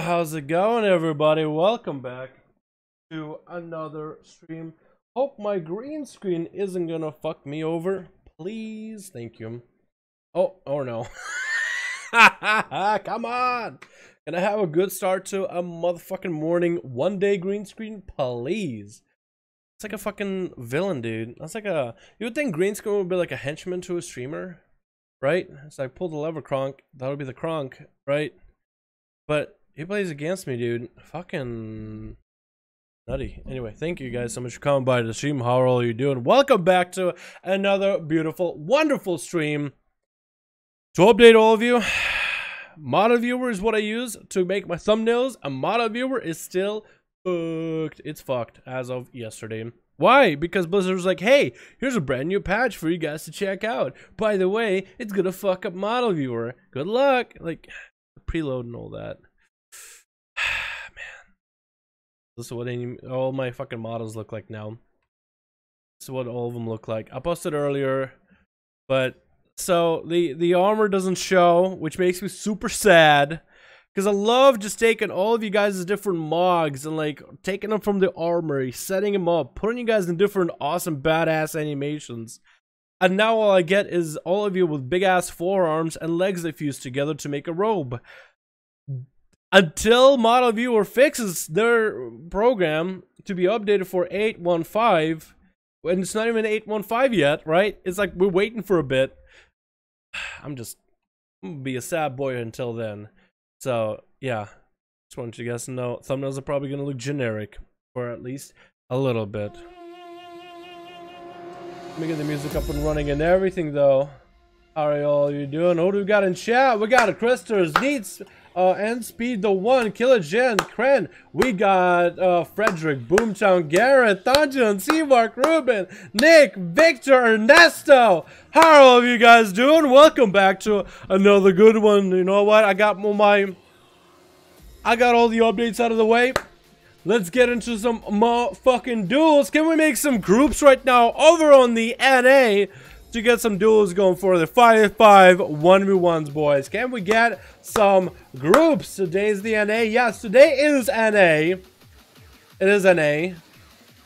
How's it going, everybody? Welcome back to another stream. Hope my green screen isn't gonna fuck me over. Please, thank you. Oh no. Come on! Can I have a good start to a motherfucking morning? 1 day green screen, please. It's like a fucking villain, dude. That's like a... You would think green screen would be like a henchman to a streamer, right? It's like, pull the lever, Kronk. That would be the Kronk, right? But he plays against me, dude. Fucking nutty. Anyway, thank you guys so much for coming by the stream. How are all you doing? Welcome back to another beautiful, wonderful stream. To update all of you, Model Viewer is what I use to make my thumbnails. A Model Viewer is still fucked. It's fucked as of yesterday. Why? Because Blizzard was like, hey, here's a brand new patch for you guys to check out. By the way, it's gonna fuck up Model Viewer. Good luck. Like, preload and all that. Man, this is what all my fucking models look like now. This is what all of them look like. I posted earlier, but so the armor doesn't show, which makes me super sad, because I love just taking all of you guys' different mods and like taking them from the armory, setting them up, putting you guys in different awesome badass animations. And now all I get is all of you with big ass forearms and legs that fuse together to make a robe. Until Model Viewer fixes their program to be updated for 8.15, and it's not even 8.15 yet, right? It's like we're waiting for a bit. I'm gonna be a sad boy until then. So yeah, just want you guys to know thumbnails are probably gonna look generic for at least a little bit. Let me get the music up and running and everything though. How are all you doing? Who do we got in chat? We got a Crysters, Needs, and Speed the One, Killer Jen, Kren. We got Frederick, Boomtown, Garrett, Dungeon, Seamark, Ruben, Nick, Victor, Ernesto. How are all of you guys doing? Welcome back to another good one. You know what? I got all the updates out of the way. Let's get into some more fucking duels. Can we make some groups right now over on the NA to get some duels going for the 5v5 1v1s, boys? Can we get some groups? Today's the NA. Yes, today is NA. It is NA.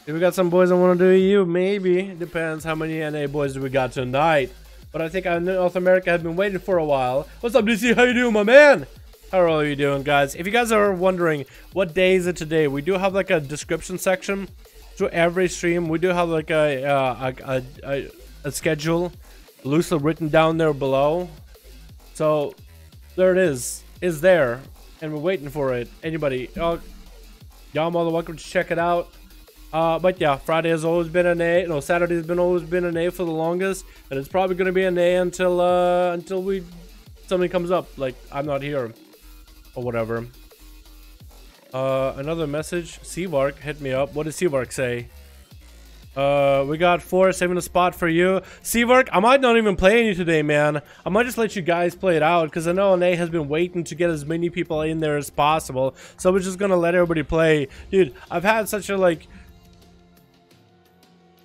If we got some boys that want to do EU, maybe. Depends how many NA boys do we got tonight. But I think North America has been waiting for a while. What's up, DC? How you doing, my man? How are all you doing, guys? If you guys are wondering what day is it today, we do have like a description section to every stream. We do have like a schedule loosely written down there below. So there it is there, and we're waiting for it. Anybody, y'all more than welcome to check it out. But yeah, Friday has always been an A. No, Saturday has always been an A for the longest, and it's probably going to be an A until something comes up, like I'm not here or whatever. Another message. Seavark hit me up. What did Seavark say? We got 4 saving a spot for you. Seavark, I might not even play any today, man. I might just let you guys play it out, because I know NA has been waiting to get as many people in there as possible. So we're just gonna let everybody play. Dude, I've had such a like...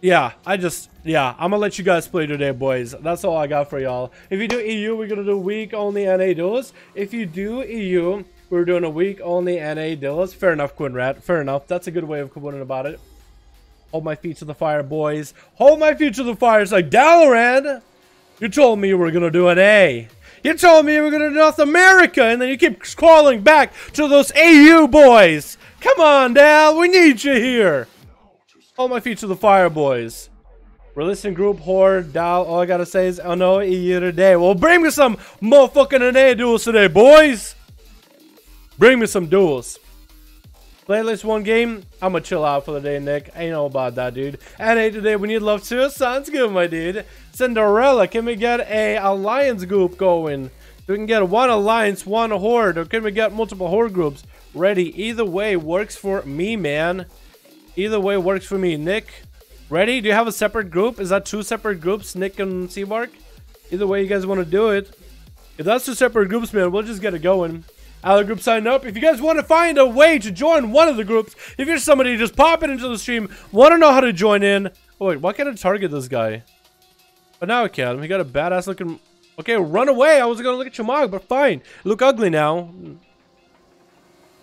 Yeah, I'm gonna let you guys play today, boys. That's all I got for y'all. If you do EU, we're gonna do week only NA duels. If you do EU, we're doing a week only NA Duels. Fair enough, Quinrat. Fair enough. That's a good way of putting about it. Hold my feet to the fire, boys. Hold my feet to the fire. It's like, Dalaran, you told me you were going to do an A. You told me you were going to do North America, and then you keep calling back to those AU boys. Come on, Dal. We need you here. Hold my feet to the fire, boys. Releasing group Horde, Dal. All I got to say is, oh no, EU today. Well, bring me some motherfucking NA duels today, boys. Bring me some duels. Playlist one game, I'm gonna chill out for the day, Nick. I know about that, dude. NA today, we need love too. Sounds good, my dude. Cinderella, can we get a alliance group going? We can get one alliance, one horde, or can we get multiple horde groups? Ready. Either way works for me, man. Either way works for me. Nick, ready? Do you have a separate group? Is that two separate groups, Nick and Seamark? Either way you guys want to do it. If that's two separate groups, man, we'll just get it going. Other group sign up. If you guys want to find a way to join one of the groups, if you're somebody just popping into the stream, want to know how to join in. Oh wait, why can't I target this guy? But now I can. He got a badass looking. Okay, run away. I was gonna look at your mug, but fine. Look ugly now.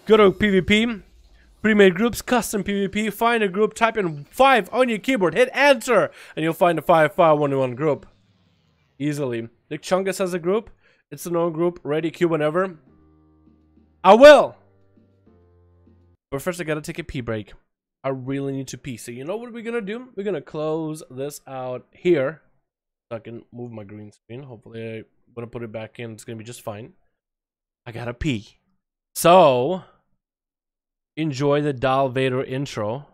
Go to PvP. Pre-made groups, custom PvP. Find a group. Type in 5 on your keyboard. Hit enter, and you'll find a 5-5-1-1 group easily. Nick Chungus has a group. It's a known group. Ready, queue whenever. I will. But first I gotta take a pee break. I really need to pee. So you know what we're gonna do? We're gonna close this out here. So I can move my green screen. Hopefully I'm gonna put it back in. It's gonna be just fine. I gotta pee. So enjoy the Dal Vader intro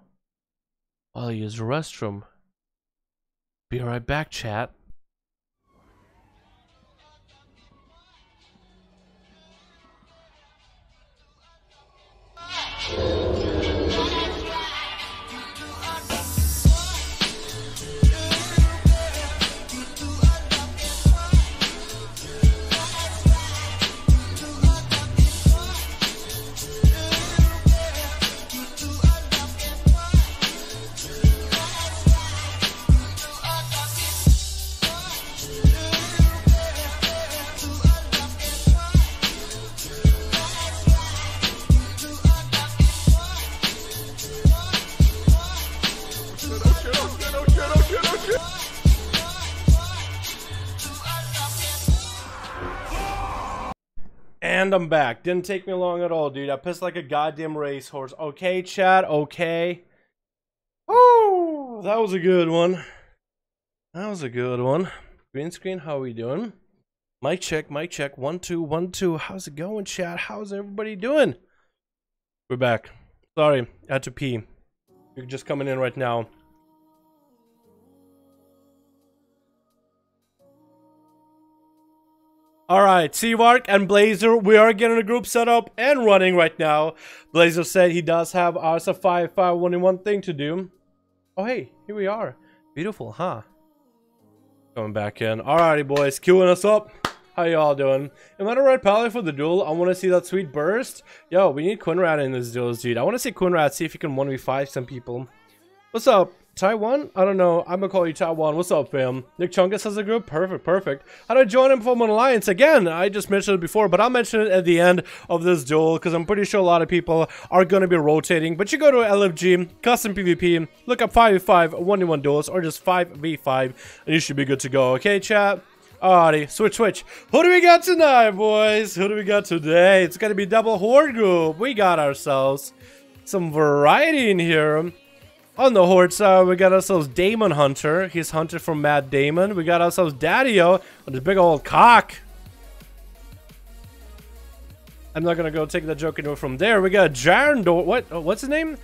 while I use the restroom. Be right back, chat. And I'm back. Didn't take me long at all, dude. I pissed like a goddamn racehorse. Okay, chat. Okay. Oh, that was a good one. That was a good one. Green screen, how are we doing? Mic check, mic check. 1 2 1 2. How's it going, chat? How's everybody doing? We're back. Sorry, I had to pee. You're just coming in right now. Alright, Seawark and Blazer, we are getting a group set up and running right now. Blazer said he does have ours a 5-5-1-1 thing to do. Oh hey, here we are. Beautiful, huh? Coming back in. Alrighty boys, queuing us up. How y'all doing? Am I the right palette for the duel? I want to see that sweet burst. Yo, we need Quinrat in this duel, dude. I want to see Quinrat, see if he can 1v5 some people. What's up? Taiwan? I don't know. I'm gonna call you Taiwan. What's up, fam? Nick Chungus has a group? Perfect, perfect. How do I join him from an alliance? Again, I just mentioned it before, but I'll mention it at the end of this duel because I'm pretty sure a lot of people are gonna be rotating. But you go to LFG, custom PvP, look up 5v5, 1v1 duels, or just 5v5, and you should be good to go. Okay, chat? Alrighty, switch. Who do we got tonight, boys? Who do we got today? It's gonna be double horde group. We got ourselves some variety in here. On the horde side, we got ourselves Damon Hunter. He's Hunter from Mad Damon. We got ourselves Daddy-O with his big old cock. I'm not gonna go take the joke anymore from there. We got Jarndor. What's his name?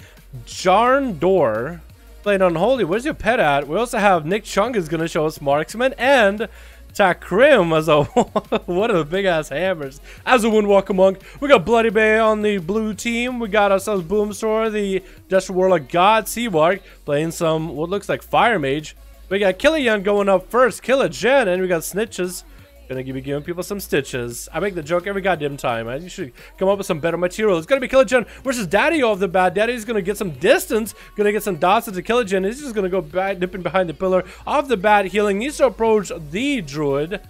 Jarndor. Playing Unholy. Where's your pet at? We also have Nick Chung is gonna show us Marksman and Takrim as a what a big ass hammers as a Windwalker Monk. We got Bloody Bay on the blue team. We got ourselves Boomstor, the Destro Warlock God Seawark, playing some what looks like Fire Mage. We got Killian going up first, Killagen, and we got Snitches. Gonna be giving people some stitches. I make the joke every goddamn time, man. You should come up with some better material. It's gonna be Killagen versus Daddy-O of the bat. Daddy's gonna get some distance, gonna get some dots into Killagen. He's just gonna go dipping behind the pillar of the bat, healing. Needs to approach the druid.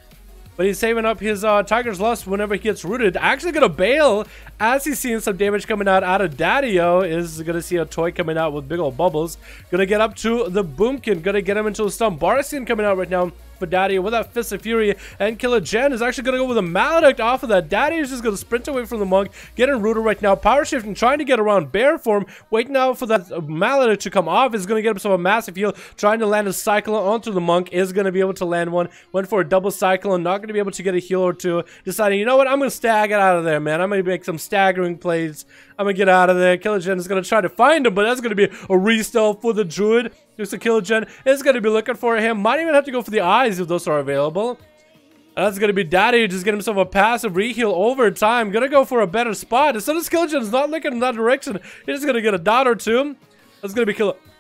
But he's saving up his Tiger's Lust whenever he gets rooted. Actually gonna bail as he's seeing some damage coming out of Daddio. Is gonna see a toy coming out with big old bubbles. Gonna get up to the Boomkin. Gonna get him into a stun. Barstein coming out right now for Daddio with that Fist of Fury. And Killer Jen is actually gonna go with a Maledict off of that. Daddio is just gonna sprint away from the Monk. Getting rooted right now. Power shifting, trying to get around Bear form. Waiting out for that Maledict to come off. Is gonna get himself a massive heal. Trying to land a Cyclone onto the Monk. Is gonna be able to land one. Went for a double Cyclone. Not gonna be able to get a heal or two. Deciding, you know what, I'm gonna stagger out of there, man. I'm gonna make some staggering plays. I'm gonna get out of there. Killer Jen is gonna try to find him, but that's gonna be a restall for the Druid. Just a Killer Jen is gonna be looking for him. Might even have to go for the eyes if those are available. And that's gonna be Daddy just get himself a passive reheal over time. Gonna go for a better spot. Instead of Killer Jen is not looking in that direction. He's just gonna get a dot or two. That's gonna be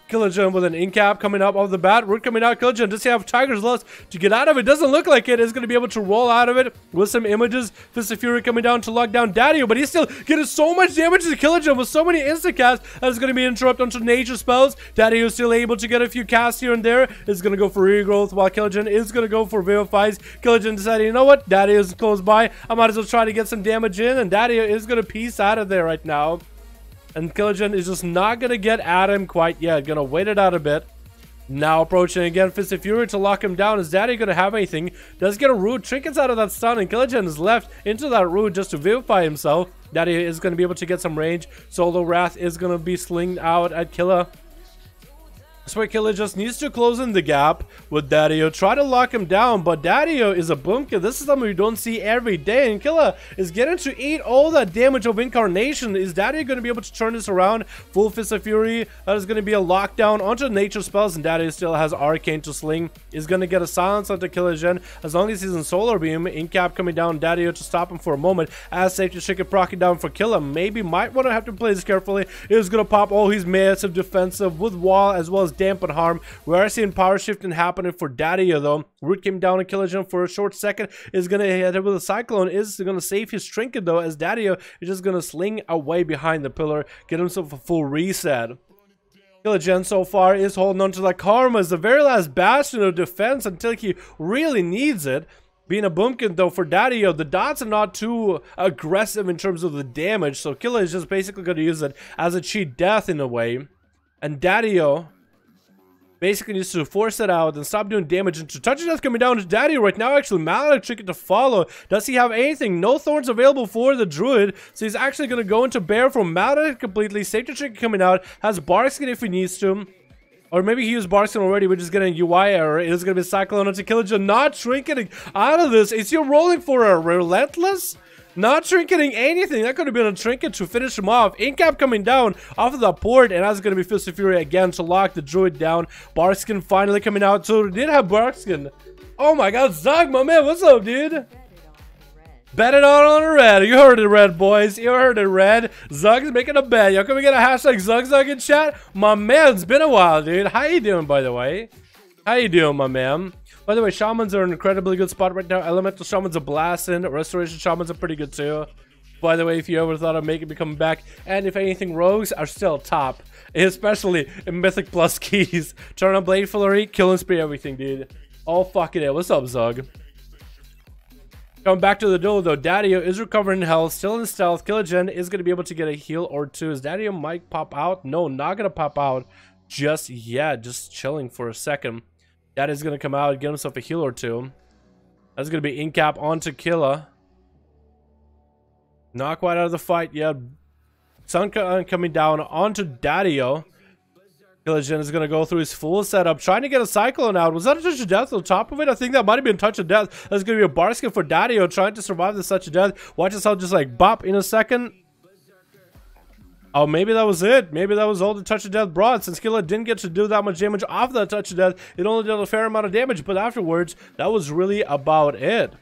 Killer Jen with an incap coming up off the bat. Root coming out. Killer Jen does he have Tiger's Lust to get out of it? Doesn't look like it. Is going to be able to roll out of it with some images. Fist of Fury coming down to lock down Daddio, but he's still getting so much damage to Killer Jen with so many instant casts that is going to be interrupted onto nature spells. Daddio is still able to get a few casts here and there. Is going to go for regrowth while Killer Jen is going to go for vivifies. Killer Jen decided, you know what? Daddio is close by. I might as well try to get some damage in, and Daddio is going to piece out of there right now. And Killer Jen is just not going to get at him quite yet. Going to wait it out a bit. Now approaching again. Fist of Fury to lock him down. Is Daddy going to have anything? Does get a root. Trinkets out of that stun. And Killer Jen is left into that root just to vivify himself. Daddy is going to be able to get some range. Solo Wrath is going to be slinged out at Killer. So Killer just needs to close in the gap with Daddio. Try to lock him down, but Daddio is a boomkin. This is something we don't see every day. And Killer is getting to eat all that damage of Incarnation. Is Daddio going to be able to turn this around? Full Fist of Fury. That is going to be a lockdown onto nature spells. And Daddio still has Arcane to sling. Is going to get a silence onto Killer Jen. As long as he's in Solar Beam. Incap coming down. Daddio to stop him for a moment. As Safety Chicken procking down for Killer. Maybe might want to have to play this carefully. Is going to pop all his massive defensive with wall as well as dampen harm. We are seeing power shifting happening for Daddio though. Root came down and Killer Jen for a short second. Is going to hit him with a Cyclone. Is going to save his trinket though, as Daddio is just going to sling away behind the pillar. Get himself a full reset. Killer Jen so far is holding on to that Karma as the very last bastion of defense until he really needs it. Being a boomkin though for Daddio, the dots are not too aggressive in terms of the damage. So Killer is just basically going to use it as a cheat death in a way. And Daddio basically needs to force it out and stop doing damage. And Touch of Death coming down to Daddio right now. Actually, Maledict Chicken to follow. Does he have anything? No thorns available for the Druid. So he's actually going to go into Bear from Maledict completely. Safety Chicken coming out. Has Barkskin if he needs to. Or maybe he used Barkskin already. We're just getting a UI error. It is going to be Cyclone onto Killer Jen. Not trinketing out of this. Is he rolling for a Relentless? Not trinketing anything. That could have been a trinket to finish him off. Incap coming down off of the port, and that's going to be Fist of Fury again to lock the Druid down. Barkskin finally coming out. So we did have Barkskin. Oh my god, Zug, my man, what's up, dude? Bet it on a red. You heard it, red boys. You heard it, red. Zug's making a bet. Yo, can we get a hashtag Zug in chat? My man, it's been a while, dude. How you doing, by the way? How you doing, my man? By the way, Shamans are in an incredibly good spot right now. Elemental Shamans are blasting. Restoration Shamans are pretty good too. By the way, if you ever thought of making me come back, and if anything, Rogues are still top. Especially in Mythic Plus keys. Turn on Blade Flurry, Killing Spree, everything, dude. All fucking it. What's up, Zug? Coming back to the duel though, Daddio is recovering health, still in stealth. Killer Jen is going to be able to get a heal or two. Is Daddio might pop out? No, not going to pop out just yet. Just chilling for a second. That is going to come out and get himself a heal or two. That's going to be Incap onto Killer. Not quite out of the fight yet. Sun coming down onto Daddio. Killer Jen is going to go through his full setup, trying to get a Cyclone out. Was that a Touch of Death on top of it? I think that might have been Touch of Death. That's going to be a Barskin for Daddio, trying to survive this Touch of Death. Watch this out, just like bop in a second. Oh, maybe that was it. Maybe that was all the Touch of Death brought. Since Killer didn't get to do that much damage off that Touch of Death, it only did a fair amount of damage. But afterwards, that was really about it.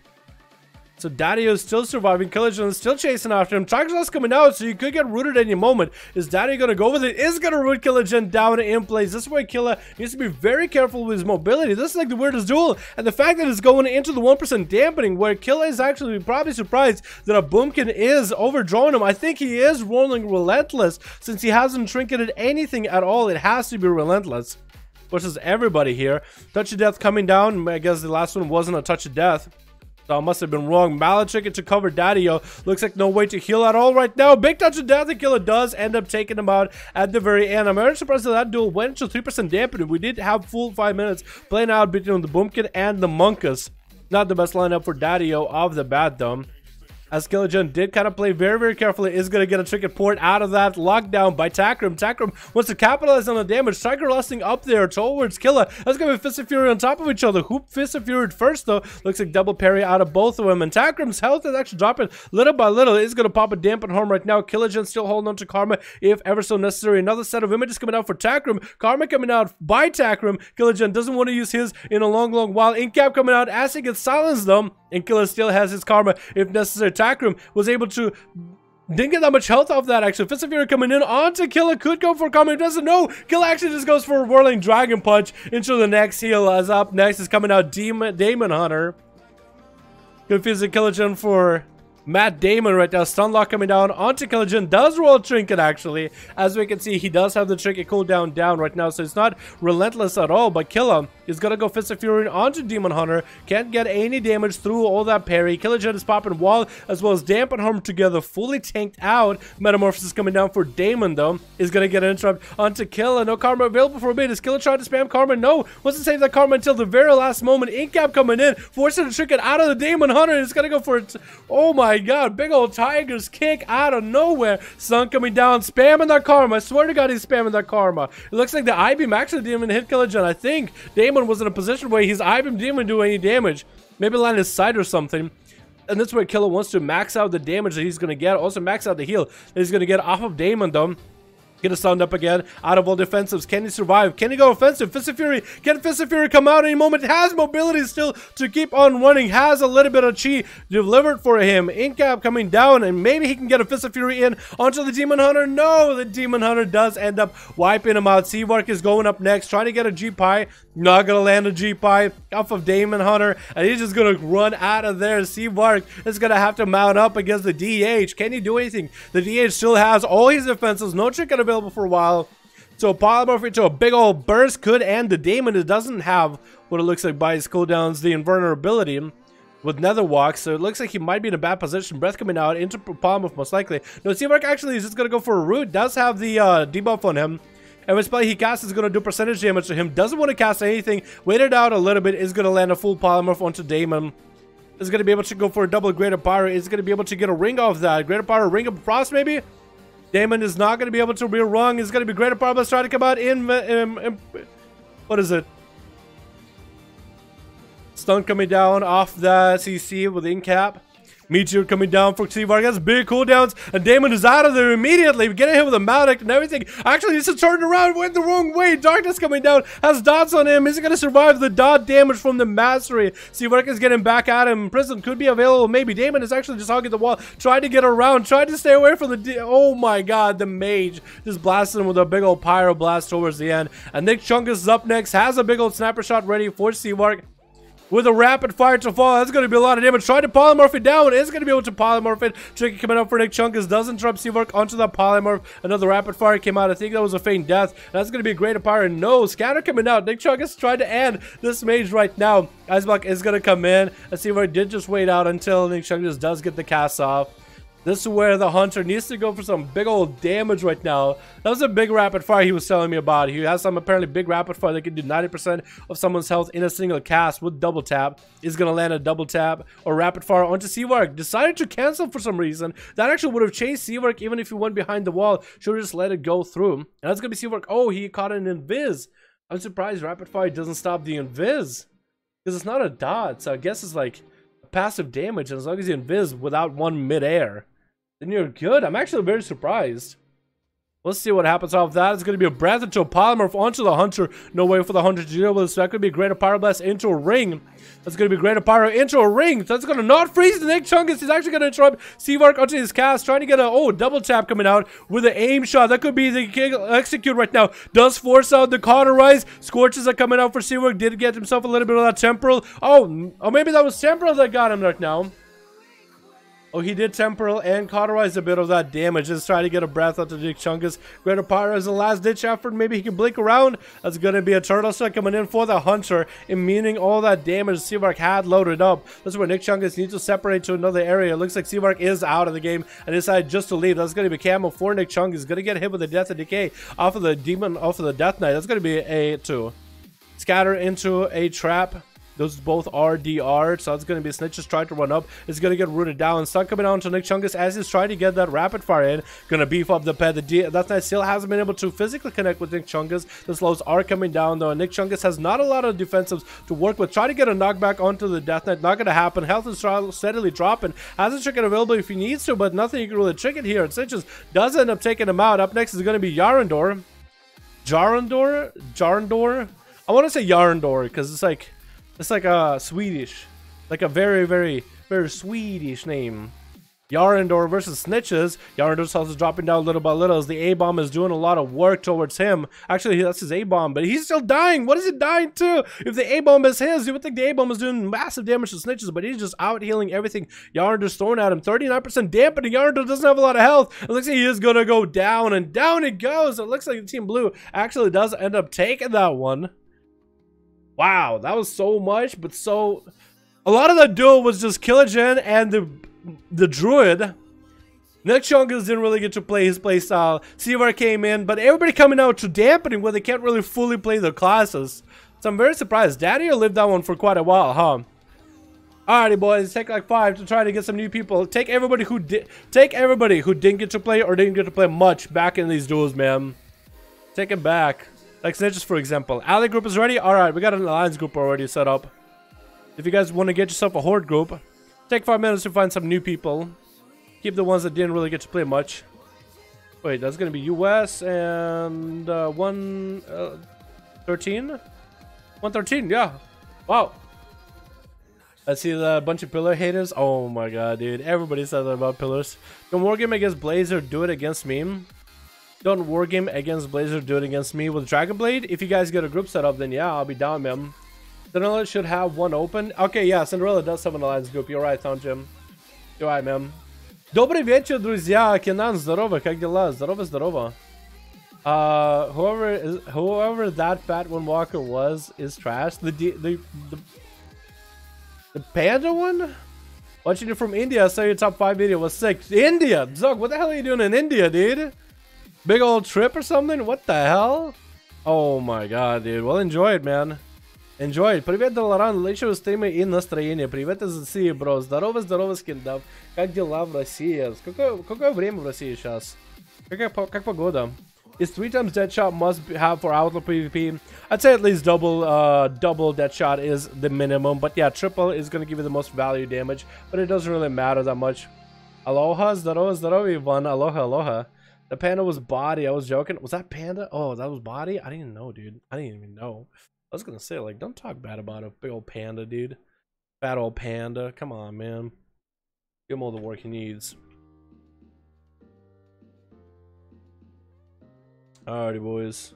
So Daddio is still surviving. Killer Jen is still chasing after him. Tiger's Lust coming out, so you could get rooted any moment. Is Daddio going to go with it? Is going to root Killer Jen down in place. This is why Killer needs to be very careful with his mobility. This is like the weirdest duel. And the fact that it's going into the 1% dampening, where Killer is actually probably surprised that a Boomkin is overdrawing him. I think he is rolling Relentless. Since he hasn't trinketed anything at all, it has to be Relentless. Versus everybody here. Touch of Death coming down. I guess the last one wasn't a Touch of Death. So I must have been wrong. Mallet chicken to cover Daddy-O. Looks like no way to heal at all right now. Big touch of death. The killer does end up taking him out at the very end. I'm very surprised that duel went to 3% dampening. We did have full 5 minutes playing out between the Boomkin and the Monkus. Not the best lineup for Daddy-O off the bat though. As Killagen did kind of play very, very carefully, is going to get a tricky port out of that lockdown by Takram. Takram wants to capitalize on the damage. Striker lusting up there towards Killa. That's going to be Fist of Fury on top of each other. Hoop Fist of Fury first, though. Looks like double parry out of both of them. And Takram's health is actually dropping little by little. Is going to pop a dampen home right now. Killagen still holding on to Karma if ever so necessary. Another set of images coming out for Takram. Karma coming out by Takram. Killagen doesn't want to use his in a long, long while. Incap coming out as he gets silenced, though. And Killa still has his Karma if necessary. Takram was able to... didn't get that much health off that, actually. Fist of Fury coming in onto Killa. Could go for Karma. He doesn't know. Killa actually just goes for a Whirling Dragon Punch into the next heal. As up next is coming out Demon Hunter. Confusing Killagen for Matt Damon right now. Stunlock coming down onto Killagen. Does roll a Trinket, actually. As we can see, he does have the Trinket cooldown down right now, so it's not relentless at all. But Killa is going to go Fist of Fury onto Demon Hunter. Can't get any damage through all that parry. Killagen is popping Wall as well as Dampen Home together. Fully tanked out. Metamorphosis coming down for Damon, though. Is going to get an interrupt onto Killa. No Karma available for a bit. Is Killa trying to spam Karma? No. Wants to save that Karma until the very last moment. Incap coming in. Forcing the Trinket out of the Demon Hunter. It's going to go for it. Oh my god. Big old Tiger's kick out of nowhere. Sun coming down. Spamming that Karma. I swear to god he's spamming that Karma. It looks like the I-Beam actually didn't even hit Killagen. I think Damon was in a position where his I-Beam didn't even do any damage. Maybe land his side or something. And that's where Killa wants to max out the damage that he's going to get. Also max out the heal that he's going to get off of Damon, though. Get a sound up again. Out of all defensives. Can he survive? Can he go offensive? Fist of Fury. Can Fist of Fury come out any moment? Has mobility still to keep on running. Has a little bit of chi delivered for him. Incap coming down. And maybe he can get a Fist of Fury in onto the Demon Hunter. No, the Demon Hunter does end up wiping him out. Seavark is going up next. Trying to get a G-Pie. Not going to land a G-Pie off of Demon Hunter. And he's just going to run out of there. Seavark is going to have to mount up against the DH. Can he do anything? The DH still has all his defenses. No trick available for a while. So polymorph into a big old burst could end the Demon. It doesn't have what it looks like by his cooldowns, the invulnerability with Nether Walk. So it looks like he might be in a bad position. Breath coming out into polymorph most likely. No, Seavark actually is just going to go for a root. Does have the debuff on him. And when spell he casts is going to do percentage damage to him. Doesn't want to cast anything. Waited out a little bit. Is going to land a full polymorph onto Damon. Is going to be able to go for a double Greater Pyro. Is going to be able to get a ring off that. Greater Pyro, Ring of Frost maybe? Damon is not going to be able to be wrong. It's going to be Greater Pyro trying to come out in what is it? Stun coming down off that CC with Incap. Meteor coming down for Seavark. Has big cooldowns, and Damon is out of there immediately. Getting him with a Maledict and everything. Actually, he's just turned around, went the wrong way. Darkness coming down, has dots on him. Is he going to survive the dot damage from the Mastery? Seavark is getting back at him. Prison could be available. Maybe Damon is actually just hogging the wall, trying to get around, trying to stay away from the... oh my god, the Mage just blasted him with a big old Pyro Blast towards the end. And Nick Chungus is up next, has a big old Sniper Shot ready for Seavark. With a rapid fire to fall, that's going to be a lot of damage. Trying to polymorph it down. Is going to be able to polymorph it. Tricky coming up for Nick Chunkus. Doesn't drop Seavark onto that polymorph. Another rapid fire came out. I think that was a feint death. That's going to be a great fire. No, Scatter coming out. Nick Chunkus trying to end this mage right now. Iceblock is going to come in. And Seavark did just wait out until Nick Chunkus does get the cast off. This is where the Hunter needs to go for some big old damage right now. That was a big rapid fire he was telling me about. He has some apparently big rapid fire that can do 90% of someone's health in a single cast with double tap. Is going to land a double tap or rapid fire onto Seavark. Decided to cancel for some reason. That actually would have chased Seavark even if he went behind the wall. Should have just let it go through. And that's going to be Seavark. Oh, he caught an invis. I'm surprised rapid fire doesn't stop the invis. Because it's not a dot. So I guess it's like passive damage. And as long as you invis without one midair, then you're good. I'm actually very surprised. Let's see what happens off that. It's going to be a breath into a polymorph onto the Hunter. No way for the Hunter to deal with this. So that could be a Greater Pyroblast into a ring. That's going to be Greater Pyro into a ring. That's going to not freeze the Nick Chungus. He's actually going to interrupt Seavark onto his cast. Trying to get a, double tap coming out with an aim shot. That could be the execute right now. Does force out the cauterize. Scorches are coming out for Seavark. Did get himself a little bit of that temporal. Oh, maybe that was temporal that got him right now. Oh, he did temporal and cauterize a bit of that damage. Just try to get a breath out to Nick Chungus. Greater Pyro as a last ditch effort. Maybe he can blink around. That's going to be a turtle shot coming in for the Hunter. And meaning all that damage Seavark had loaded up. That's where Nick Chungus needs to separate to another area. It looks like Seavark is out of the game and decided just to leave. That's going to be camo for Nick Chungus. He's going to get hit with the Death and Decay off of the Demon, off of the Death Knight. That's going to be a 2. Scatter into a trap. Those both are DR, so that's going to be Snitches trying to run up. It's going to get rooted down. Stun coming down to Nick Chungus as he's trying to get that rapid fire in. Going to beef up the pet. The Death Knight still hasn't been able to physically connect with Nick Chungus. The slows are coming down though. Nick Chungus has not a lot of defensives to work with. Try to get a knockback onto the Death Knight. Not going to happen. Health is steadily dropping. Has a chicken available if he needs to, but nothing you can really trick it here. And Snitches does end up taking him out. Up next is going to be Yarandor. Jarandor? I want to say Yarandor because it's like a Swedish, like a very, very, very Swedish name. Yarandor versus Snitches. Yarandor's health is dropping down little by little as the A-bomb is doing a lot of work towards him. Actually, that's his A-bomb, but he's still dying. What is it dying to? If the A-bomb is his, you would think the A-bomb is doing massive damage to Snitches, but he's just out healing everything Yarandor's throwing at him. 39% dampening. Yarandor doesn't have a lot of health. It looks like he is going to go down, and down it goes. It looks like Team Blue actually does end up taking that one. Wow, that was so much, but so... A lot of that duel was just Killagen and the Druid. Nick Chungus didn't really get to play his playstyle. Seavar came in, but everybody coming out to dampening where they can't really fully play their classes. So I'm very surprised. Daniel lived that one for quite a while, huh? Alrighty, boys, take like 5 to try to get some new people. Take everybody who didn't get to play or didn't get to play much back in these duels, man. Take it back. Like Snitches, for example. Ally group is ready? Alright, we got an alliance group already set up. If you guys want to get yourself a horde group, take 5 minutes to find some new people. Keep the ones that didn't really get to play much. Wait, that's going to be US and 113? 113, yeah. Wow. I see the bunch of pillar haters. Oh my god, dude. Everybody says that about pillars. Don't wargame against Blazer, do it against me. Don't wargame against Blazer, do it against me with Dragon Blade. If you guys get a group set up, then yeah, I'll be down, man. Cinderella should have one open. Okay, yeah, Cinderella does have an alliance group. You're right, Tom Jim. You're right, man. Добрый вечер, друзья. Кенан, здорово, как дела? Здорово, здорово. Whoever that fat one walker was is trash. The panda one? Watching you from India, I saw your top 5 video was sick. India! Zog, what the hell are you doing in India, dude? Big old trip or something? What the hell? Oh my god, dude. Well, enjoy it, man. Enjoy it. Привет, Dalaran. Лечу стримы и настроение. Привет из России, бро. Здорово, здорово, скиндав. Как дела в России? Какое время в России сейчас? Как погода? Is 3 times Deadshot must have for outlaw PvP? I'd say at least double Deadshot is the minimum. But yeah, triple is going to give you the most value damage. But it doesn't really matter that much. Aloha, здорово, здорово, Ivan. Aloha, aloha. The panda was body. I was joking. Was that panda? Oh, that was body? I didn't even know, dude. I didn't even know. I was going to say, like, don't talk bad about a big old panda, dude. Fat old panda. Come on, man. Give him all the work he needs. Alrighty, boys.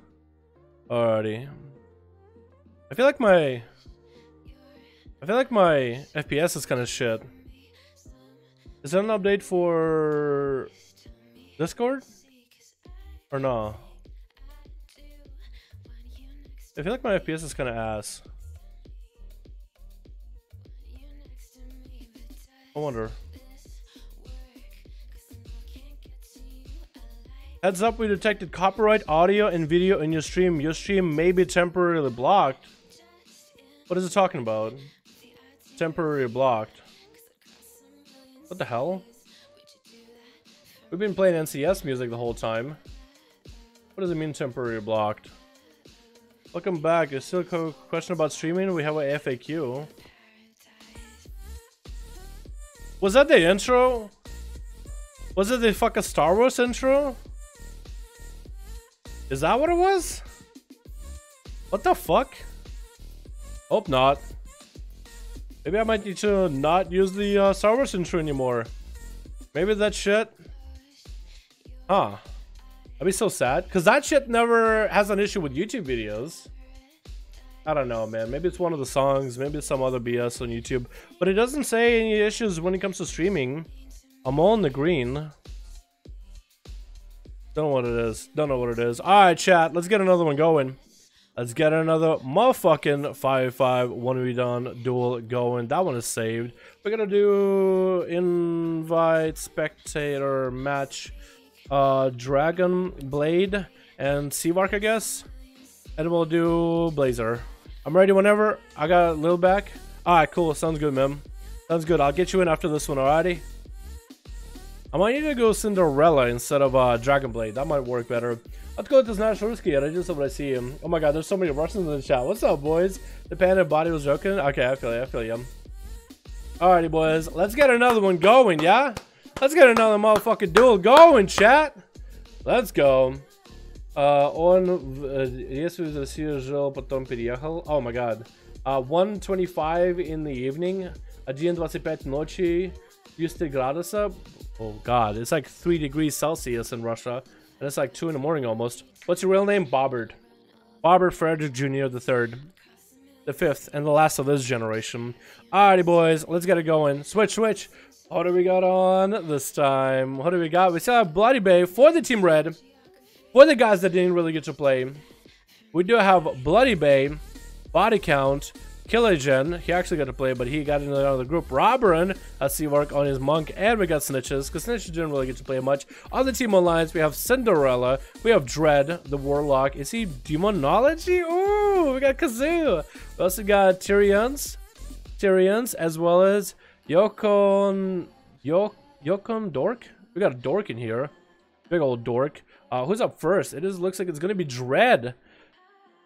Alrighty. I feel like my FPS is kind of shit. Is there an update for Discord? Or no? I feel like my FPS is kind of ass. I wonder. Heads up, we detected copyright audio and video in your stream. Your stream may be temporarily blocked. What is it talking about? Temporarily blocked. What the hell? We've been playing NCS music the whole time. What does it mean temporarily blocked? Welcome back. There's still a question about streaming. We have a FAQ. Was that the intro? Was it the fucking Star Wars intro? Is that what it was? What the fuck? Hope not. Maybe I might need to not use the Star Wars intro anymore. Maybe that shit. Huh. I'd be so sad. Because that shit never has an issue with YouTube videos. I don't know, man. Maybe it's one of the songs. Maybe it's some other BS on YouTube. But it doesn't say any issues when it comes to streaming. I'm on the green. Don't know what it is. Don't know what it is. Alright, chat. Let's get another one going. Let's get another motherfucking 5v5 1v done duel going. That one is saved. We're gonna do invite spectator match Dragon Blade and Seavark, I guess. And we'll do Blazer. I'm ready whenever. I got a little back. Alright, cool. Sounds good, man. Sounds good. I'll get you in after this one, alrighty? I might need to go Cinderella instead of Dragon Blade. That might work better. Let's go with this Nashurski, and I just saw what I see him. Oh my god, there's so many Russians in the chat. What's up, boys? The panda body was joking? Okay, I feel you. Alrighty, boys. Let's get another one going, yeah? Let's get another motherfucking duel going, chat. Let's go. Если жил, потом переехал. Oh my god. 1:25 in the evening. 1:25 ночи. 100 градусов. Oh god, it's like 3 degrees Celsius in Russia. And it's like 2 in the morning almost. What's your real name? Bobbert. Bobbert Frederick Jr. the 3rd. The 5th and the last of this generation. Alrighty, boys. Let's get it going. Switch. What do we got on this time? What do we got? We still have Bloody Bay for the Team Red. For the guys that didn't really get to play. We do have Bloody Bay, Body Count, Killagen. He actually got to play, but he got into the group. Robberin, Seavark on his Monk, and we got Snitches, because Snitches didn't really get to play much. On the Team Alliance, we have Cinderella, we have Dread, the Warlock. Is he Demonology? Ooh, we got Kazoo. We also got Tyrians, as well as Yokon Dork. We got a Dork in here. Big old Dork. Who's up first? Looks like it's gonna be Dread.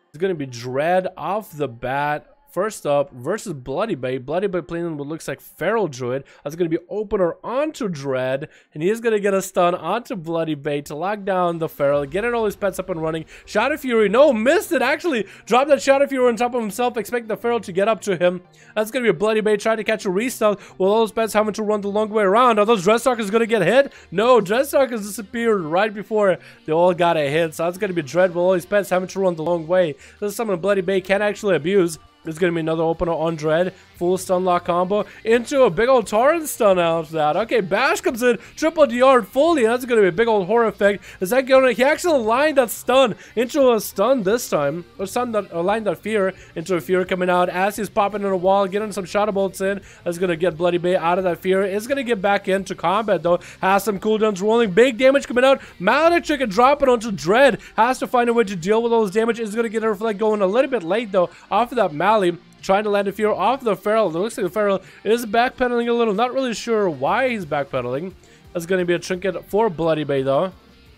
It's gonna be Dread off the bat. First up, versus Bloody Bay. Bloody Bay playing what looks like Feral Druid. That's going to be opener onto Dread. And he is going to get a stun onto Bloody Bay to lock down the Feral. Getting all his pets up and running. Shadow Fury. No, missed it actually. Dropped that Shadow Fury on top of himself. Expect the Feral to get up to him. That's going to be a Bloody Bay trying to catch a restart. While all those pets having to run the long way around. Are those Dreadstalkers going to get hit? No, Dreadstalkers disappeared right before they all got a hit. So that's going to be Dread with all his pets having to run the long way. This is something Bloody Bay can't actually abuse. There's going to be another opener on Dread. Full stun lock combo into a big old torrent stun after that. Okay, Bash comes in. Triple DR fully. And that's going to be a big old horror effect. Is that going to... He actually aligned that stun into a stun this time. Or stun that... aligned that fear into a fear coming out. As he's popping in a wall. Getting some shadow bolts in. That's going to get Bloody Bay out of that fear. Is going to get back into combat though. Has some cooldowns rolling. Big damage coming out. Maledict Chicken dropping onto Dread. Has to find a way to deal with all this damage. Is going to get a reflect going a little bit late though. Off of that Mally. Trying to land a fear off the Feral. It looks like the Feral is backpedaling a little. Not really sure why he's backpedaling. That's going to be a trinket for Bloody Bay though.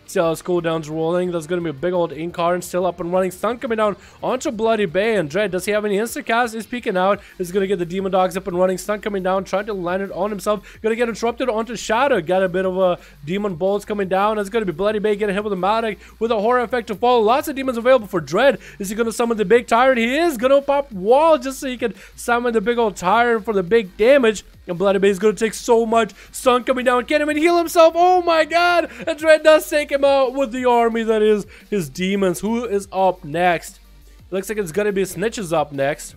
See how his cooldowns rolling. There's going to be a big old Incarn still up and running. Stun coming down onto Bloody Bay. And Dread, does he have any instacast? He's peeking out. He's going to get the Demon Dogs up and running. Stun coming down. Trying to land it on himself. Going to get interrupted onto Shadow. Got a bit of a Demon Bolts coming down. It's going to be Bloody Bay getting hit with a Maledict with a horror effect to follow. Lots of demons available for Dread. Is he going to summon the big Tyrant? He is going to pop wall just so he can summon the big old Tyrant for the big damage. And Bloody Bay is going to take so much. Stun coming down. Can't even heal himself. Oh my god. And Dread does take him out with the army that is his demons. Who is up next? Looks like it's going to be Snitches up next.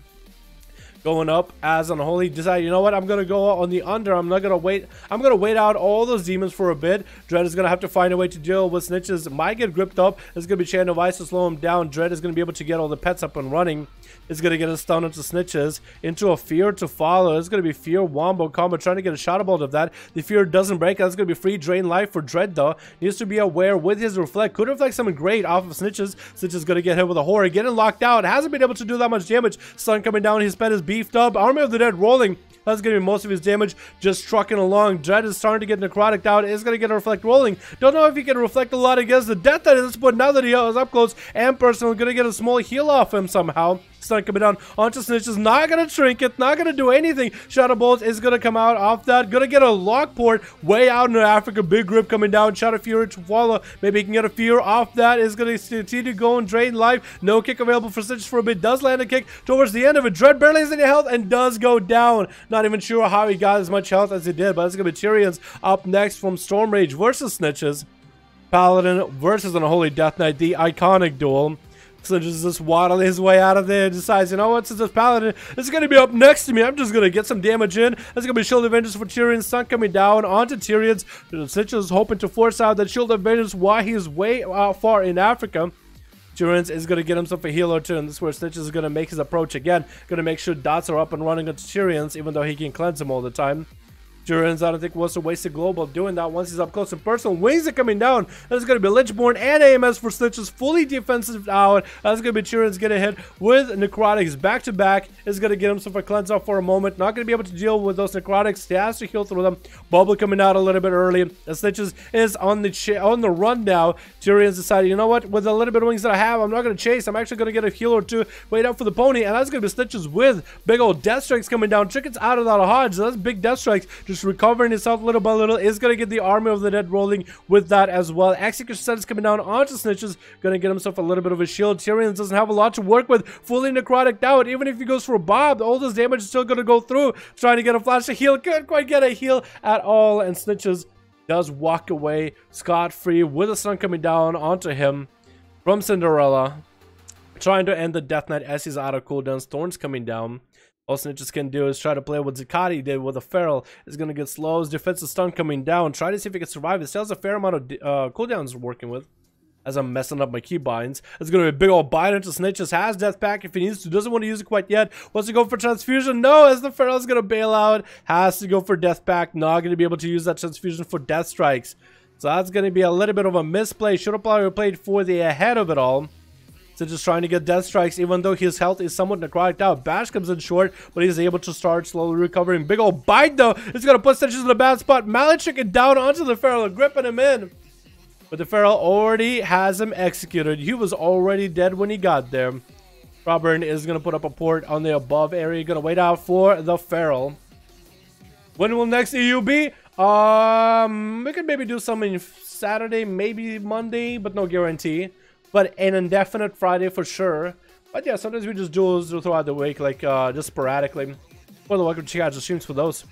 Going up as Unholy. Decide, you know what? I'm going to go on the under. I'm not going to wait. I'm going to wait out all those demons for a bit. Dread is going to have to find a way to deal with Snitches. Might get gripped up. It's going to be Chain of Ice to slow him down. Dread is going to be able to get all the pets up and running. Is going to get a stun into Snitches. Into a Fear to follow. It's going to be Fear Wombo combo. Trying to get a shot about of that. The Fear doesn't break. That's going to be free drain life for Dread though. Needs to be aware with his Reflect. Could reflect something great off of Snitches. Snitches is going to get hit with a Horror. Getting locked out. Hasn't been able to do that much damage. Stun coming down. His pet is beefed up. Army of the Dead rolling. That's going to be most of his damage just trucking along. Dread is starting to get necrotic out. Is going to get a Reflect rolling. Don't know if he can reflect a lot against the death that is, but now that he is up close and personal, going to get a small heal off him somehow. Stun coming down onto Snitches. Not going to trinket. Not going to do anything. Shadow Bolts is going to come out off that. Going to get a Lockport way out in Africa. Big grip coming down. Shadow Fury to follow. Maybe he can get a Fear off that. Is going to continue to go and drain life. No kick available for Snitches for a bit. Does land a kick towards the end of it. Dread barely has any health and does go down. Not even sure how he got as much health as he did, but it's going to be Tyrion's up next from Storm Rage versus Snitches. Paladin versus Unholy Death Knight, the iconic duel. So just waddle his way out of there and decides, you know what, since this Paladin is going to be up next to me, I'm just going to get some damage in. There's going to be Shield of Vengeance for Tyrion's Sun coming down onto Tyrion's. Snitch is hoping to force out that Shield of Vengeance while he's way far in Africa. Tyrion's is going to get himself a heal or two, and this is where Snitch is going to make his approach again. Going to make sure dots are up and running onto Tyrion's, even though he can cleanse him all the time. Tyrion's, I don't think, wants to waste a global doing that once he's up close and personal. Wings are coming down. There's going to be Lichborn and AMS for Snitches, fully defensive out. That's going to be Tyrion's getting hit with Necrotics back to back. Is going to get himself a cleanse off for a moment. Not going to be able to deal with those Necrotics. He has to heal through them. Bubble coming out a little bit early. The Snitches is on the run now. Tyrion's decided, you know what? With a little bit of wings that I have, I'm not going to chase. I'm actually going to get a heal or two. Wait out for the pony. And that's going to be Snitches with big old Death Strikes coming down. Chickens out of that Hodge. So that's big Death Strikes. Just recovering himself little by little. Is going to get the Army of the Dead rolling with that as well. Execution is coming down onto Snitches. Going to get himself a little bit of a shield. Tyrion doesn't have a lot to work with. Fully necrotic out. Even if he goes for a Bob, all this damage is still going to go through. Trying to get a flash to heal. Couldn't quite get a heal at all. And Snitches does walk away scot-free with the sun coming down onto him from Cinderella. Trying to end the Death Knight as he's out of cooldown. Thorns coming down. All Snitches can do is try to play what Zakati did with a Feral. Is going to get slow. His defensive stun coming down. Try to see if he can survive. It still has a fair amount of cooldowns working with. As I'm messing up my keybinds. It's going to be a big old bind into Snitches. Has Death Pack if he needs to. Doesn't want to use it quite yet. Wants to go for Transfusion. No, as the Feral is going to bail out. Has to go for Death Pack. Not going to be able to use that Transfusion for Death Strikes. So that's going to be a little bit of a misplay. Should have probably played for the ahead of it all. So just trying to get Death Strikes, even though his health is somewhat necrotic out. Bash comes in short, but he's able to start slowly recovering. Big old bite, though. It's going to put Snitches in a bad spot. Malachik down onto the Feral, gripping him in. But the Feral already has him executed. He was already dead when he got there. Robert is going to put up a port on the above area. Going to wait out for the Feral. When will next EU be? We could maybe do something Saturday, maybe Monday, but no guarantee. But an indefinite Friday for sure. But yeah, sometimes we just duels throughout the week, like just sporadically. Well, welcome to check out the streams for those.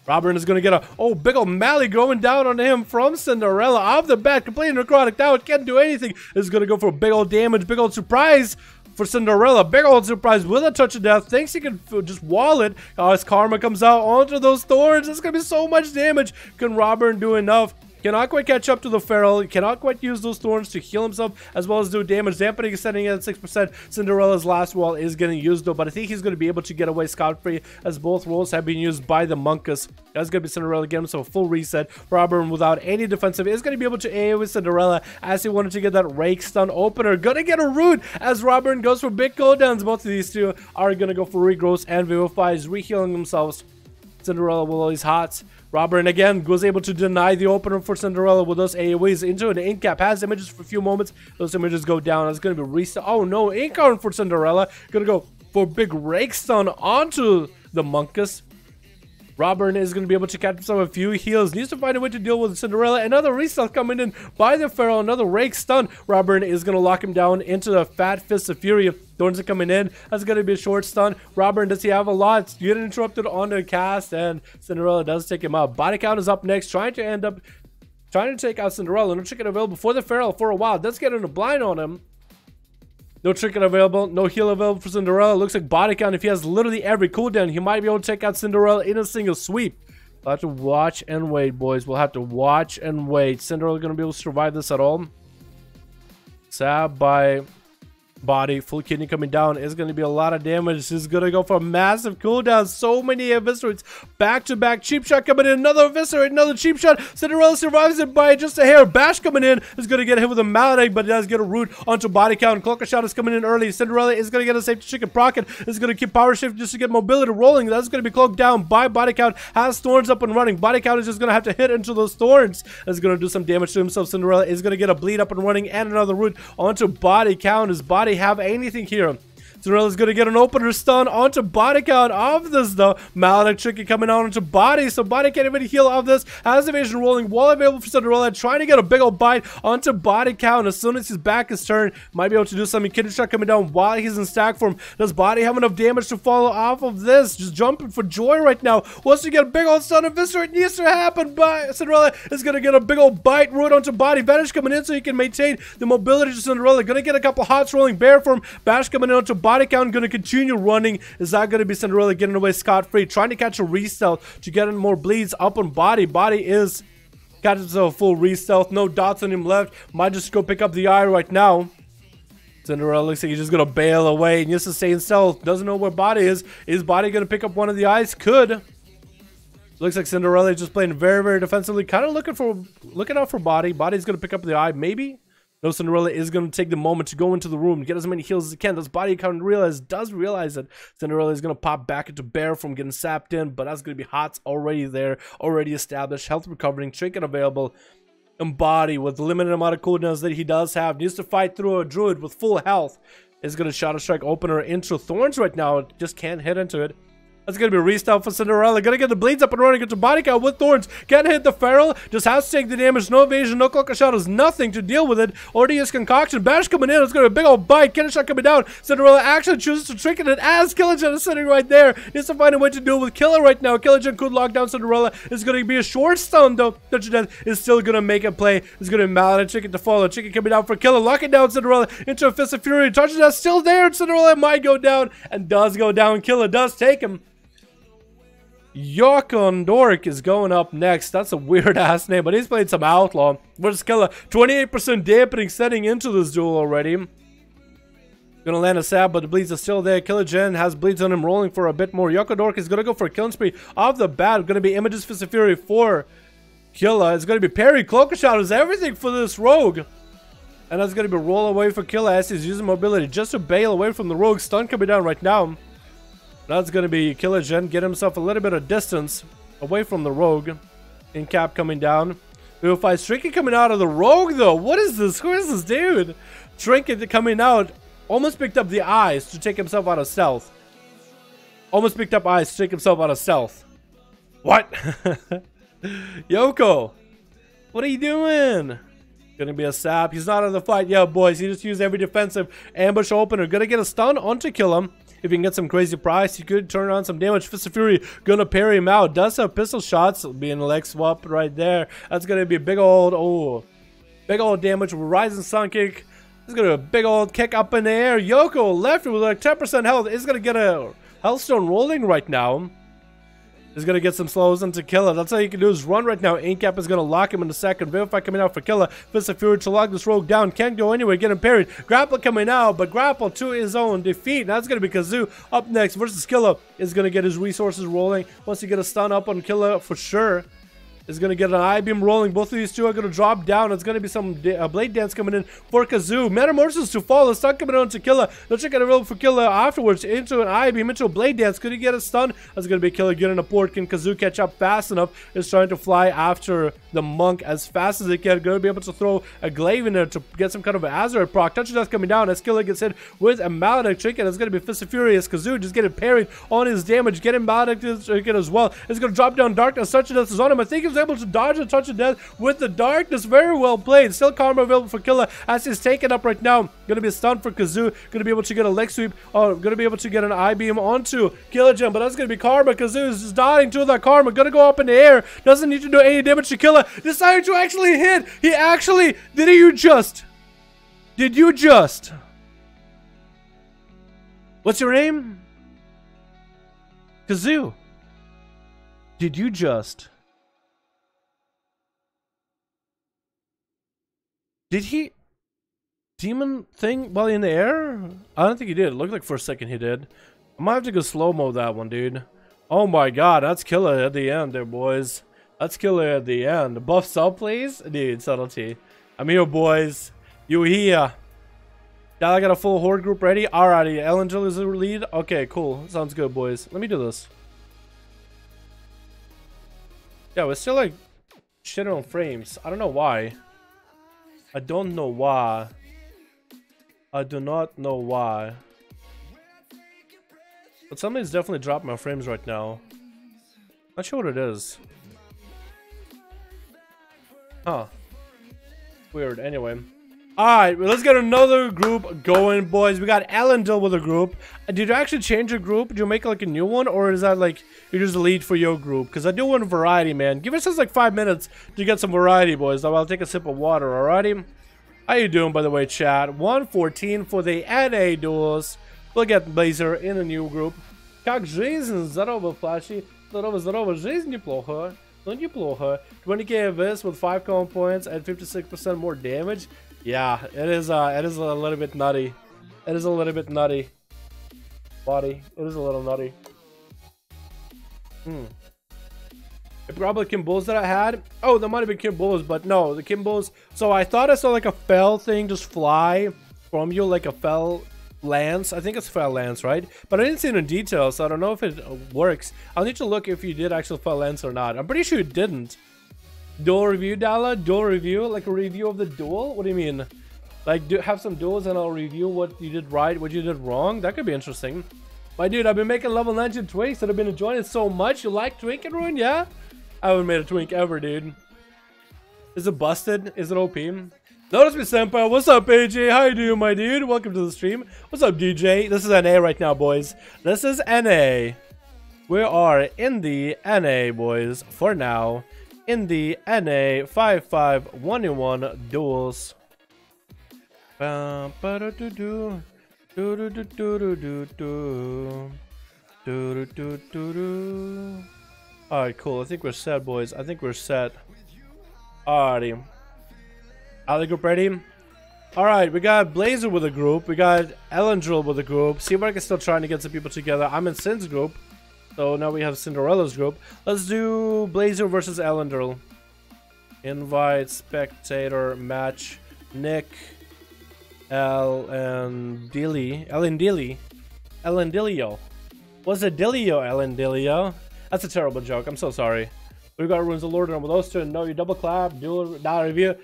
Robert is going to get a big old Mally going down on him from Cinderella off the bat, completely necrotic out, can't do anything. Is going to go for a big old damage, big old surprise for Cinderella. Big old surprise with a touch of death. Thinks he can just wall it. As Karma comes out onto those thorns, it's going to be so much damage. Can Robert do enough? Cannot quite catch up to the Feral. Cannot quite use those thorns to heal himself as well as do damage. Dampening is setting at 6%. Cinderella's last wall is getting used though, but I think he's going to be able to get away scot-free as both rolls have been used by the Monkus. That's going to be Cinderella getting himself a full reset. Robert, without any defensive, is going to be able to AoE with Cinderella as he wanted to get that Rake Stun opener. Gonna get a root as Robert goes for big cooldowns. Both of these two are going to go for regrowths and Vivifies, rehealing themselves. Cinderella with all these hots. Robert again was able to deny the opener for Cinderella with those AoEs into an ink cap. Has images for a few moments. Those images go down. It's going to be reset. Oh no, ink arm for Cinderella. Going to go for big Rake Stun onto the Monkus. Robert is going to be able to catch himself a few heals. Needs to find a way to deal with Cinderella. Another reset coming in by the Feral. Another Rake Stun. Robert is going to lock him down into the Fat Fist of Fury. Thorns are coming in. That's going to be a short stun. Robert, does he have a lot? You get interrupted on the cast, and Cinderella does take him out. Body count is up next. Trying to take out Cinderella. No chicken available for the Feral for a while. Does get in a blind on him. No trinket available, no heal available for Cinderella. Looks like body count, if he has literally every cooldown, he might be able to take out Cinderella in a single sweep. We'll have to watch and wait, boys. We'll have to watch and wait. Cinderella going to be able to survive this at all? Sab by body, full kidney coming down is going to be a lot of damage. This is going to go for a massive cooldown. So many eviscerates back to back. Cheap shot coming in, another eviscerate, another cheap shot. Cinderella survives it by just a hair. Bash coming in is going to get hit with a malady, but it does get a root onto body count. Cloaker shot is coming in early. Cinderella is going to get a safety chicken procket. Is going to keep power shift just to get mobility rolling. That's going to be cloaked down by body count. Has thorns up and running. Body count is just going to have to hit into those thorns. Is going to do some damage to himself. Cinderella is going to get a bleed up and running and another root onto body count. His body have anything here? Cinderella's gonna get an opener stun onto body count of this though. Maledict Tricky coming out onto body, so body can't even heal off this. Has evasion rolling, wall available for Cinderella, trying to get a big old bite onto body count. As soon as he's back his turn, might be able to do something. Kidney Shot coming down while he's in stack form. Does body have enough damage to follow off of this? Just jumping for joy right now. Wants to get a big old stun eviscerate. Needs to happen, but Cinderella is gonna get a big old bite right onto body. Vanish coming in so he can maintain the mobility to Cinderella. Gonna get a couple hots rolling bear form. Bash coming in onto body count. Gonna continue running. Is that gonna be Cinderella getting away scot-free? Trying to catch a re-stealth to get in more bleeds up on body. Body is catches himself a full re-stealth. No dots on him left. Might just go pick up the eye right now. Cinderella looks like he's just gonna bail away and just sustain stealth. Doesn't know where body is. Is body gonna pick up one of the eyes? Could. Looks like Cinderella is just playing very, very defensively. Kind of looking out for body. Body's gonna pick up the eye, maybe. No, Cinderella is going to take the moment to go into the room, get as many heals as he can. Does body count realize? Does realize that Cinderella is going to pop back into bear from getting sapped in, but that's going to be hots already there, already established. Health recovering, trinket available. And body with the limited amount of cooldowns that he does have needs to fight through a druid with full health. Is going to Shadow Strike opener into Thorns right now. Just can't hit into it. That's going to be a restart for Cinderella. Gonna get the bleeds up and running into body count with Thorns. Can't hit the Feral. Just has to take the damage. No evasion, no cloak of shadows. Nothing to deal with it. ODS Concoction. Bash coming in. It's going to be a big old bite. Kidney Shot coming down. Cinderella actually chooses to trinket it as Killagen is sitting right there. Needs to find a way to deal with Killer right now. Killagen could lock down Cinderella. It's going to be a short stun though. Touch of Death is still going to make a play. It's going to be Maledict Chicken to follow. Chicken coming down for Killer. Locking down Cinderella into a Fist of Fury. Touch of Death still there. Cinderella might go down and does go down. Killer does take him. Yorkondork is going up next. That's a weird ass name, but he's played some Outlaw. Versus Killer. 28% dampening setting into this duel already. Gonna land a stab, but the bleeds are still there. Killagen has bleeds on him, rolling for a bit more. Yorkondork is gonna go for a killing spree off the bat. Gonna be Images Fist of Fury for Killer. It's gonna be Parry, Cloak of Shadows, everything for this rogue. And that's gonna be roll away for Killer as he's using mobility just to bail away from the rogue. Stun coming down right now. That's going to be Killagen, get himself a little bit of distance away from the rogue. In cap coming down. BFA Trinket coming out of the rogue though. What is this? Who is this dude? Trinket coming out. Almost picked up the eyes to take himself out of stealth. Almost picked up eyes to take himself out of stealth. What? Yoko. What are you doing? Gonna be a sap. He's not in the fight. Yeah, boys. He just used every defensive ambush opener. Gonna get a stun onto kill him. If you can get some crazy price, you could turn on some damage. Fist of Fury gonna parry him out. Does have pistol shots. Being a leg swap right there. That's gonna be a big old, big old damage. Rising Sun Kick. It's gonna be a big old kick up in the air. Yoko left with like 10% health. Is gonna get a Hellstone rolling right now. Is gonna get some slows into Killer. That's all you can do is run right now. Incap is gonna lock him in a second. Vivify coming out for Killer. Fist of Fury to lock this rogue down. Can't go anywhere. Get him parried. Grapple coming out, but grapple to his own defeat. That's gonna be Kazoo up next versus Killer. Is gonna get his resources rolling. Wants to get a stun up on Killer for sure. Is going to get an I-beam rolling. Both of these two are going to drop down. It's going to be some Blade Dance coming in for Kazoo. Metamorphosis to follow. Stun coming on to Killer. Let's check out a roll for Killer afterwards. Into an I-beam, into a Blade Dance. Could he get a stun? That's going to be Killer getting a port. Can Kazoo catch up fast enough? Is trying to fly after the monk as fast as he can. Going to be able to throw a glaive in there to get some kind of an Azeroth proc. Touch of Death coming down as Killer gets hit with a Maledict Trinket. It's going to be Fist of Fury as Kazoo just getting parried on his damage. Getting Maledict Trinket as well. It's going to drop down Darkness. Touch of Death is on him. I think he was able to dodge a Touch of Death with the Darkness. Very well played. Still Karma available for Killer as he's taken up right now. Gonna be a stun for Kazoo. Gonna be able to get a leg sweep. Oh, gonna be able to get an I-beam onto Killagen, but that's gonna be Karma. Kazoo is just dying to that Karma. Gonna go up in the air. Doesn't need to do any damage to Killer. Decided to actually hit. He actually... Did you just... What's your name? Kazoo. Did you just... Did he demon thing while in the air? I don't think he did. It looked like for a second he did. I might have to go slow-mo that one, dude. Oh my god, that's Killer at the end there, boys. That's Killer at the end. Buff sub, please? Dude, subtlety. I'm here, boys. You here. Now I got a full horde group ready. Alrighty, Elangel is the lead. Okay, cool. Sounds good, boys. Let me do this. Yeah, we're still like shit on frames. I don't know why. I don't know why. I do not know why. But something's definitely dropped my frames right now. Not sure what it is. Huh. Weird. Anyway. Alright, well, let's get another group going, boys. We got Elendil with a group. Did you actually change your group? Did you make like a new one? Or is that like you're just the lead for your group? Because I do want variety, man. Give us just like 5 minutes to get some variety, boys. I'll take a sip of water, alrighty? How you doing, by the way, chat? 114 for the NA duels. We'll get Blazer in a new group. Как жизнь? Здорово, Flashy. Здорово, жизнь неплохо. Ну, неплохо. 20k Abyss with 5 common points and 56% more damage. Yeah, it is a little bit nutty. It is a little bit nutty. Body. It is a little nutty. It probably Kimbo's that I had. Oh, that might have been Kimbo's, but no, the Kimbo's. So I thought I saw like a fell thing just fly from you, like a fell lance. I think it's fell lance, right? But I didn't see it in detail, so I don't know if it works. I'll need to look if you did actually fell lance or not. I'm pretty sure it didn't. Duel review, Dala? Duel review? Like a review of the duel? What do you mean? Like, have some duels and I'll review what you did right, what you did wrong? That could be interesting. My dude, I've been making level 19 twinks and I've been enjoying it so much. You like twink and ruin? Yeah? I haven't made a twink ever, dude. Is it busted? Is it OP? Notice me, Senpai. What's up, AJ? How you doing, my dude? Welcome to the stream. What's up, DJ? This is NA right now, boys. This is NA. We are in the NA, boys, for now. In the NA 5511 duels. Alright, cool. I think we're set, boys. I think we're set. Alrighty. Are the group ready? Alright, we got Blazer with a group. We got Elendil with a group. Seamark is still trying to get some people together. I'm in Sin's group. So now we have Cinderella's group. Let's do Blazer versus Elendil. Invite, spectator, match, Nick, Elendilio. What's a Dilio, Elendilio? That's a terrible joke. I'm so sorry. We got Runes of Lord and with those two. No, you double clap, dual review.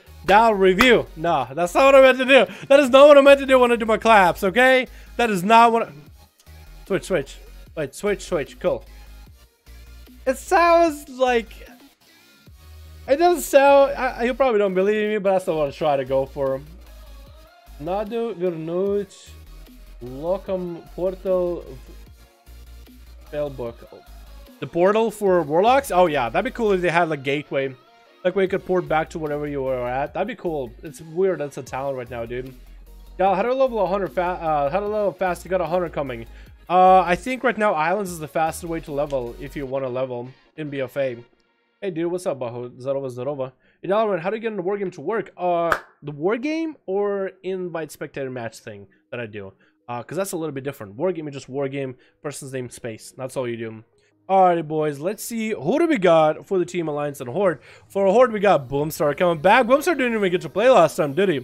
No, that's not what I meant to do. That is not what I meant to do when I do my claps, okay? That is not what Switch. Wait, switch, cool. It sounds like... It doesn't sound... You probably don't believe me, but I still want to try to go for... Nadu Vernuch Locum Portal Spellbook. The portal for Warlocks? Oh yeah, that'd be cool if they had like gateway. Like where you could port back to whatever you were at. That'd be cool. It's weird that's a talent right now, dude. Yeah, how to level 100 fast? How to level fast? You got 100 coming. I think right now Islands is the fastest way to level if you want to level in BFA. Hey dude, what's up, Baho? Zarova. Hey Dalaran, how do you get in the wargame to work? The wargame or invite spectator match thing that I do? Because that's a little bit different. Wargame is just wargame, person's name, space. That's all you do. Alrighty, boys, let's see who do we got for the Team Alliance and Horde. For Horde, we got Boomstar coming back. Boomstar didn't even get to play last time, did he?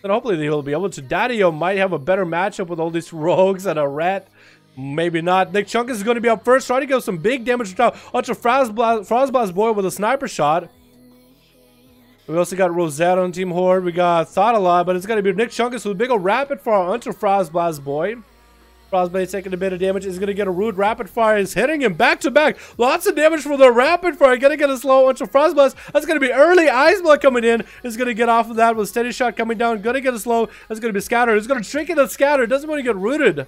Then hopefully he'll be able to. Daddio might have a better matchup with all these rogues and a rat. Maybe not. Nick Chunkus is going to be up first, trying to get some big damage now. Ultra Frostblast Boy with a sniper shot. We also got Rosetta on Team Horde. We got Thought a lot, but it's going to be Nick Chunkus with a big old rapid fire Ultra Frostblast Boy. Frostblade taking a bit of damage. Is going to get a rude rapid fire. Is hitting him back to back. Lots of damage for the rapid fire. Going to get a slow Ultra Frostblast. That's going to be early Ice Blood coming in. Is going to get off of that with steady shot coming down. Going to get a slow. That's going to be Scatter. It's going to trick it at Scatter. Doesn't want to get rooted.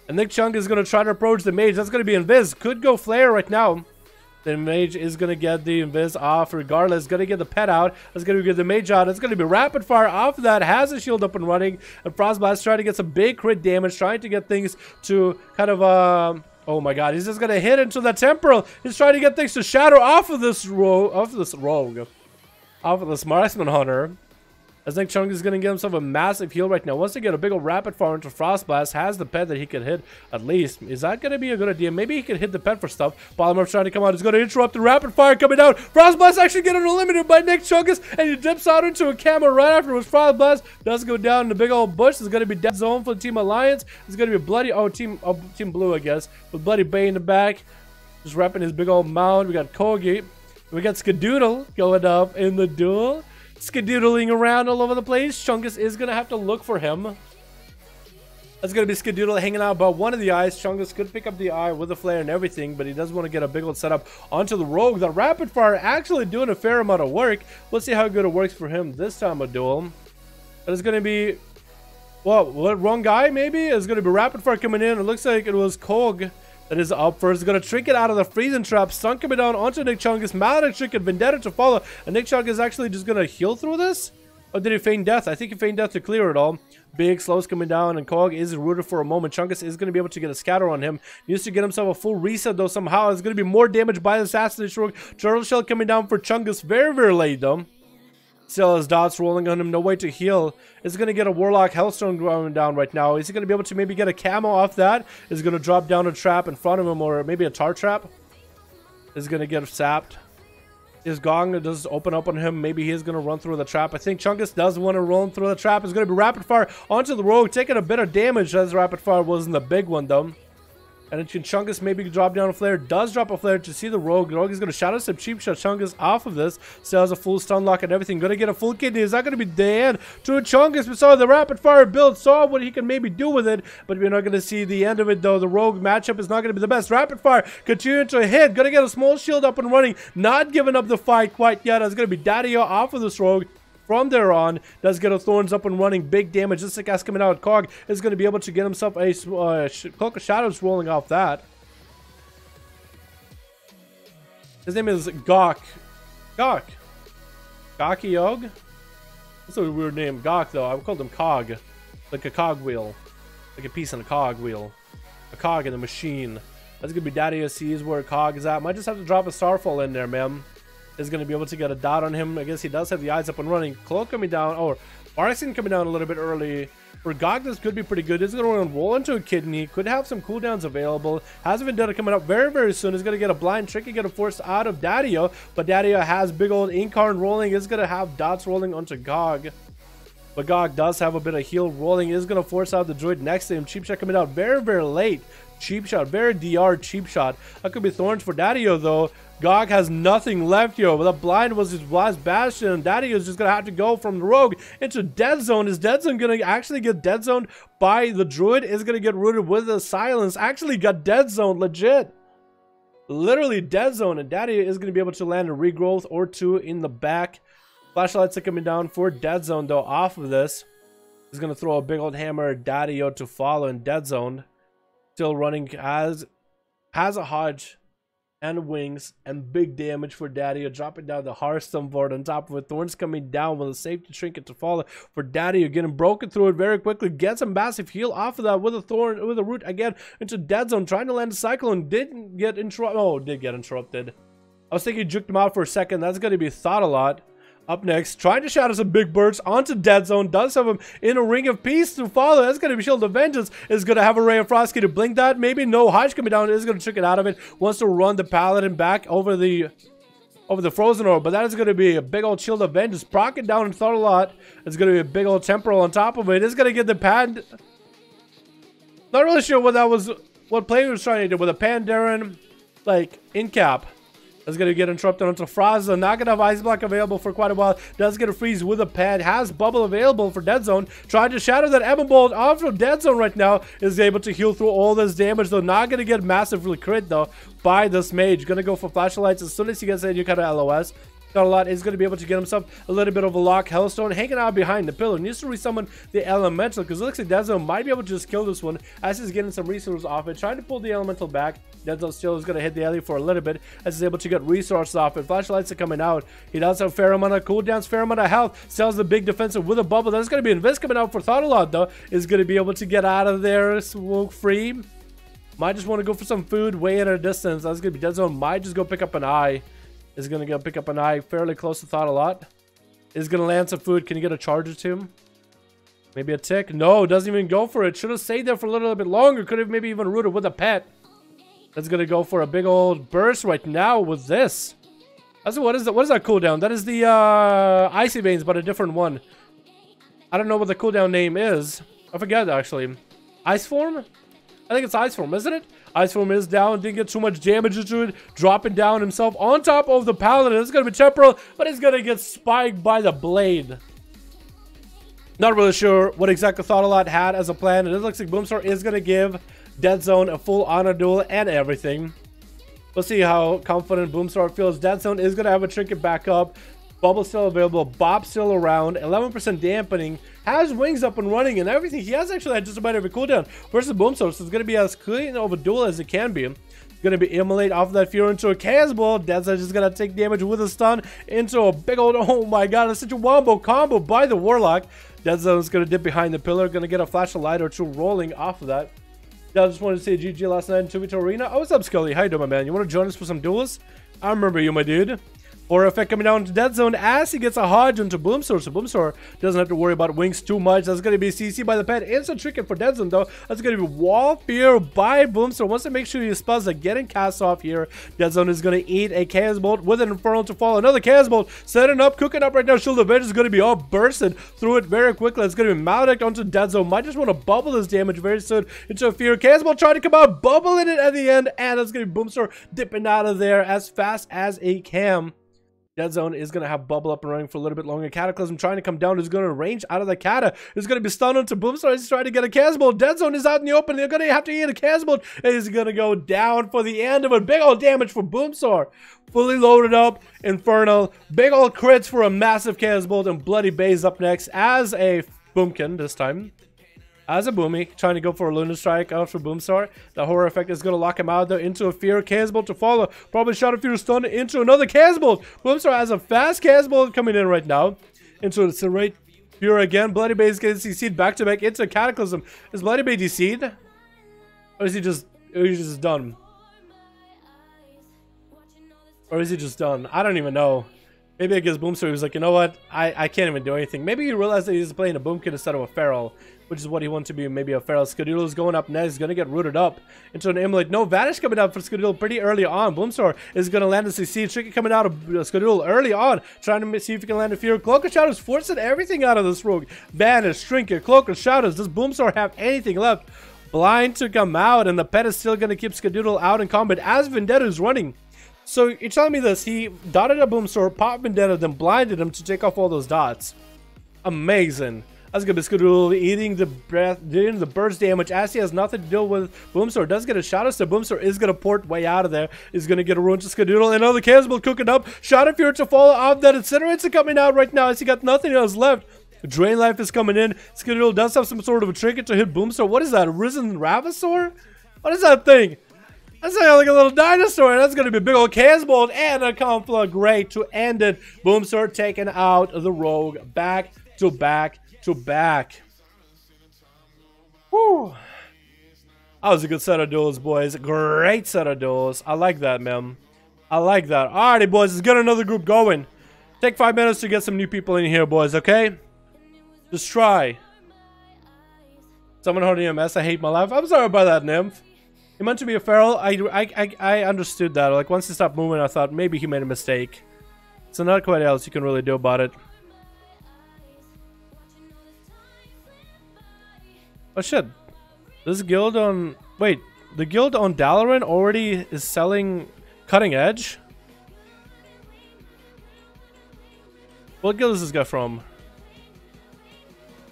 And Nick Chunk is going to try to approach the mage. That's going to be Invis. Could go Flare right now. The mage is going to get the Invis off regardless. Going to get the pet out. That's going to get the mage out. It's going to be rapid fire off of that. Has a shield up and running. And Frostblast trying to get some big crit damage. Trying to get things to kind of... oh my god. He's just going to hit into the temporal. He's trying to get things to shatter off of this rogue. Off of this marksman hunter. As Nick Chunk is going to get himself a massive heal right now. Once they get a big old rapid fire into Frostblast, has the pet that he could hit at least. Is that going to be a good idea? Maybe he could hit the pet for stuff. Polymer's trying to come out. He's going to interrupt the rapid fire coming out. Frostblast actually getting eliminated by Nick Chunkus, and he dips out into a camera right afterwards. Frostblast does go down in the big old bush. It's going to be dead zone for the Team Alliance. It's going to be bloody, Team Blue, I guess, with Bloody Bay in the back. Just wrapping his big old mound. We got Kogi. We got Skadoodle going up in the duel. Skadoodling around all over the place. Chunkus is going to have to look for him. That's going to be Skadoodle hanging out about one of the eyes. Chungus could pick up the eye with a flare and everything, but he does want to get a big old setup onto the rogue. The rapid fire actually doing a fair amount of work. Let's see how good it works for him this time of duel. But it's going to be, well, what, wrong guy maybe? It's going to be rapid fire coming in. It looks like it was Kog that is up first. Going to trick it out of the freezing trap. Stun coming down onto Nick Chungus. Maledict trick and Vendetta to follow. And Nick Chungus is actually just going to heal through this? Or did he feign death? I think he feigned death to clear it all. Big slows coming down, and Kog is rooted for a moment. Chungus is going to be able to get a scatter on him. Needs to get himself a full reset, though, somehow. It's going to be more damage by the assassination rogue. Turtle Shell coming down for Chungus very, very late, though. Still has dots rolling on him, no way to heal. Is going to get a Warlock Hellstone going down right now. Is he going to be able to maybe get a camo off that? Is going to drop down a trap in front of him, or maybe a tar trap? Is going to get sapped. His Gong does open up on him. Maybe he is going to run through the trap. I think Chungus does want to run through the trap. It's going to be rapid fire onto the rogue, taking a bit of damage as rapid fire wasn't the big one, though. And then Chungus maybe drop down a flare. Does drop a flare to see the rogue. The rogue is going to shadow step cheap shot Chungus off of this. Still has a full stun lock and everything. Going to get a full kidney. Is that going to be the end to Chungus? We saw the rapid fire build. Saw what he can maybe do with it. But we're not going to see the end of it, though. The rogue matchup is not going to be the best. Rapid fire continuing to hit. Going to get a small shield up and running. Not giving up the fight quite yet. It's going to be Daddio off of this rogue. From there on, does get a Thorns up and running. Big damage. This guy's coming out. Cog is going to be able to get himself a Cloak of Shadows rolling off that. His name is Gok. Gok. Gok-Yog? That's a weird name. Gok, though. I would call him Cog. Like a cog wheel. Like a piece in a cog wheel. A cog in a machine. That's going to be Daddio sees where Cog is at. Might just have to drop a Starfall in there, man. Is going to be able to get a dot on him. I guess he does have the eyes up and running. Cloak coming down. Or Arson coming down a little bit early. For Gog, this could be pretty good. He's going to run roll into a kidney. Could have some cooldowns available. Has a Vendetta coming up very, very soon. He's going to get a blind trick and get a force out of Daddio. But Daddio has big old Incarn rolling. Is going to have dots rolling onto Gog. But Gog does have a bit of heal rolling. Is going to force out the droid next to him. Cheap shot coming out very, very late. Cheap shot. Very DR cheap shot. That could be Thorns for Daddio, though. Gog has nothing left, yo. The blind was his last bastion, and Daddy is just going to have to go from the rogue into dead zone. Is dead zone going to actually get dead zoned by the druid? Is going to get rooted with the silence. Actually got dead zone, legit. Literally dead zone, and Daddy is going to be able to land a regrowth or two in the back. Flashlights are coming down for dead zone, though, off of this. He's going to throw a big old hammer at Daddy to follow in dead zone. Still running as a Hodge. And wings and big damage for Daddy. Dropping down the Hearthstone board on top of it. Thorns coming down with a safety trinket to follow for Daddy. Getting broken through it very quickly. Gets a massive heal off of that with a thorn, with a root again into dead zone. Trying to land a Cyclone. Didn't get interrupted. Oh, did get interrupted. I was thinking he juked him out for a second. That's going to be thought a lot. Up next, trying to shadow some big birds onto dead zone. Does have him in a ring of peace to follow. That's going to be Shield of Vengeance. Is going to have a Ray of Frost to blink that. Maybe no. Hodge coming down is going to trick it out of it. Wants to run the Paladin back over the Frozen Orb. But that is going to be a big old Shield of Vengeance. Proc it down and thought a lot. It's going to be a big old Temporal on top of it. It's going to get the Pand. Not really sure what that was. What play was trying to do with a Pandaren, like, in cap. Is going to get interrupted onto Frost. Not going to have Ice Block available for quite a while. Does get a freeze with a pad. Has Bubble available for Dead Zone. Trying to shatter that Ebon Bolt off of Dead Zone right now. Is able to heal through all this damage, though. Not going to get massively crit, though, by this mage. Going to go for flashlights as soon as he gets in. You kind of LOS. Got a lot. Is going to be able to get himself a little bit of a lock. Hellstone hanging out behind the pillar. Needs to resummon the elemental because it looks like Dead Zone might be able to just kill this one as he's getting some resources off it. Trying to pull the elemental back. Dead Zone still is going to hit the alley for a little bit as he's able to get resources off it. Flashlights are coming out. He does have fair amount of cooldowns, fair amount of health. Still has the big defensive with a bubble. That's going to be Invis coming out for Thought-A-Lot, though. Is going to be able to get out of there smoke free. Might just want to go for some food way at a distance. That's going to be Dead Zone. Might just go pick up an eye. Is going to go pick up an eye fairly close to Thought-A-Lot. Is going to land some food. Can you get a charge or two? Maybe a tick? No, doesn't even go for it. Should have stayed there for a little bit longer. Could have maybe even rooted with a pet. That's going to go for a big old burst right now with this. What is that cooldown? That is the Icy Veins, but a different one. I don't know what the cooldown name is. I forget, actually. Ice Form? I think it's Ice Form, isn't it? Ice Form is down. Didn't get too much damage into it. Dropping down himself on top of the Paladin. It's going to be temporal, but it's going to get spiked by the blade. Not really sure what exactly Thought-A-Lot had as a plan. It looks like Boomstar is going to give Dead Zone a full honor duel and everything. We'll see how confident Boomstar feels. Dead Zone is going to have a trinket back up. Bubble still available. Bob still around. 11% dampening. Has wings up and running and everything. He has actually had just about every cooldown versus Boomstar. So it's going to be as clean of a duel as it can be. It's going to be immolate off of that Fear into a Chaos Ball. Dead Zone is going to take damage with a stun into a big old... Oh my god, it's such a wombo combo by the Warlock. Dead Zone is going to dip behind the pillar. Going to get a flash of light or two rolling off of that. I just wanted to say GG last night in 2v2 Arena. Oh, what's up, Scully? How you doing, my man? You want to join us for some duels? I remember you, my dude. Or effect coming down to Dead Zone as he gets a Hodge into Boomstar. So Boomstar doesn't have to worry about wings too much. That's going to be CC by the pet. Instant trinket for Dead Zone, though. That's going to be Wall Fear by Boomstar. Wants to make sure his spells are getting cast off here. Dead Zone is going to eat a Chaos Bolt with an Infernal to fall. Another Chaos Bolt setting up, cooking up right now. Shield of Edge is going to be all bursted through it very quickly. It's going to be Maledict onto Dead Zone. Might just want to bubble this damage very soon into a Fear. Chaos Bolt trying to come out, bubbling it at the end. And that's going to be Boomstar dipping out of there as fast as he can. Dead Zone is going to have bubble up and running for a little bit longer. Cataclysm trying to come down. Is going to range out of the Kata. Is going to be stunned onto Boomstar. He's trying to get a Chaos Bolt. Dead Zone is out in the open. They're going to have to eat a Chaos Bolt. And he's going to go down for the end of it. Big old damage for Boomstar. Fully loaded up. Infernal. Big old crits for a massive Chaos Bolt. And Bloody Bay's up next as a Boomkin this time. As a Boomy, trying to go for a Lunar Strike out for Boomstar. The horror effect is going to lock him out there into a Fear. Chaos Bolt to follow. Probably Shadow Fear stun into another Chaos Bolt. Boomstar has a fast Chaos Bolt coming in right now. Into the Serrate Fear again. Bloody Bay is getting CC'd back to back into Cataclysm. Is Bloody Bay DC'd? Or is he just done? Or is he just done? I don't even know. Maybe against Boomstar, he was like, you know what? I can't even do anything. Maybe he realized that he's playing a Boomkin instead of a Feral, which is what he wants to be, maybe a Feral. Skadoodle is going up next. He's going to get rooted up into an Immolate. No, Vanish coming out for Skadoodle pretty early on. Boomstar is going to land a CC. Tricky coming out of Skadoodle early on, trying to see if he can land a Fear. Cloak of Shadows forcing everything out of this rogue. Vanish, Trinket, Cloak of Shadows. Does Boomstar have anything left? Blind to come out, and the pet is still going to keep Skadoodle out in combat as Vendetta is running. So you're telling me this, he dotted a Boomstar, popped Vendetta, then blinded him to take off all those dots. Amazing. That's gonna be Skadoodle eating the breath, doing the burst damage as he has nothing to do with Boomstar. Does get a Shadow Step. Boomstar is gonna port way out of there. He's gonna get a rune to Skadoodle. Another Chaos Bolt cooking up. Shadow Fear to follow off that. Incinerates are coming out right now as he got nothing else left. Drain Life is coming in. Skadoodle does have some sort of a trinket to hit Boomstar. What is that? A Risen Ravasaur? What is that thing? That's like a little dinosaur. That's going to be a big old Chaos Bolt and a Conflagrate to end it. Boomstar taking out the Rogue back to back to back. Whew. That was a good set of duels, boys. Great set of duels. I like that, man. I like that. Alrighty, boys. Let's get another group going. Take 5 minutes to get some new people in here, boys, okay? Just try. Someone holding EMS. I hate my life. I'm sorry about that, Nymph. He meant to be a Feral. I understood that. Like, once he stopped moving, I thought maybe he made a mistake. So not quite else you can really do about it. Oh shit. This guild on... Wait, the guild on Dalaran already is selling Cutting Edge? What guild is this guy from?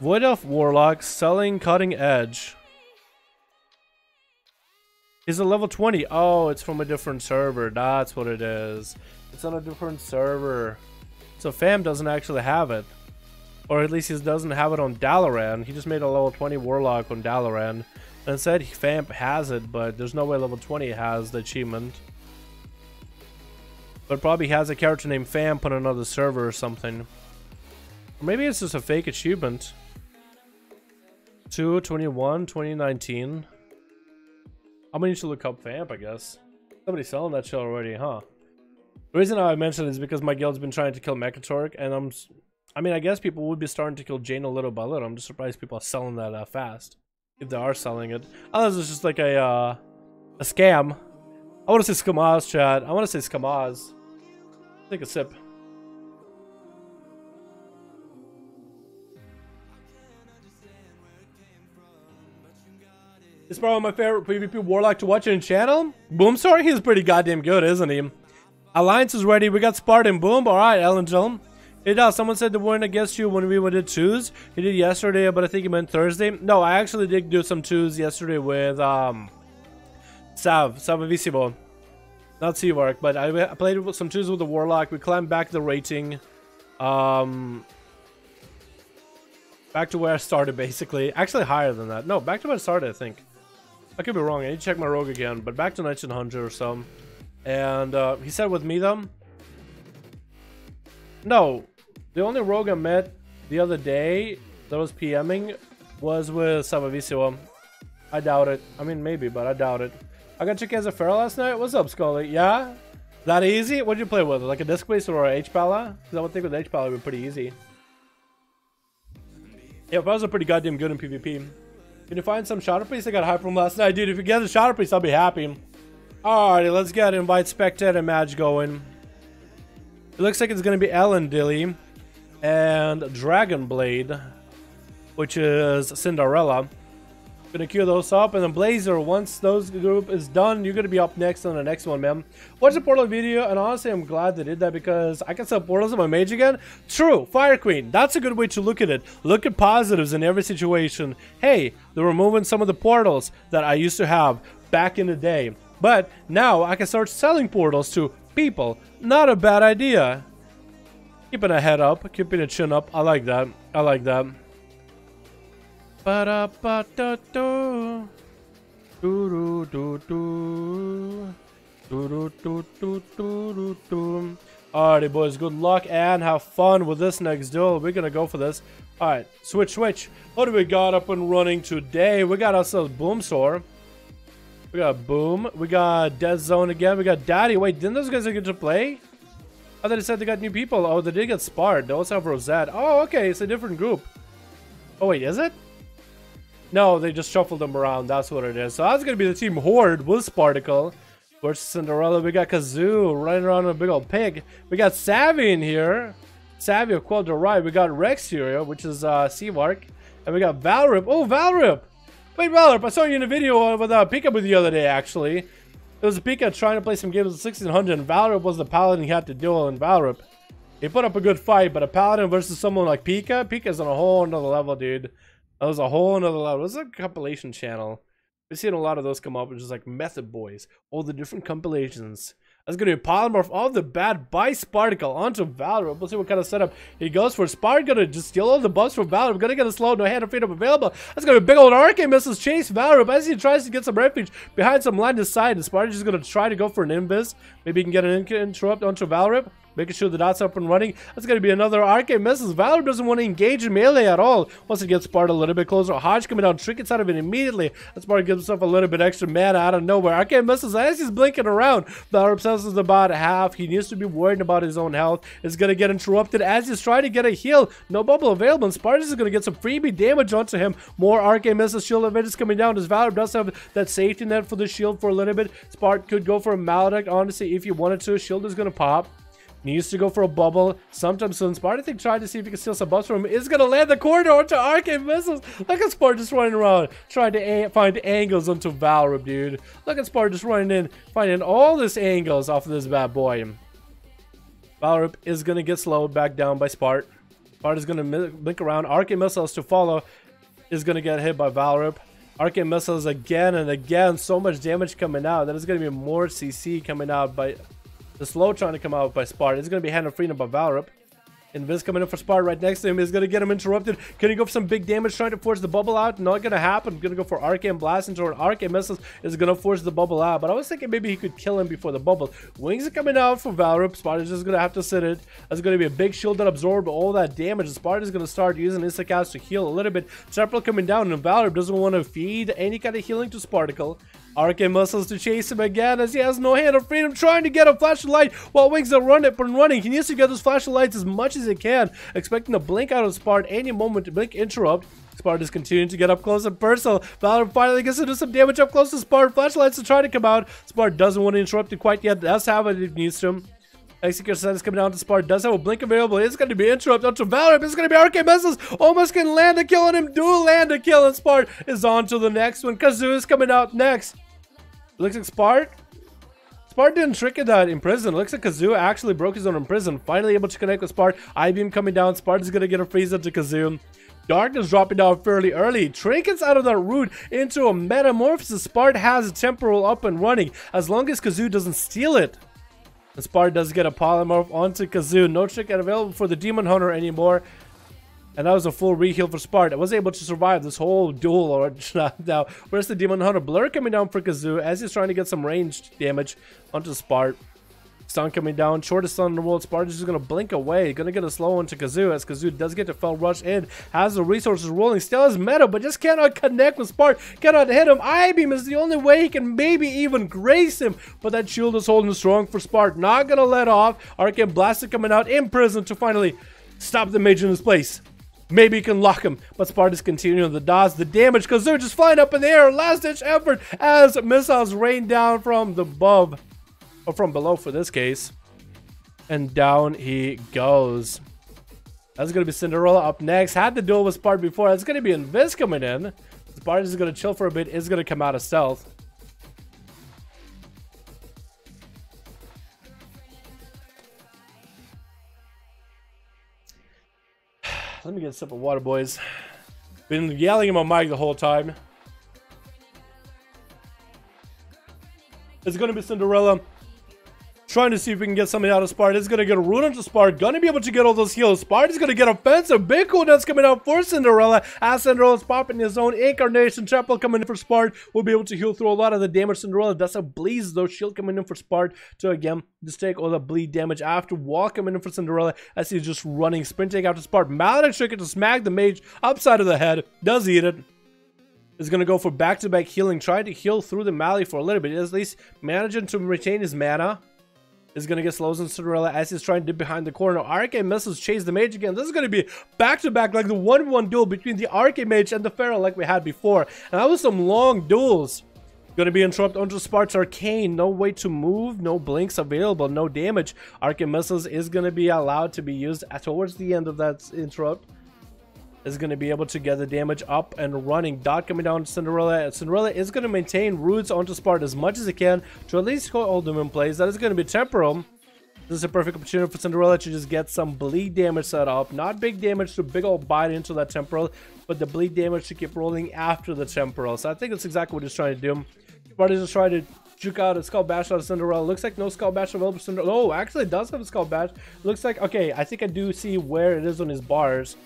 Void of Warlocks selling Cutting Edge. Is it level 20? Oh, it's from a different server. That's what it is. It's on a different server. So Fam doesn't actually have it. Or at least he doesn't have it on Dalaran. He just made a level 20 Warlock on Dalaran. And said Fam has it, but there's no way level 20 has the achievement. But probably has a character named Fam on another server or something. Or maybe it's just a fake achievement. 2/21, 2019. I'm gonna need to look up Vamp, I guess. Somebody's selling that shit already, huh? The reason I mentioned it is because my guild's been trying to kill Mechatork, and I mean, I guess people would be starting to kill Jane a little by little. I'm just surprised people are selling that fast. If they are selling it. Unless it's just like a scam. I want to say Skamaz, chat. I want to say Skamaz. Take a sip. It's probably my favorite PvP Warlock to watch in channel. Boomstar, he's pretty goddamn good, isn't he? Alliance is ready. We got Spartan Boom. Alright, Ellen Gillum. It does. Someone said they weren't against you when we did twos. He did yesterday, but I think he meant Thursday. No, I actually did do some twos yesterday with Savavissimo. Not Seawork, but I played with some twos with the Warlock. We climbed back the rating. Back to where I started, basically. Actually, higher than that. No, back to where I started, I think. I could be wrong. I need to check my rogue again, but back to 1900 or so. And he said with me, though. No, the only rogue I met the other day that was PMing was with Savavissimo. I doubt it. I mean, maybe, but I doubt it. I got Chick as a Pharaoh last night. What's up, Scully? Yeah? That easy? What'd you play with? Like a disc base or a H-Pala? Because I would think with H-Pala would be pretty easy. Yeah, if I was a pretty goddamn good in PvP. Can you find some Shadow Priest? I got hype from last night. Dude, if you get a Shadow Priest, I'll be happy. Alrighty, let's get Invite Spectator match going. It looks like it's going to be Ellen Dilly and Dragon Blade, which is Cinderella. Gonna queue those up, and then Blazer, once those group is done, you're gonna be up next on the next one, man. Watch the portal video, and honestly I'm glad they did that because I can sell portals in my mage again. True, Fire Queen, that's a good way to look at it. Look at positives in every situation. Hey, they're removing some of the portals that I used to have back in the day, but now I can start selling portals to people. Not a bad idea. Keeping a head up, keeping a chin up. I like that. I like that. Ba-da-ba-da-do. Do-do-do-do. Do-do-do-do-do-do. Alrighty, boys. Good luck and have fun with this next duel. We're gonna go for this. Alright, switch. What do we got up and running today? We got ourselves Boomsor. We got Boom. We got Dead Zone again. We got Daddy. Wait, didn't those guys get to play? I thought they said they got new people. Oh, they did get Sparred. They also have Rosette. Oh, okay. It's a different group. Oh, wait. Is it? No, they just shuffled them around. That's what it is. So that's going to be the team Horde with Sparticle versus Cinderella. We got Kazoo running around with a big old pig. We got Savvy in here. Savvy of Quell to right. We got Rex here, which is Seawark. And we got Valrip. Oh, Valrip. Wait, Valrip. I saw you in a video with Pika with the other day, actually. It was a Pika trying to play some games with 1600, and Valrip was the paladin he had to duel, and Valrip, he put up a good fight, but a paladin versus someone like Pika? Pika's on a whole nother level, dude. That was a whole nother level. This is a compilation channel. We've seen a lot of those come up, which is like Method Boys. All the different compilations. That's going to be a polymorph of the bad by Sparticle onto Valor. We'll see what kind of setup he goes for. Spark going to just steal all the buffs from Valor. Going to get a slow, no hand of freedom available. That's going to be a big old arcane missiles chase Valor as he tries to get some refuge behind some line to side. And Spark is going to try to go for an invis. Maybe he can get an interrupt onto Valor. Making sure the dot's up and running. That's going to be another arcane missiles. Valor doesn't want to engage in melee at all. Once it gets Sparta a little bit closer. Hodge coming down, trinkets out of it immediately. And Sparta gives himself a little bit extra mana out of nowhere. Arcane missiles as he's blinking around. Valor himself is about half. He needs to be worried about his own health. It's going to get interrupted as he's trying to get a heal. No bubble available. And Sparta is going to get some freebie damage onto him. More arcane missiles. Shield of it is coming down. As Valor does have that safety net for the shield for a little bit. Sparta could go for a Maledict. Honestly, if he wanted to, shield is going to pop. He used to go for a bubble. Sometimes soon, Sparta, I think, tried to see if he could steal some buffs from him. Is going to land the corridor onto arcane missiles. Look at Sparta just running around, trying to find angles onto Valorib, dude. Look at Sparta just running in, finding all these angles off of this bad boy. Valorib is going to get slowed back down by Sparta. Sparta is going to blink around. Arcane missiles to follow is going to get hit by Valorib. Arcane missiles again and again. So much damage coming out. Then it's going to be more CC coming out by... The slow trying to come out by Sparta. It's going to be Hand of Freedom by Valorip. Invis coming in for Sparta right next to him is going to get him interrupted. Can he go for some big damage trying to force the bubble out? Not going to happen. Going to go for Arcane Blast into an Arcane Missiles is going to force the bubble out. But I was thinking maybe he could kill him before the bubble. Wings are coming out for Valorip. Sparta's just going to have to sit it. That's going to be a big shield that absorbed all that damage. Sparta's going to start using Instacast to heal a little bit. Temporal coming down, and Valorip doesn't want to feed any kind of healing to Sparticle. Arcane Missiles to chase him again as he has no Hand of Freedom, trying to get a flash of light while Wings are running. He needs to get those flash of lights as much as he can, expecting to blink out of Sparta any moment to blink interrupt. Sparta is continuing to get up close and personal. Valor finally gets to do some damage up close to Sparta. Flashlights to try to come out. Sparta doesn't want to interrupt it quite yet. That's how it needs to. Execute set is coming down to Sparta. Does have a blink available. It's going to be interrupt onto Valor. It's going to be Arcane Missiles. Almost can land a kill on him. Do land a kill, and Sparta is on to the next one. Kazoo is coming out next. Looks like Sparta Spart didn't trick it that Imprison. Looks like Kazoo actually broke his own Imprison. Finally able to connect with Spart. I-beam coming down. Spart is gonna get a freeze up to Kazoo. Darkness dropping down fairly early. Trinkets out of that root into a metamorphosis. Spart has a temporal up and running as long as Kazoo doesn't steal it. And Spart does get a polymorph onto Kazoo. No trinket available for the Demon Hunter anymore. And that was a full reheal for Spart. I was able to survive this whole duel. Or now, where's the Demon Hunter? Blur coming down for Kazoo as he's trying to get some ranged damage onto Spart. Stun coming down, shortest stun in the world. Spart is just going to blink away. Going to get a slow one to Kazoo as Kazoo does get to fell rush in. Has the resources rolling. Still has meta, but just cannot connect with Spart. Cannot hit him. I-beam is the only way he can maybe even grace him. But that shield is holding strong for Spart. Not going to let off. Arcane Blaster coming out in prison to finally stop the mage in his place. Maybe he can lock him, but Spart is continuing the dodge, the damage, because they're just flying up in the air. Last-ditch effort as missiles rain down from the above, or from below for this case. And down he goes. That's going to be Cinderella up next. Had the duel with Spart before. That's going to be Invis coming in. Spart is going to chill for a bit, is going to come out of stealth. Let me get a sip of water, boys. Been yelling in my mic the whole time. It's going to be Cinderella. Trying to see if we can get something out of Spart. It's going to get a root onto Spart. Going to be able to get all those heals. Spart is going to get offensive. Big cooldowns coming out for Cinderella. As Cinderella's popping his own incarnation. Temple coming in for Spart. Will be able to heal through a lot of the damage. Cinderella does have bleeds though. Shield coming in for Spart to again just take all the bleed damage after. Wall coming in for Cinderella as he's just running, sprinting after Spart. Maledict Trick to smack the mage upside of the head. Does eat it. Is going to go for back-to-back healing. Trying to heal through the melee for a little bit. At least managing to retain his mana. Is going to get slows on Cinderella as he's trying to dip behind the corner. Arcane Missiles chase the mage again. This is going to be back-to-back like the 1v1 duel between the Arcane Mage and the Pharaoh like we had before. And that was some long duels. Going to be interrupted onto Spart's Arcane. No way to move. No blinks available. No damage. Arcane Missiles is going to be allowed to be used towards the end of that interrupt. Is going to be able to get the damage up and running. Dot coming down to Cinderella. Cinderella is going to maintain roots onto Spart as much as it can to at least hold them in place. That is going to be temporal. This is a perfect opportunity for Cinderella to just get some bleed damage set up. Not big damage to big old bite into that temporal, but the bleed damage to keep rolling after the temporal. So I think that's exactly what he's trying to do. Spart is just trying to juke out a Skull Bash out of Cinderella. Looks like no Skull Bash available for Cinderella. Oh, actually it does have a Skull Bash. Looks like, okay, I think I do see where it is on his bars.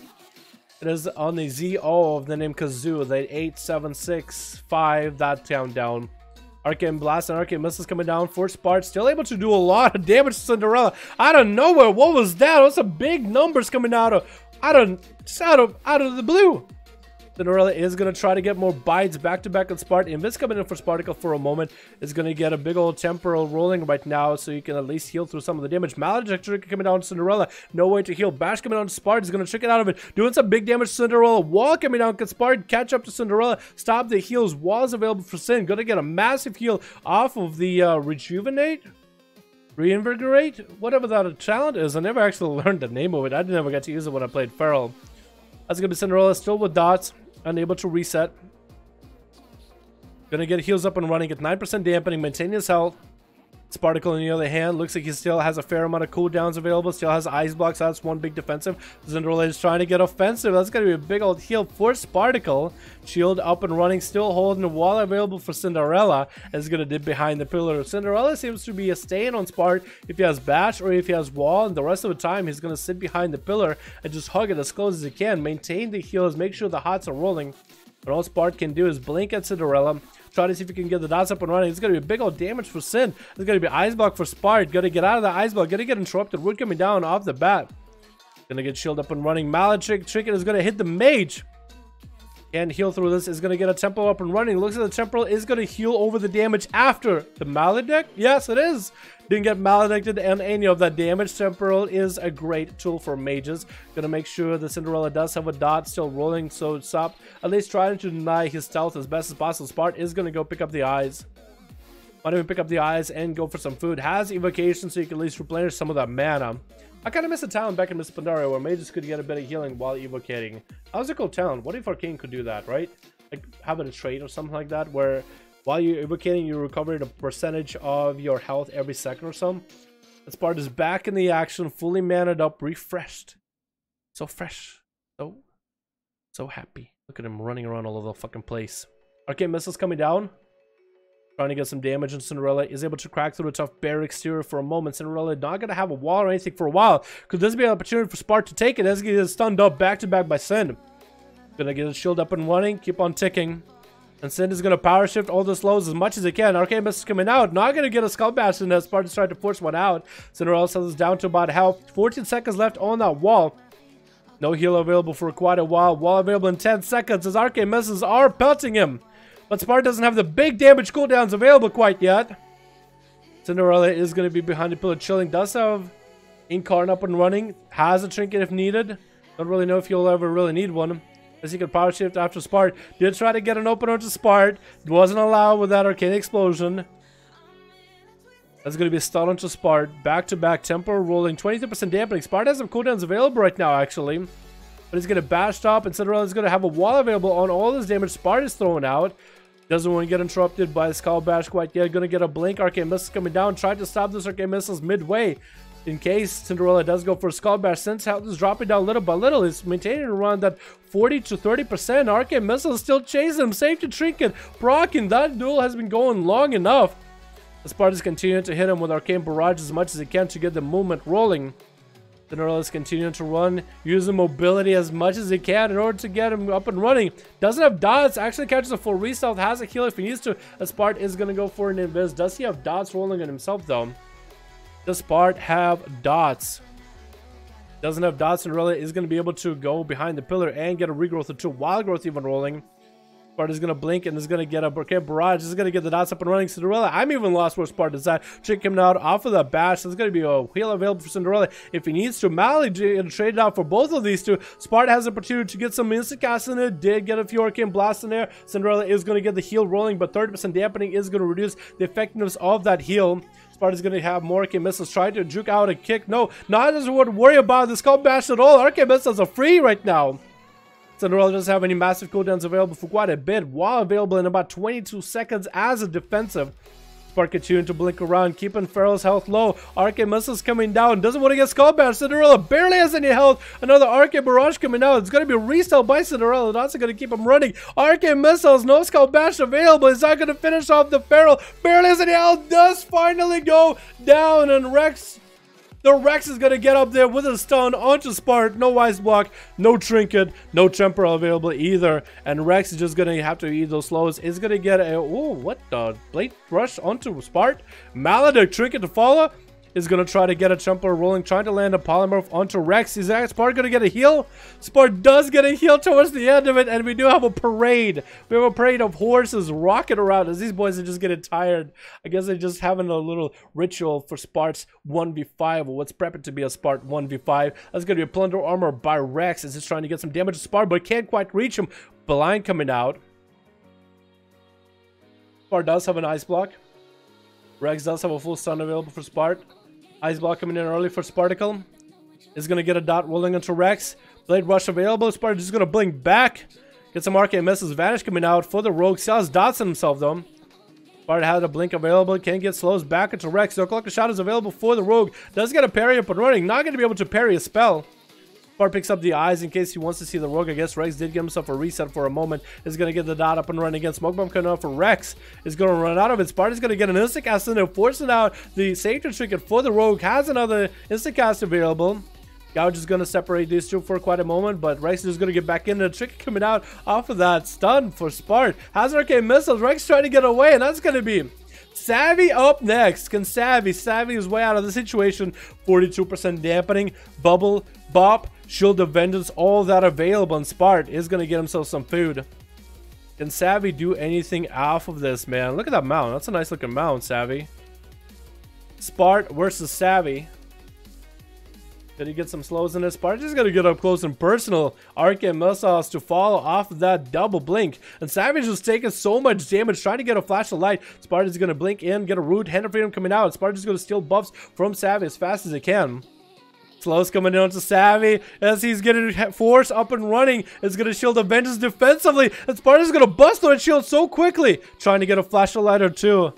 It is on the ZO of the name Kazoo, the 8765, that down. Arcane Blast and Arcane Missiles coming down for Spart. Still able to do a lot of damage to Cinderella. Out of nowhere, what was that? Those some big numbers coming out of the blue. Cinderella is going to try to get more bites back-to-back on Spart. Invis coming in for Sparticle for a moment. Is going to get a big old temporal rolling right now so you can at least heal through some of the damage. Maledict Trick coming down to Cinderella. No way to heal. Bash coming down to Spart. Is going to trick it out of it. Doing some big damage to Cinderella. Wall coming down. Can Spart catch up to Cinderella? Stop the heals. Walls available for Sin. Going to get a massive heal off of the Rejuvenate? Reinvigorate? Whatever that talent is. I never actually learned the name of it. I never got to use it when I played Feral. That's going to be Cinderella still with dots. Unable to reset. Gonna get heals up and running at 9% dampening, maintaining his health. Sparticle on the other hand looks like he still has a fair amount of cooldowns available. Still has ice blocks. That's one big defensive. Cinderella is trying to get offensive. That's gonna be a big old heal for Sparticle. Shield up and running. Still holding the wall available for Cinderella. Is gonna dip behind the pillar. Cinderella seems to be staying on Spart if he has bash or if he has wall. And the rest of the time he's gonna sit behind the pillar and just hug it as close as he can. Maintain the heals. Make sure the hots are rolling. And all Spart can do is blink at Cinderella. Try to see if he can get the dots up and running. It's going to be a big old damage for Sin. It's going to be ice block for Spart. Got to get out of the ice block. Got to get interrupted. Wood coming down off the bat. Going to get shield up and running. Maledict Trick is going to hit the mage. And heal through this. Is going to get a temporal up and running. Looks like the temporal is going to heal over the damage after the maledict. Yes, it is. Didn't get maledicted and any of that damage. Temporal is a great tool for mages. Gonna make sure the Cinderella does have a dot still rolling, so stop at least trying to deny his stealth as best as possible. Spart is gonna go pick up the eyes. Why don't we pick up the eyes and go for some food? Has evocation so you can at least replenish some of that mana. I kind of miss a talent back in Miss Pandaria where mages could get a bit of healing while evocating. That was a cool talent. What if Arcane could do that, right? Like have it a trait or something like that where While you're invocating, you recover the percentage of your health every second or so. This part is back in the action, fully manned up, refreshed. So fresh. So happy. Look at him running around all over the fucking place. Arcane missiles coming down. Trying to get some damage, and Cinderella is able to crack through the tough bare exterior for a moment. Cinderella not going to have a wall or anything for a while. Could this be an opportunity for Spark to take it as he gets stunned up back to back by Sin? Gonna get his shield up and running. Keep on ticking. And Sin is going to power shift all the slows as much as he can. Arcane Mist is coming out. Not going to get a Skull Bash in as Spark is trying to force one out. Cinderella settles down to about health. 14 seconds left on that wall. No heal available for quite a while. Wall available in 10 seconds as Arcane Missiles are pelting him. But Spark doesn't have the big damage cooldowns available quite yet. Cinderella is going to be behind the pillar chilling. Does have Incarn up and running. Has a trinket if needed. Don't really know if he'll ever really need one. As he can power shift after Spark. Did try to get an opener to Spark. Wasn't allowed with that arcane explosion. That's going to be a stun onto Spark. Back-to-back tempo rolling. 22% dampening. Spark has some cooldowns available right now, actually. But he's going to bash up, and Cinderella's going to have a wall available on all this damage Spark is throwing out. Doesn't want to get interrupted by Skull Bash quite yet. Going to get a blink. Arcane Missiles coming down. Trying to stop those Arcane Missiles midway. In case Cinderella does go for a Skull Bash, since health is dropping down little by little, it's maintaining around that 40 to 30%. Arcane Missile is still chasing him. Safety Trinket. Proccing. That duel has been going long enough. The Spartans continue to hit him with Arcane Barrage as much as he can to get the movement rolling. Cinderella is continuing to run, using mobility as much as he can in order to get him up and running. Doesn't have dots, actually catches a full reset, has a heal if he needs to. Spart is going to go for an invis. Does he have dots rolling on himself though? Does Spart have dots? Doesn't have dots, Cinderella is going to be able to go behind the pillar and get a regrowth or two. Wild growth even rolling. Sparta is going to blink and is going to get a Arcane Barrage. This is going to get the dots up and running. Cinderella, I'm even lost where Sparta is at. Trick him out off of that bash. There's going to be a heal available for Cinderella if he needs to. Mally traded out for both of these two. Sparta has the opportunity to get some instant cast in it. Did get a few Arcane Blasts in there. Cinderella is going to get the heal rolling, but 30% dampening is going to reduce the effectiveness of that heal. Sparta's going to have more Arcane Missiles trying to juke out a kick. No, not doesn't want to worry about the Skull Bash at all. Arcane Missiles are free right now. Cinderella doesn't have any massive cooldowns available for quite a bit, while available in about 22 seconds as a defensive. Spark continuing to blink around, keeping Pharaoh's health low. Arcane Missiles coming down, doesn't want to get Skull Bash. Cinderella barely has any health. Another Arcane Barrage coming out. It's going to be a resell by Cinderella. That's going to keep him running. Arcane Missiles, no Skull Bash available. He's not going to finish off the Pharaoh. Barely has any health. Does finally go down, and the Rex is going to get up there with a stun onto Spark. No Wise Block, no Trinket, no Temporal available either. And Rex is just going to have to eat those slows. Is going to get a... Oh, what the? Blade Rush onto Spark. Maledict Trinket to follow. Is going to try to get a Temporal rolling. Trying to land a Polymorph onto Rex. Is that Spark going to get a heal? Spark does get a heal towards the end of it. And we do have a parade. We have a parade of horses rocking around as these boys are just getting tired. I guess they're just having a little ritual for Spark's 1v5. Or what's prepping to be a Spark 1v5. That's going to be a Plunder Armor by Rex. Is just trying to get some damage to Spark, but can't quite reach him. Blind coming out. Spark does have an Ice Block. Rex does have a full stun available for Spark. Ice Block coming in early for Sparticle. Is going to get a dot rolling into Rex. Blade Rush available. Spark just going to blink back. Get some Arcane Missiles. Vanish coming out for the Rogue. Still has dots on himself though. Spark had a blink available. Can't get slows back into Rex. So Clock of Shadow is available for the Rogue. Does get a parry up and running. Not going to be able to parry a spell. Spark picks up the eyes in case he wants to see the Rogue. I guess Rex did give himself a reset for a moment. Is going to get the dot up and running again. Smoke Bomb coming out for Rex. Is going to run out of it. Spark is going to get an instant cast in there, forcing out the Sacred Trinket for the Rogue. Has another instant cast available. Gouge is going to separate these two for quite a moment, but Rex is going to get back in. The Trinket coming out off of that stun for Spark. Has Arcane Missiles. Rex trying to get away, and that's going to be Savvy up next. Can Savvy his way out of the situation? 42% dampening, bubble, bop, Shield of Vengeance, all that available, and Spart is going to get himself some food. Can Savvy do anything off of this, man? Look at that mount. That's a nice looking mount, Savvy. Spart versus Savvy. Did he get some slows in this? Spart is going to get up close and personal. Arcane Missiles to follow off of that double blink. And Savage was taking so much damage trying to get a flash of light. Spart is going to blink in, get a root, Hand of Freedom coming out. Spart is going to steal buffs from Savage as fast as it can. Slow's coming down to Savvy as he's getting Force up and running. It's going to shield Avengers defensively. And Sparta's going to bust that shield so quickly. Trying to get a flashlight or two.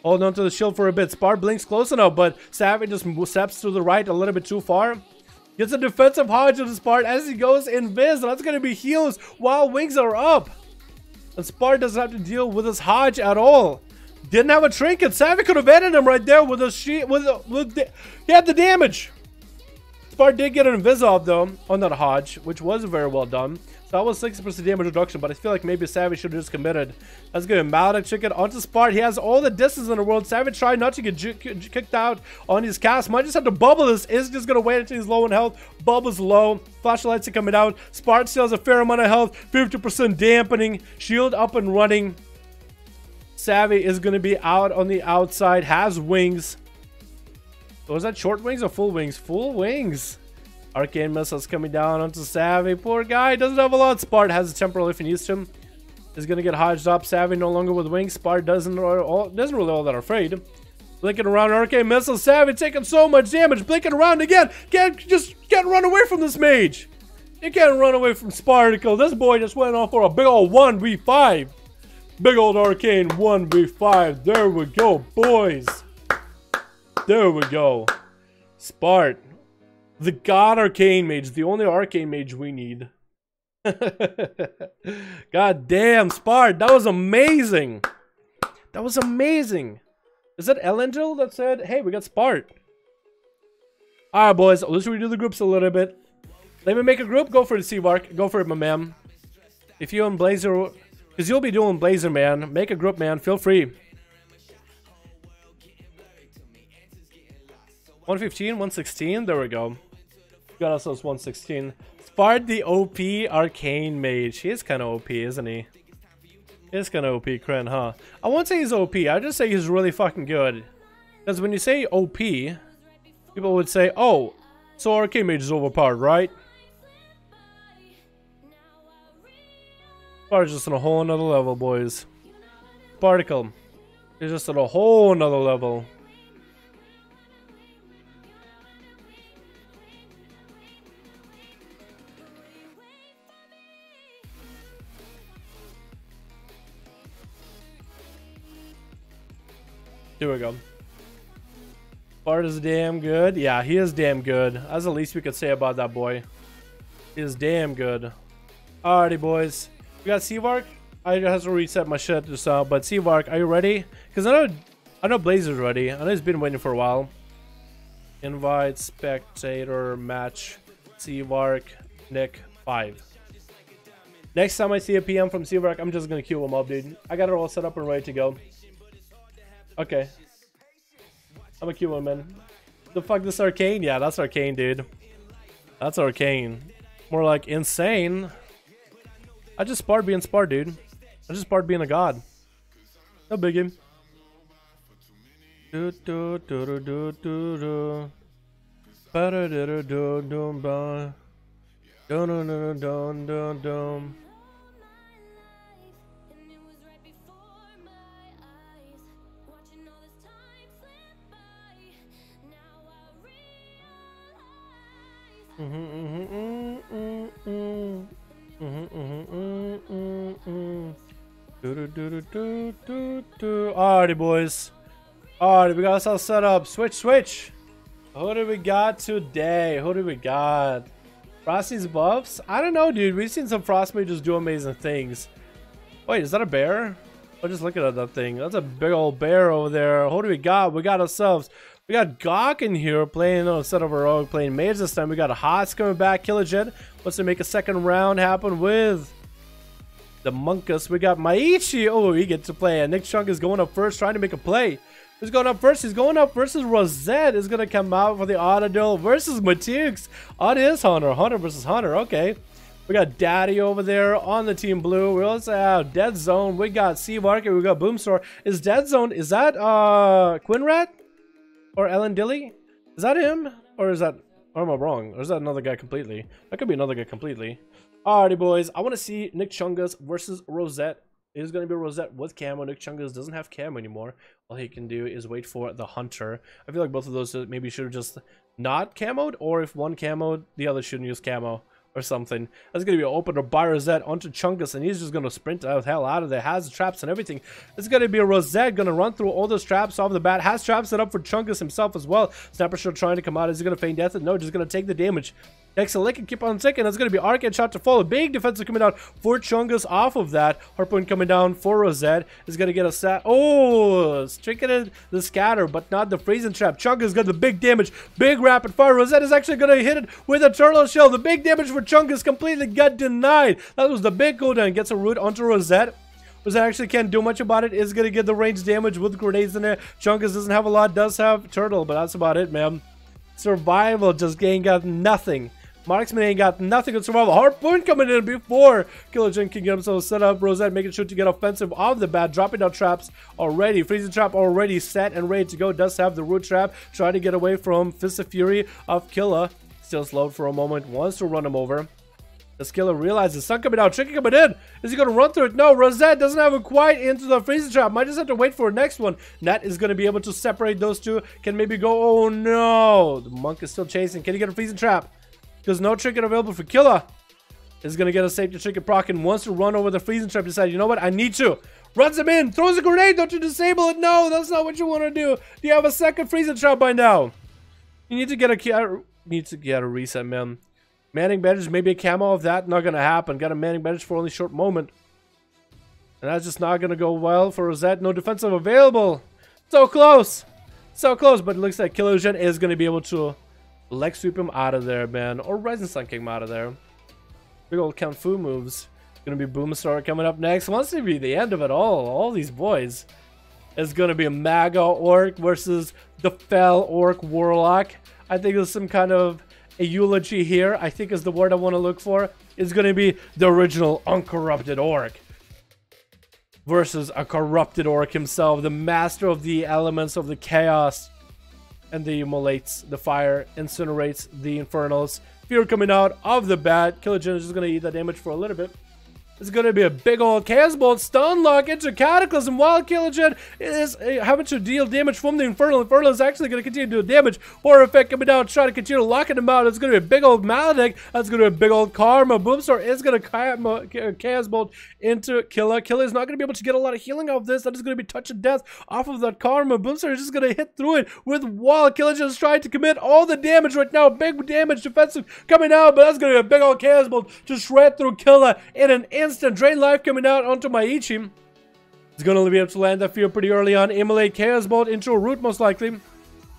Hold on to the shield for a bit. Spart blinks close enough, but Savvy just steps to the right a little bit too far. Gets a defensive hodge of the Spart as he goes invis. That's going to be heals while wings are up. And Spart doesn't have to deal with his hodge at all. Didn't have a trinket. Savvy could have ended him right there with a sheet. He had the damage. Spart did get an invis off though on that hodge, which was very well done. So that was 60% damage reduction, but I feel like maybe Savvy should have just committed. That's good. Maldic chicken onto Spart. He has all the distance in the world. Savvy tried not to get kicked out on his cast. Might just have to bubble this. Is just going to wait until he's low in health. Bubbles low. Flashlights are coming out. Spart still has a fair amount of health. 50% dampening. Shield up and running. Savvy is going to be out on the outside. Has wings. Was that short wings or full wings? Full wings. Arcane missiles coming down onto Savvy. Poor guy. Doesn't have a lot. Spart has a temporal if he needs him. Is going to get hodged up. Savvy no longer with wings. Spart doesn't really all that afraid. Blinking around. Arcane missiles. Savvy taking so much damage. Blinking around again. Can't run away from this mage. You can't run away from Sparticle. This boy just went off for a big old 1v5. Big old Arcane 1v5. There we go, boys. There we go. Spart. The god Arcane Mage. The only Arcane Mage we need. God damn, Spart. That was amazing. That was amazing. Is that Elendil that said, hey, we got Spart? Alright, boys. Let's redo the groups a little bit. Let me make a group. Go for the Seavark. Go for it, my man. If you and Blazer... Because you'll be doing Blazer, man. Make a group, man. Feel free. 115, 116. There we go. Got ourselves 116. Spart the OP Arcane Mage. He is kind of OP, isn't he? He is kind of OP, Kren, huh? I won't say he's OP. I just say he's really fucking good. Because when you say OP, people would say, oh, so Arcane Mage is overpowered, right? Spart's just on a whole nother level, boys. Sparticle is just on a whole nother level. Here we go. Spart is damn good. Yeah, he is damn good. That's the least we could say about that boy. He is damn good. Alrighty, boys. We got Seavark. I just have to reset my shit just now. But Seavark, are you ready? Because I know Blazer's ready. I know he's been waiting for a while. Invite, spectator, match, Seavark, Nick, 5. Next time I see a PM from Seavark, I'm just gonna queue him up, dude. I got it all set up and ready to go. Okay. I'm a queue him, man. The fuck, this Arcane? Yeah, that's Arcane, dude. That's Arcane. More like insane. I just Spart being Spart, dude. I just Spart being a god. No biggie. Do do do do do do do. Ba da da da do do ba. Do do do do do do. Alrighty, boys. Alrighty, we got us all set up. Switch. Who do we got today? Who do we got? Frosty's buffs? I don't know, dude. We've seen some Frost mages do amazing things. Wait, is that a bear? Oh, just looking at that thing. That's a big old bear over there. Who do we got? We got ourselves. We got Gawk in here playing instead of a rogue playing mage this time. We got Haas coming back. Killajet wants to make a second round happen with the Monkus. We got Maichi. Oh, he gets to play. And Nick Chunk is going up first, trying to make a play. Who's going up first? He's going up versus Rosette. Is going to come out for the auto duel versus Matix. Odd is Hunter. Hunter versus Hunter. Okay. We got Daddy over there on the team blue. We also have Dead Zone. We got Seavark. We got Boomstar. Is Dead Zone, is that Quinrat? Or Ellen Dilly? Is that him? Or is that... Or am I wrong? Or is that another guy completely? That could be another guy completely. Alrighty, boys. I want to see Nick Chungus versus Rosette. It is going to be Rosette with camo. Nick Chungus doesn't have camo anymore. All he can do is wait for the Hunter. I feel like both of those maybe should have just not camoed, or if one camoed, the other shouldn't use camo or something. That's going to be an opener by Rosette onto Chungus, and he's just going to sprint the hell out of there. Has the traps and everything. It's going to be a Rosette going to run through all those traps off the bat. Has traps set up for Chungus himself as well. Sniper Shot trying to come out. Is he going to feign death? No, just going to take the damage. Takes a lick and keep on ticking. That's going to be Arcade Shot to follow. Big defensive coming out for Chungus off of that. Harpoon coming down for Rosette. Is going to get a sat. Oh, stricken the scatter, but not the freezing trap. Chungus got the big damage. Big rapid fire. Rosette is actually going to hit it with a turtle shell. The big damage for Chungus completely got denied. That was the big cooldown. Gets a root onto Rosette. Rosette actually can't do much about it. Is going to get the range damage with grenades in there. Chungus doesn't have a lot. Does have turtle, but that's about it, man. Survival just ain't got nothing. Marksman ain't got nothing on survival. Harpoon coming in before Killer Jin can get himself set up. Rosette making sure to get offensive off the bat. Dropping down traps already. Freezing trap already set and ready to go. Does have the root trap. Trying to get away from Fist of Fury of Killer. Still slowed for a moment. Wants to run him over. The Killer realizes sun coming out. Tricky coming in. Is he going to run through it? No. Rosette doesn't have it quite into the freezing trap. Might just have to wait for the next one. Nat is going to be able to separate those two. Can maybe go. Oh no. The monk is still chasing. Can he get a freezing trap? Because no trinket available for Killer. Is going to get a safety trinket proc and wants to run over the freezing trap. Decides, you know what? I need to. Runs him in. Throws a grenade. Don't you disable it? No, that's not what you want to do. Do you have a second freezing trap by now? You need to get a reset, man. Manning bandage, maybe a camo of that. Not going to happen. Got a manning bandage for only a short moment. And that's just not going to go well for Rosette. No defensive available. So close. So close. But it looks like Killer Jin is going to be able to leg sweep him out of there, man. Or Rising Sun kick him out of there. Big old Kung Fu moves. Gonna be Boomstar coming up next. Wants to be the end of it all. All these boys. It's gonna be a Maga Orc versus the Fell Orc Warlock. I think there's some kind of a eulogy here. I think is the word I want to look for. It's gonna be the original uncorrupted Orc versus a corrupted Orc himself. The master of the elements of the chaos. And the immolates, the fire, incinerates the infernals. Fear coming out of the bat. Killer Jin is just going to eat that damage for a little bit. It's going to be a big old Chaos Bolt stun lock into Cataclysm while Killer Jin is having to deal damage from the Infernal. Infernal is actually going to continue to do damage. Horror effect coming down, trying to continue locking him out. It's going to be a big old Maledict. That's going to be a big old Karma. Boomstar is going to Chaos Bolt into Killer. Killer is not going to be able to get a lot of healing off this. That is going to be touch of death off of that Karma. Boomstar is just going to hit through it with wall. Killer Jin is trying to commit all the damage right now. Big damage defensive coming out, but that's going to be a big old Chaos Bolt to shred through Killer in an instant. Drain life coming out onto Maichi. He's going to be able to land that fear pretty early on. Immolate Chaos Bolt into a root most likely.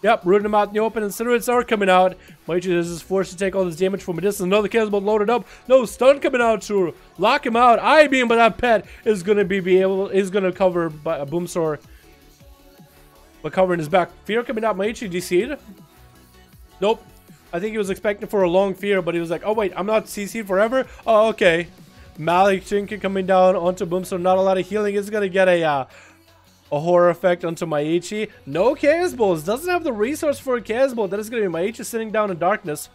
Yep, rooting him out in the open. Incinerates are coming out. Maichi is just forced to take all this damage from a distance. Another Chaos Bolt loaded up. No stun coming out to lock him out. I-beam, but that pet is going to is going to cover by a Boomstar. But covering his back. Fear coming out. Maichi DC'd. Nope. I think he was expecting for a long fear, but he was like, oh wait, I'm not CC'd forever? Oh, okay. Malik Chinkin coming down onto Boomstar. Not a lot of healing. Is going to get a horror effect onto Maichi. No Chaos Bolts. Doesn't have the resource for a Chaos Bolt. That is going to be Maichi sitting down in darkness.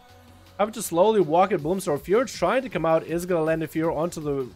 Having to slowly walk at Boomstar. Fear trying to come out. Is going to land a Fear onto the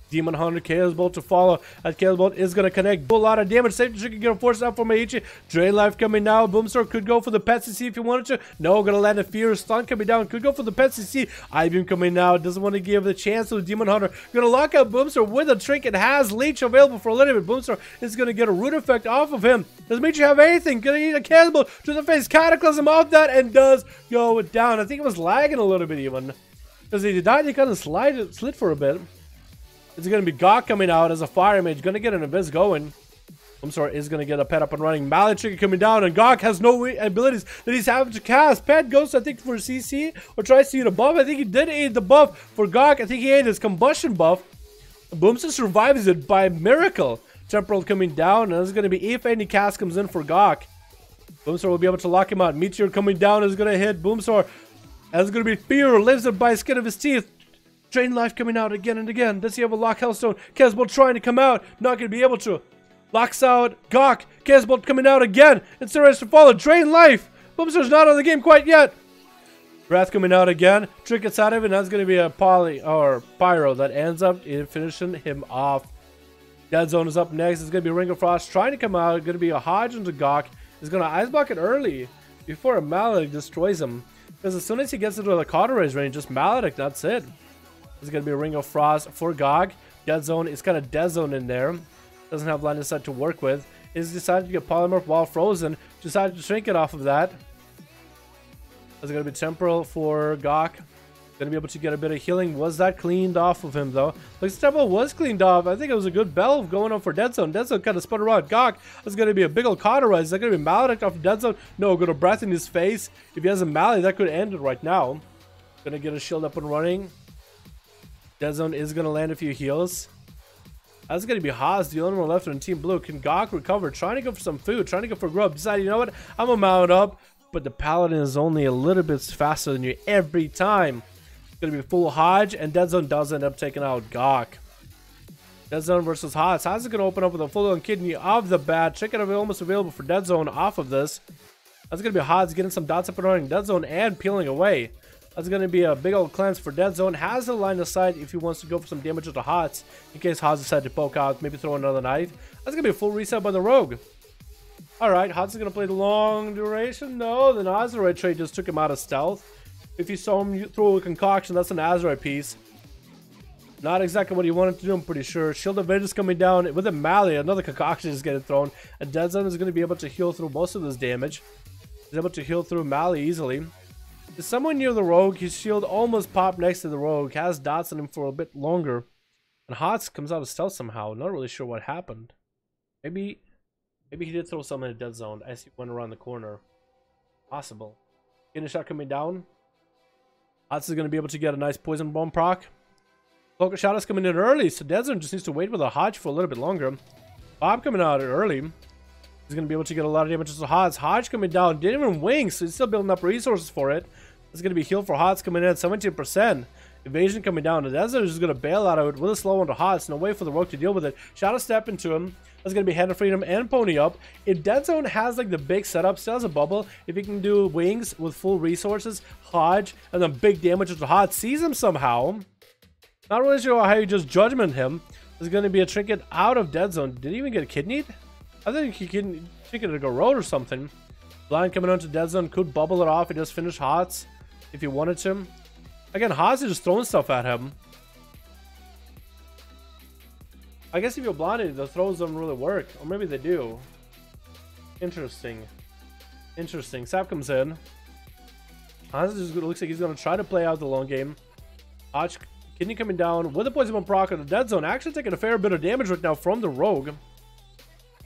Demon Hunter. Chaos Bolt to follow. That Chaos Bolt is going to connect. Do a lot of damage. Safety Chicken get a force out for Maichi. Drain life coming now. Boomstar could go for the pet CC if he wanted to. No, going to land a Fear. Stun coming down. Could go for the pet CC. I-beam coming now. Doesn't want to give the chance to the Demon Hunter. Going to lock out Boomstar with a trinket. Has Leech available for a little bit. Boomstar is going to get a root effect off of him. Does Maichi have anything? Going to eat a Chaos Bolt to the face. Cataclysm off that and does go down. I think it was lagging a little bit even. Because he died, he kind of slid for a bit. It's going to be Gawk coming out as a fire mage. Going to get an Abyss going. Boomstar is going to get a pet up and running. Mallet coming down, and Gawk has no abilities that he's having to cast. Pet goes, I think, for CC, or tries to eat a buff. I think he did eat the buff for Gawk. I think he ate his combustion buff. Boomstar survives it by miracle. Temporal coming down, and there's going to be if any cast comes in for Gawk. Boomstar will be able to lock him out. Meteor coming down is going to hit Boomstar. That's going to be Fear, lives it by the skin of his teeth. Drain life coming out again and again. Does he have a lock Hellstone? Chaos Bolt trying to come out. Not going to be able to. Locks out Gawk. Chaos Bolt coming out again. Incinerates to follow. Drain life. Boomstar's not on the game quite yet. Wrath coming out again. Trinkets out of it. And that's going to be a Pyro that ends up finishing him off. Dead Zone is up next. It's going to be Ring of Frost trying to come out. Going to be a Hodge into Gawk. He's going to Ice Block it early. before a Maledict destroys him. Because as soon as he gets into the cauterize range, just Maledict, that's it. There's going to be a Ring of Frost for GOG. Dead Zone is kind of dead zone in there. Doesn't have line of sight to work with. He's decided to get Polymorph while frozen. Decided to shrink it off of that. There's going to be Temporal for GOG. Going to be able to get a bit of healing. Was that cleaned off of him, though? Looks like Temporal was cleaned off. I think it was a good bell going on for Dead Zone. Dead Zone kind of spun around. GOG. There's going to be a big old cauterize. Is that going to be Maledict off of Dead Zone? No, going to breath in his face. If he has a Maledict, that could end it right now. Going to get a shield up and running. Dead Zone is going to land a few heals. That's going to be Haas, the only one left on Team Blue. Can GOG recover? Trying to go for some food. Trying to go for grub. Decided, you know what? I'm going to mount up. But the Paladin is only a little bit faster than you every time. It's going to be full Hodge. And Dead Zone does end up taking out GOG. Dead Zone versus Haas. Haas is going to open up with a full-on kidney off the bat. Chicken almost available for Dead Zone off of this. That's going to be Haas getting some dots up and running. Dead Zone and peeling away. That's going to be a big old cleanse for Dead Zone. Has a line of sight if he wants to go for some damage to the Hots. In case Hots decide to poke out, maybe throw another knife. That's going to be a full reset by the Rogue. Alright, Hots is going to play the long duration. No, the Azeroth trade just took him out of stealth. If you saw him throw a concoction, that's an Azeroth piece. Not exactly what he wanted to do, I'm pretty sure. Shield of Vengeance coming down with a Mally. Another concoction is getting thrown. And Dead Zone is going to be able to heal through most of this damage. He's able to heal through Mally easily. Is someone near the Rogue? His shield almost popped next to the Rogue. Has dots on him for a bit longer. And Hots comes out of stealth somehow. Not really sure what happened. Maybe he did throw some in a Dead Zone as he went around the corner. Possible. Getting a shot coming down. Hots is going to be able to get a nice poison bomb proc. Cloak Shot is coming in early, so Dead Zone just needs to wait with a Hodge for a little bit longer. Bob coming out early. He's going to be able to get a lot of damage to Hodge. Hodge coming down. Didn't even wing, so he's still building up resources for it. It's going to be heal for Hodge coming in at 17%. Evasion coming down. The Desert is just going to bail out of it with a slow onto Hodge. No way for the Rogue to deal with it. Shadow Step into him. That's going to be Hand of Freedom and Pony Up. If Dead Zone has like the big setup, still has a bubble. If he can do wings with full resources, Hodge, and then big damage to Hodge, sees him somehow. Not really sure how you just judgment him. There's going to be a trinket out of Dead Zone. Did he even get kidneyed? I think he can trinket to go road or something. Blind coming onto Dead Zone. Could bubble it off. He just finished Hots if he wanted to. Again, Hots is just throwing stuff at him. I guess if you're blinded, the throws don't really work. Or maybe they do. Interesting. Interesting. Sap comes in. Hots just looks like he's going to try to play out the long game. Hodge kidney coming down with a poison bomb proc on the Dead Zone. Actually taking a fair bit of damage right now from the Rogue.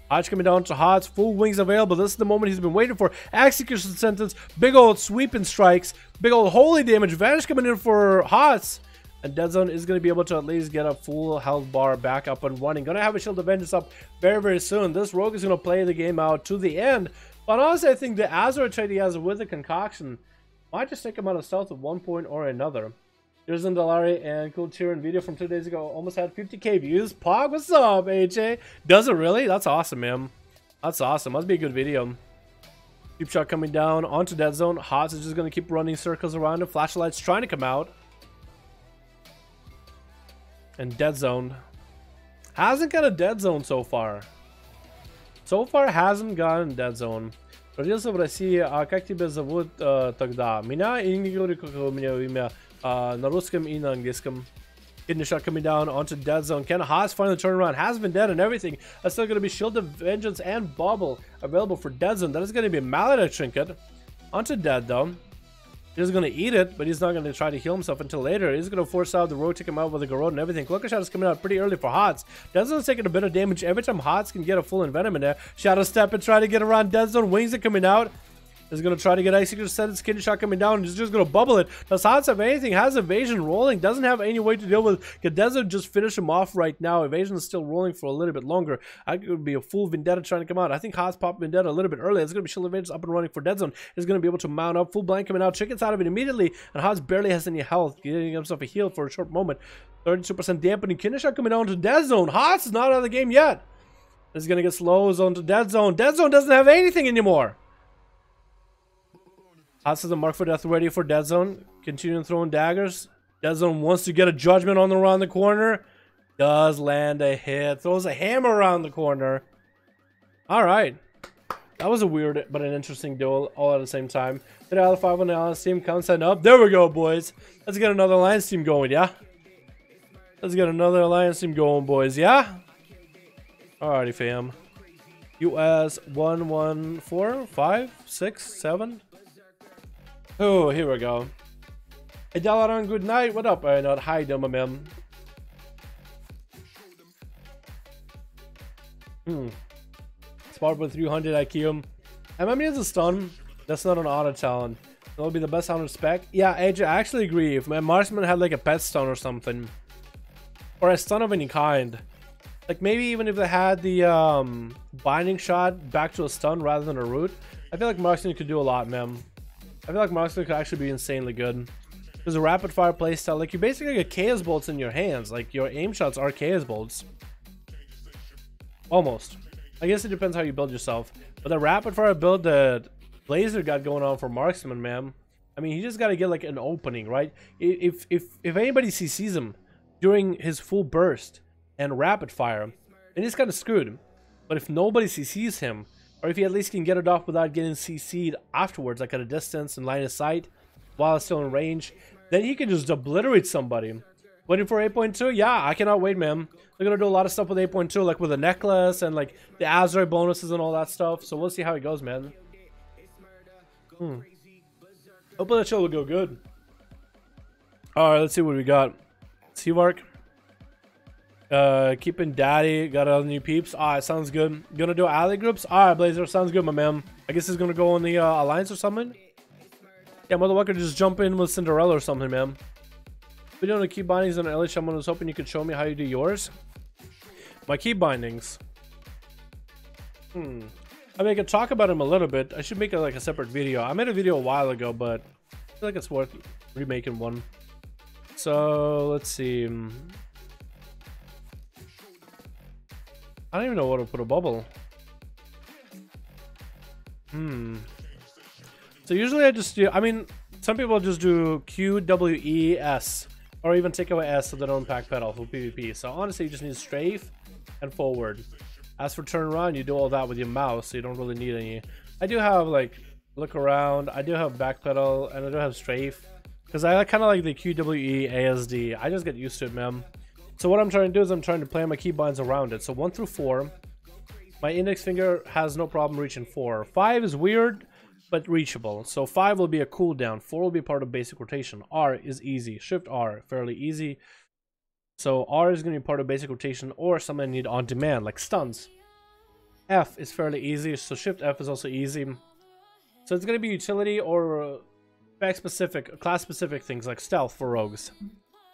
Hodge coming down to Hots. Full wings available. This is the moment he's been waiting for. Execution sentence. Big old sweeping strikes. Big old holy damage. Vanish coming in for Hots. And Dead Zone is going to be able to at least get a full health bar back up and running. Going to have a Shield of Vengeance up very, very soon. This Rogue is going to play the game out to the end. But honestly, I think the Azeroth trade he has with the concoction might just take him out of stealth at one point or another. Here's Dalaran and Cool Tyrion video from 2 days ago. Almost had 50k views. Pog, what's up, AJ? Does it really? That's awesome, man. That's awesome. Must be a good video. Deep shot coming down onto Dead Zone. Hots is just going to keep running circles around him. Flashlights trying to come out. And Dead Zone hasn't got a Dead Zone so far. So far hasn't gotten Dead Zone. Родился в России, а как тебя зовут тогда? Меня и не говори, как у меня имя на русском и на английском. Getting a shot coming down onto Dead Zone. Can Haas finally turn around? Has been dead and everything. That's still going to be Shield of Vengeance and Bubble available for Dead Zone. That is going to be a Maledict Trinket onto Dead though. He's going to eat it, but he's not going to try to heal himself until later. He's going to force out the Rogue, take him out with a Garrote and everything. Cloak Shot is coming out pretty early for Hots. Dead Zone's taking a bit of damage every time Hots can get a full Envenom in there. Shadow Step and try to get around Dead Zone. Wings are coming out. He's going to try to get Executor Sentence, Kidney Shot coming down. He's just going to bubble it. Does Hots have anything? Has Evasion rolling. Doesn't have any way to deal with. Can Dead Zone just finish him off right now? Evasion is still rolling for a little bit longer. I could be a full Vendetta trying to come out. I think Hots popped Vendetta a little bit early. It's going to be Shield of Vengeance up and running for Dead Zone. He's going to be able to mount up. Full blind coming out. Chicken's out of it immediately. And Hots barely has any health. Getting himself a heal for a short moment. 32% dampening. Kidney Shot coming down to Dead Zone. Hots is not out of the game yet. He's going to get slows onto Dead Zone. Dead Zone doesn't have anything anymore. Hots is the Mark for Death ready for Dead Zone. Continuing throwing daggers. Dead Zone wants to get a judgment on around the corner. Does land a hit. Throws a hammer around the corner. Alright. That was a weird but an interesting duel all at the same time. Did L5 on the Alliance team come set up? There we go, boys. Let's get another Alliance team going, yeah? Let's get another Alliance team going, boys, yeah? Alrighty, fam. US 114, 5, 6, 7. Oh, here we go. Hey, Dalaran, good night. What up? Not hi, dumb man. Smart with 300 IQ. MMA is a stun. That's not an auto talent. That would be the best sound spec. Yeah, AJ, I actually agree. If my marksman had like a pet stun or something, or a stun of any kind, like maybe even if they had the binding shot back to a stun rather than a root, I feel like marksman could do a lot, man. I feel like marksman could actually be insanely good. There's a rapid fire playstyle. Like you basically get chaos bolts in your hands. Like your aim shots are chaos bolts. Almost. I guess it depends how you build yourself. But the rapid fire build that Blazer got going on for marksman, man. I mean, he just got to get like an opening, right? If anybody CCs him during his full burst and rapid fire, then he's kind of screwed. But if nobody CCs him, or if he at least can get it off without getting CC'd afterwards, like at a distance and line of sight, while it's still in range, then he can just obliterate somebody. Waiting for 8.2? Yeah, I cannot wait, man. They're gonna do a lot of stuff with 8.2, like with a necklace and like the Azeroth bonuses and all that stuff. So we'll see how it goes, man. Hopefully that show will go good. Alright, let's see what we got. Seavark. Keeping daddy. Got all the new peeps. Alright, sounds good. Gonna do ally groups? Alright, Blazer. Sounds good, my man. I guess he's gonna go on the alliance or something. Yeah, motherfucker, just jump in with Cinderella or something, man. We're doing the key bindings on LH. I was hoping you could show me how you do yours. My key bindings. I mean, I could talk about them a little bit. I should make like a separate video. I made a video a while ago, but I feel like it's worth remaking one. So let's see. I don't even know what to put a bubble. So usually I just do, I mean, some people just do Q, W, E, S. Or even take away S so they don't pack pedal for PvP. So honestly, you just need strafe and forward. As for turn around, you do all that with your mouse, so you don't really need any. I do have like look around. I do have back pedal, and I do have strafe because I kind of like the QWE ASD. I just get used to it, man. So what I'm trying to do is I'm trying to plan my keybinds around it. So 1 through 4, my index finger has no problem reaching 4. 5 is weird, but reachable. So 5 will be a cooldown. 4 will be part of basic rotation. R is easy. Shift R, fairly easy. So R is going to be part of basic rotation or something I need on demand, like stuns. F is fairly easy, so Shift F is also easy. So it's going to be utility or spec specific, class specific things like stealth for rogues.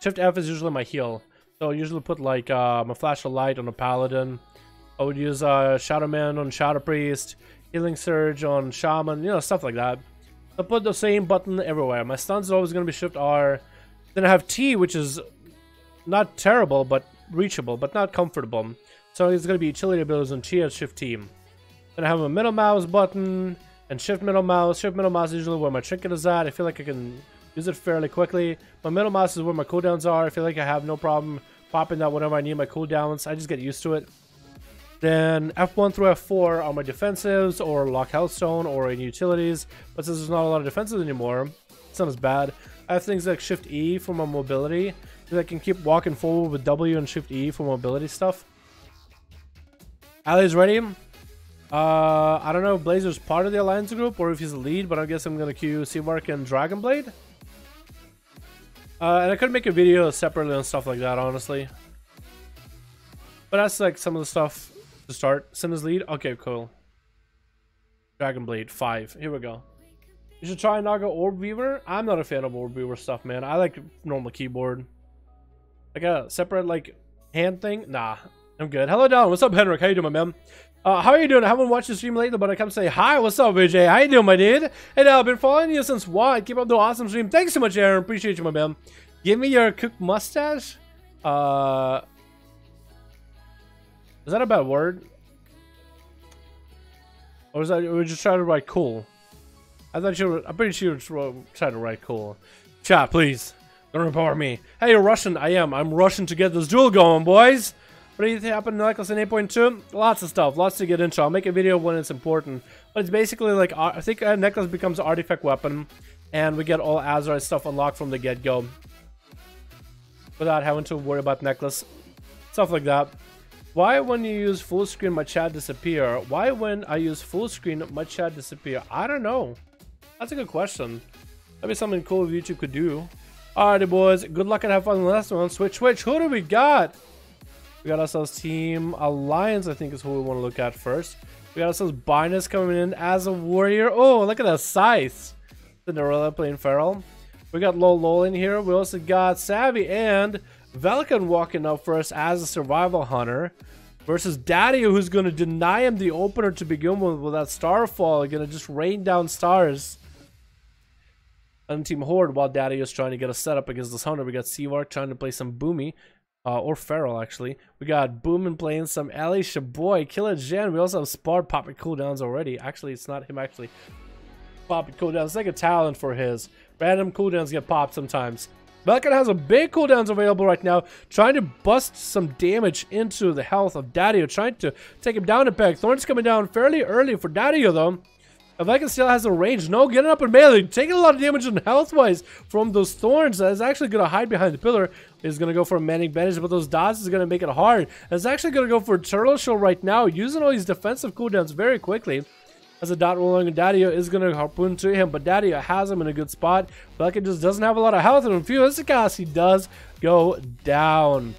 Shift F is usually my heal. So I usually put like my flash of light on a paladin. I would use Shadowman on Shadow Priest. Healing Surge on Shaman, you know, stuff like that. I put the same button everywhere. My stuns are always going to be Shift R. Then I have T, which is not terrible, but reachable, but not comfortable. So it's going to be utility abilities on T and Shift T. Then I have a middle mouse button and Shift middle mouse. Shift middle mouse is usually where my trinket is at. I feel like I can use it fairly quickly. My middle mouse is where my cooldowns are. I feel like I have no problem popping that whenever I need my cooldowns. I just get used to it. Then F1 through F4 are my defensives or lock healthstone or any utilities. But since there's not a lot of defensives anymore, it's not as bad. I have things like Shift E for my mobility, because I can keep walking forward with W and Shift E for mobility stuff. Ally's ready. I don't know if Blazer's part of the alliance group or if he's the lead, but I guess I'm gonna queue Seavark and Dragonblade. And I could make a video separately on stuff like that, honestly. But that's like some of the stuff to start. Cinder's lead. Okay, cool. Dragonblade 5. Here we go. You should try Naga Orb Weaver. I'm not a fan of Orb Weaver stuff, man. I like normal keyboard. Like a separate like hand thing. Nah, I'm good. Hello, Don. What's up, Henrik? How you doing, my man? How are you doing? I haven't watched the stream lately, but I come say hi. What's up, Vijay? How you doing, my dude? Hey, I've been following you since what? Keep up the awesome stream. Thanks so much, Aaron. Appreciate you, my man. Give me your cook mustache. Is that a bad word? Or is that we just trying to write cool? I thought you were. I'm pretty sure you were trying to write cool. Chat, please. Don't report me. Hey, you're Russian. I am. I'm rushing to get this duel going, boys. What do you think happened to Necklace in 8.2? Lots of stuff, lots to get into. I'll make a video when it's important. But it's basically like, I think Necklace becomes an artifact weapon, and we get all Azeroth stuff unlocked from the get-go, without having to worry about Necklace. Stuff like that. Why when you use full screen my chat disappear? Why when I use full screen my chat disappear? I don't know. That's a good question. That'd be something cool YouTube could do. Alrighty boys, good luck and have fun in the last one. Switch. Who do we got? We got ourselves Team Alliance, I think is who we want to look at first. We got ourselves Binus coming in as a warrior. Oh, look at that Scythe. Cinderella playing Feral. We got Lol in here. We also got Savvy and Velkan walking up first as a survival hunter. Versus Daddy, who's going to deny him the opener to begin with that Starfall. Going to just rain down stars. And Team Horde, while Daddy is trying to get a setup against this hunter. We got Seavark trying to play some Boomy. Or Feral, actually. We got Boomin playing some Ellie Shaboy, Killer Jen. We also have Spard popping cooldowns already. Actually, it's not him actually popping cooldowns. It's like a talent for his. Random cooldowns get popped sometimes. Velkan has a big cooldowns available right now, trying to bust some damage into the health of Daddio, trying to take him down a peg. Thorn's coming down fairly early for Daddio, though. Velkan still has a range. No, getting up in melee, taking a lot of damage on health-wise from those Thorns. That is actually going to hide behind the pillar. Is going to go for a manning advantage, but those dots is going to make it hard. It's actually going to go for a Turtle Shell right now, using all these defensive cooldowns very quickly. As a dot rolling, and Daddio is going to harpoon to him, but Daddio has him in a good spot. Velkan just doesn't have a lot of health, and in a few instants, he does go down.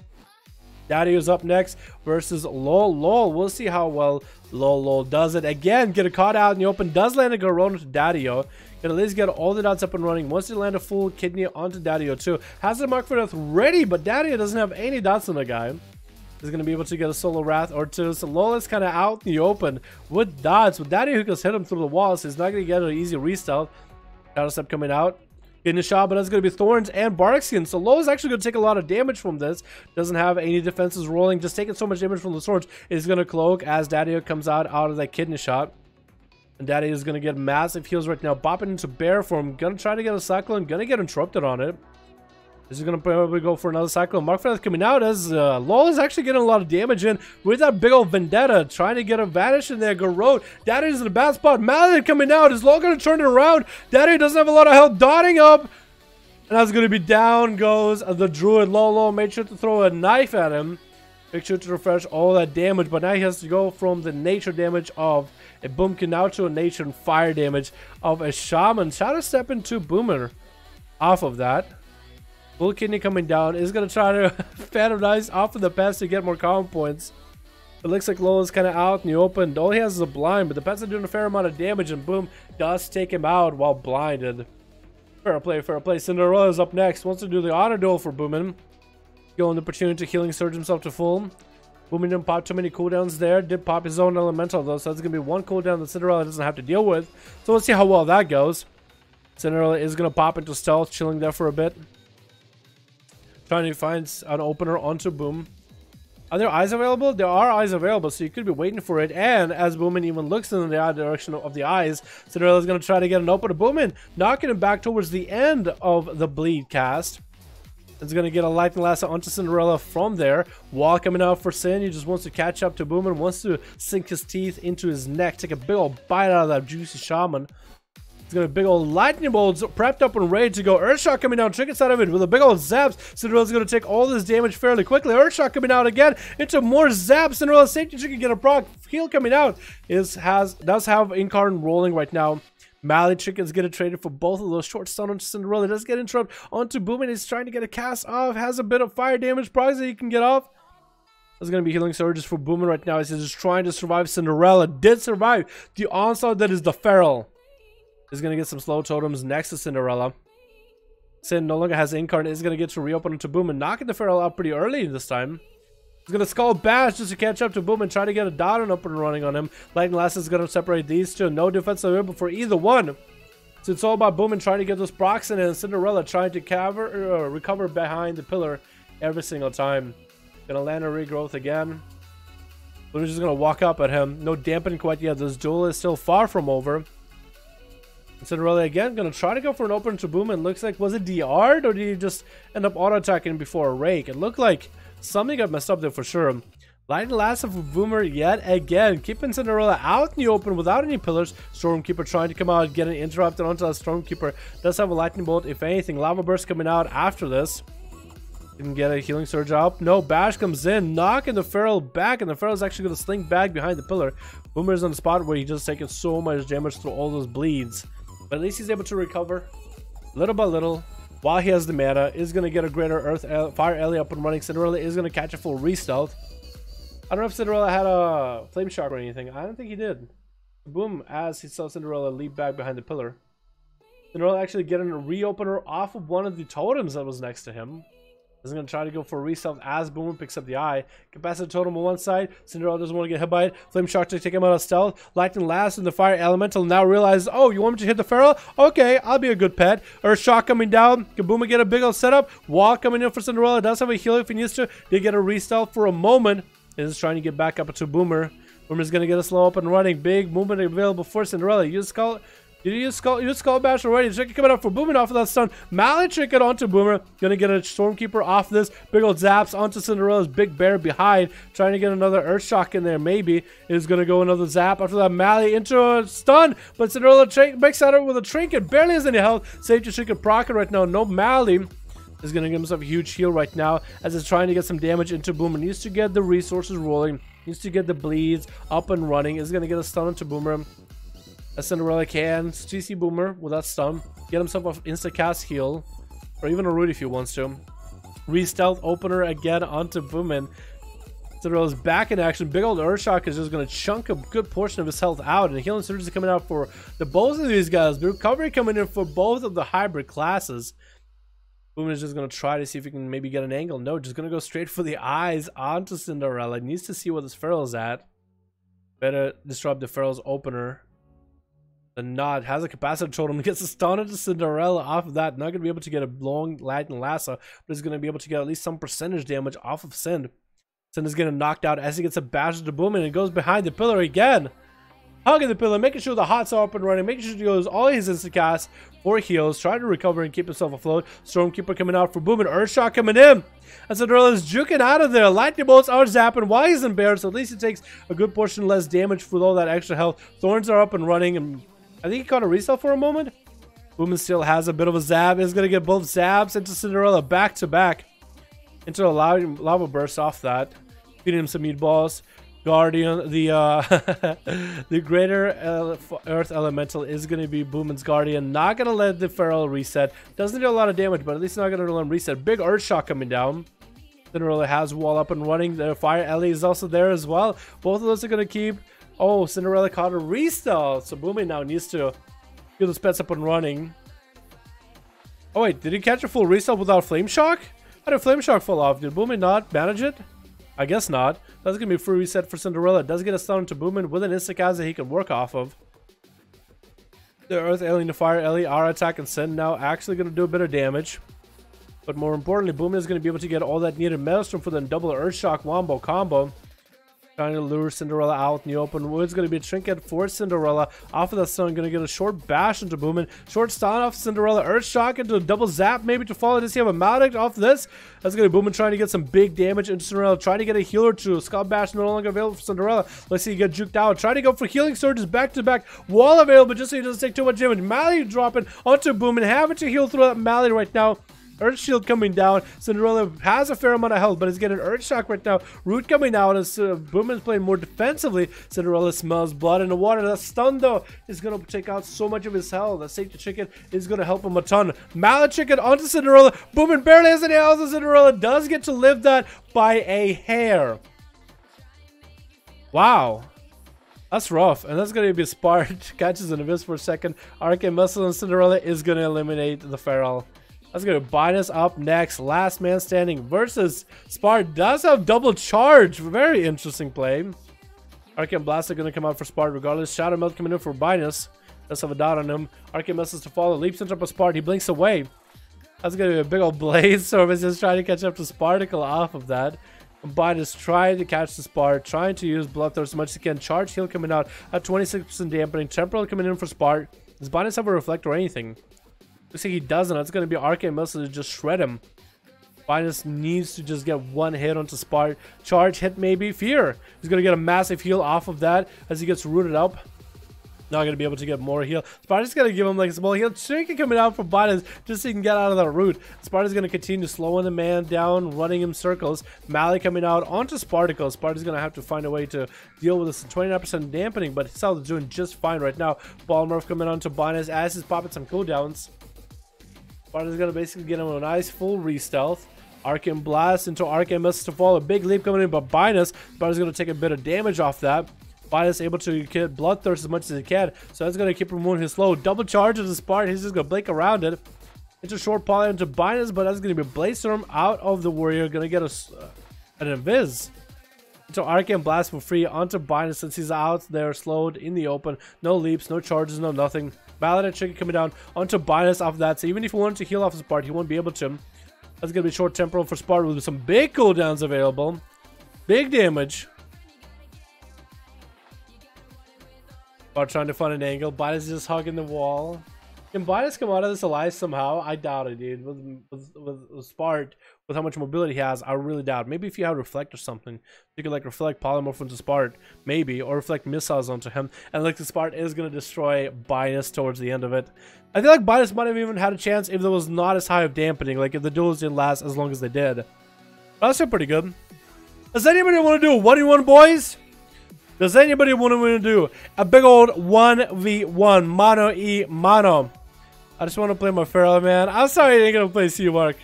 Daddio's up next versus Lol. We'll see how well Lol does it. Again, get a caught out in the open. Does land a Garona to Daddio. Can at least get all the dots up and running. Wants to land a full kidney onto Daddio too. Has the Mark for Death ready, but Daddio doesn't have any dots on the guy. He's going to be able to get a solo Wrath or two. So Lol is kind of out in the open with dots. With Daddio who can hit him through the walls, so he's not going to get an easy restart. Shadow Step coming out. Getting a shot, but that's going to be Thorns and Barkskin. So Lol is actually going to take a lot of damage from this. Doesn't have any defenses rolling. Just taking so much damage from the swords. Is going to cloak as Daddio comes out of that kidney shot. And Daddio is going to get massive heals right now. Bopping into bear form. Going to try to get a Cyclone. Going to get interrupted on it. This is going to probably go for another Cyclone. Mark for Death coming out as Lol is actually getting a lot of damage in with that big old Vendetta. Trying to get a Vanish in there. Garrote. Daddy is in a bad spot. Mallet coming out. Is Lol going to turn it around? Daddy doesn't have a lot of health. Dotting up. And that's going to be down goes the Druid. Lol made sure to throw a knife at him. Make sure to refresh all that damage. But now he has to go from the nature damage of a Boomkin now to a nature and fire damage of a Shaman. Shadow Step into Boomer off of that. Full Kidney coming down. Is going to try to Phantom Dice off of the pass to get more common points. It looks like Lol is kind of out in the open. All he has is a blind, but the pets are doing a fair amount of damage, and Boom does take him out while blinded. Fair play, fair play. Cinderella is up next. Wants to do the auto duel for Boomin. Going the opportunity to healing surge himself to full. Boomin didn't pop too many cooldowns there. Did pop his own elemental though, so that's going to be one cooldown that Cinderella doesn't have to deal with. So let's see how well that goes. Cinderella is going to pop into stealth, chilling there for a bit. Trying to find an opener onto Boom. Are there eyes available? There are eyes available, so you could be waiting for it. And as Boomin even looks in the direction of the eyes, Cinderella's going to try to get an opener. Boomin knocking him back towards the end of the bleed cast. It's going to get a lightning lasso onto Cinderella from there. Wall coming out for Sin. He just wants to catch up to Boomin. Wants to sink his teeth into his neck. Take a big old bite out of that juicy Shaman. He's got a big old lightning bolts prepped up and ready to go. Earthshock coming down, trick inside of it with a big old zaps. Cinderella's going to take all this damage fairly quickly. Earthshock coming out again into more zaps. Cinderella's safety trick can get a proc. Heal coming out does have Incarnate rolling right now. Mally trick is getting traded for both of those. Short stun onto Cinderella. Does get interrupted onto Boomin. He's trying to get a cast off. Has a bit of fire damage. Probably that he can get off. There's going to be healing surges for Boomin right now. He's just trying to survive. Cinderella did survive the onslaught that is the Feral. Is going to get some slow totems next to Cinderella. Sin no longer has Incarnate. Is going to get to reopen into Boom and knocking the Feral out pretty early this time. He's going to Skull Bash just to catch up to Boom and try to get a dot up and running on him. Lightning Lasso is going to separate these two. No defense available for either one. So it's all about Boom and trying to get those procs in, and Cinderella trying to recover behind the pillar every single time. Going to land a regrowth again. Boom is just going to walk up at him. No dampening quite yet. This duel is still far from over. Cinderella again going to try to go for an open to Boom, and looks like, was it DR'd or did he just end up auto attacking before a rake? It looked like something got messed up there for sure. Lightning Last of Boomer yet again, keeping Cinderella out in the open without any pillars. Stormkeeper trying to come out, getting interrupted onto that Stormkeeper. Does have a lightning bolt, if anything. Lava Burst coming out after this. Didn't get a healing surge up. No, Bash comes in, knocking the Feral back, and the Feral's actually going to slink back behind the pillar. Boomer's on the spot where he just taken so much damage through all those bleeds. But at least he's able to recover little by little. While he has the mana, is going to get a greater Fire Ellie up and running. Cinderella is going to catch a full re-stealth. I don't know if Cinderella had a Flame Shark or anything. I don't think he did. Boom, as he saw Cinderella leap back behind the pillar. Cinderella actually getting a reopener off of one of the totems that was next to him. Is going to try to go for a re-stealth as Boom picks up the eye. Capacitor totem on one side. Cinderella doesn't want to get hit by it. Flame Shark to take him out of stealth. Lightning Last in the Fire Elemental now realizes, oh, you want me to hit the Feral? Okay, I'll be a good pet. Earth Shock coming down. Kaboom get a big old setup. Wall coming in for Cinderella. Does have a healer if he needs to. Did get a re-stealth for a moment. Is trying to get back up to Boomer. Boomer's gonna get a slow up and running. Big movement available for Cinderella. Use Skull. Did you use Skull Bash already? Trinket coming up for Boomer off of that stun. Mally Trinket onto Boomer. Gonna get a Stormkeeper off this. Big old zaps onto Cinderella's big bear behind. Trying to get another Earth Shock in there. Maybe is gonna go another zap after that. Mally into a stun, but Cinderella breaks out with a Trinket. Barely has any health. Save to Trinket proc right now. No Mally. Is going to give himself a huge heal right now as it's trying to get some damage into Boomer. Needs to get the resources rolling. Needs to get the bleeds up and running. Is going to get a stun into Boomer. As Cinderella can CC Boomer with that stun. Get himself an insta-cast heal. Or even a root if he wants to. Re-stealth opener again onto Boomer. Cinderella's back in action. Big old Earth Shock is just going to chunk a good portion of his health out. And healing surge is coming out for the both of these guys. The recovery coming in for both of the hybrid classes. Boom is just going to try to see if he can maybe get an angle. No, just going to go straight for the eyes onto Cinderella. Needs to see where this Feral is at. Better disrupt the Feral's opener. The Nod has a capacitor totem. Gets a stun into Cinderella off of that. Not going to be able to get a long lightning lasso, but is going to be able to get at least some percentage damage off of Cind. Cind is getting knocked out as he gets a bash to Boom and goes behind the pillar again. Hugging the pillar, making sure the hots are up and running, making sure he goes all his insta-cast for heals, trying to recover and keep himself afloat. Stormkeeper coming out for Boom and Earth Shock coming in. And Cinderella's juking out of there. Lightning bolts are zapping while he's in bear, so at least it takes a good portion less damage for all that extra health. Thorns are up and running, and I think he caught a reset for a moment. Boom still has a bit of a zap. Is going to get both zaps into Cinderella back to back. Into a lava burst off that. Feeding him some meatballs. Guardian, the greater Earth Elemental is going to be Boomin's Guardian. Not going to let the Feral reset. Doesn't do a lot of damage, but at least not going to let him reset. Big Earth Shock coming down. Cinderella has wall up and running. The Fire Ellie is also there as well. Both of those are going to keep... Oh, Cinderella caught a restyle. So Boomin now needs to get those pets up and running. Oh wait, did he catch a full restyle without Flame Shock? How did Flame Shock fall off? Did Boomin not manage it? I guess not. That's going to be a free reset for Cinderella. Does get a stun to Boomin with an insta-cast that he can work off of. The Earth Ellie and the Fire Ellie are attack and Cind now actually going to do a bit of damage. But more importantly, Boomin is going to be able to get all that needed Maelstrom for the double Earth Shock wombo combo. Trying to lure Cinderella out in the open. It's going to be a trinket for Cinderella. Off of that stun, going to get a short bash into Boomin. Short stun off Cinderella. Earth Shock into a double zap maybe to follow. Does he have a Maledict off this? That's going to be Boomin trying to get some big damage into Cinderella. Trying to get a healer to Skull Bash no longer available for Cinderella. Let's see, get juked out. Trying to go for healing surges back to back. Wall available just so he doesn't take too much damage. Malady dropping onto Boomin. Having to heal through that Malady right now. Earth Shield coming down. Cinderella has a fair amount of health, but is getting Earth Shock right now. Root coming out as Boomin's playing more defensively. Cinderella smells blood in the water. That stun, though, is going to take out so much of his health. That safety chicken is going to help him a ton. Mallet chicken onto Cinderella. Boomin barely has any health, and Cinderella does get to live that by a hair. Wow. That's rough, and that's going to be a Spart. Catches an abyss for a second. Arcane Muscle and Cinderella is going to eliminate the Feral. That's going to bind us up next. Last man standing versus Spart. Does have double charge. Very interesting play. Arcane Blast are going to come out for Spart regardless. Shadow Melt coming in for Binus. Does have a dot on him. Arcane Missiles to follow. Leaps into a Spart. He blinks away. That's going to be a big old blaze. So he's just trying to catch up to Sparticle off of that. Binus trying to catch the Spart. Trying to use Bloodthirst as much as he can. Charge heal coming out at 26% dampening. Temporal coming in for Spart. Does Binus have a Reflect or anything? Looks like he doesn't. That's going to be Arcane Missile to just shred him. Binus needs to just get one hit onto Spart. Charge hit maybe. Fear. He's going to get a massive heal off of that as he gets rooted up. Not going to be able to get more heal. Sparta's going to give him like a small heal. Shrinking coming out from Binus just so he can get out of that root. Sparta's going to continue slowing the man down, running him circles. Mally coming out onto Spartacle. Sparta's going to have to find a way to deal with this 29% dampening, but Sal's doing just fine right now. Ballmurph coming onto Binus as he's popping some cooldowns. Sparta's going to basically get him a nice full re-stealth. Arcane Blast into Arcane Mist to fall. A big leap coming in, but Binus. Sparta's going to take a bit of damage off that. Binus able to get Bloodthirst as much as he can, so that's going to keep removing his slow. Double charge of the Spartan, he's just going to blink around it. Into short poly into Binus, but that's going to be Blaze Storm out of the Warrior. Going to get an Invis. Into Arcane Blast for free onto Binus since he's out there slowed in the open. No leaps, no charges, no nothing. Ballad Chicken coming down onto Binus off that, so even if he wanted to heal off his part, he won't be able to. That's going to be short temporal for Spartan with some big cooldowns available. Big damage. Trying to find an angle. Binus is just hugging the wall. Can Binus come out of this alive somehow? I doubt it, dude. With Spart, with how much mobility he has, I really doubt. Maybe if you had Reflect or something, you could like reflect Polymorph into Spart, maybe, or reflect missiles onto him, and like the Spart is gonna destroy Binus towards the end of it. I feel like Binus might have even had a chance if there was not as high of dampening, like if the duels didn't last as long as they did. That's still pretty good. Does anybody want to do a 1v1, boys? Does anybody want to do a big old 1v1 mano e mano? I just want to play my Feral, man. I'm sorry I ain't gonna play Seamark.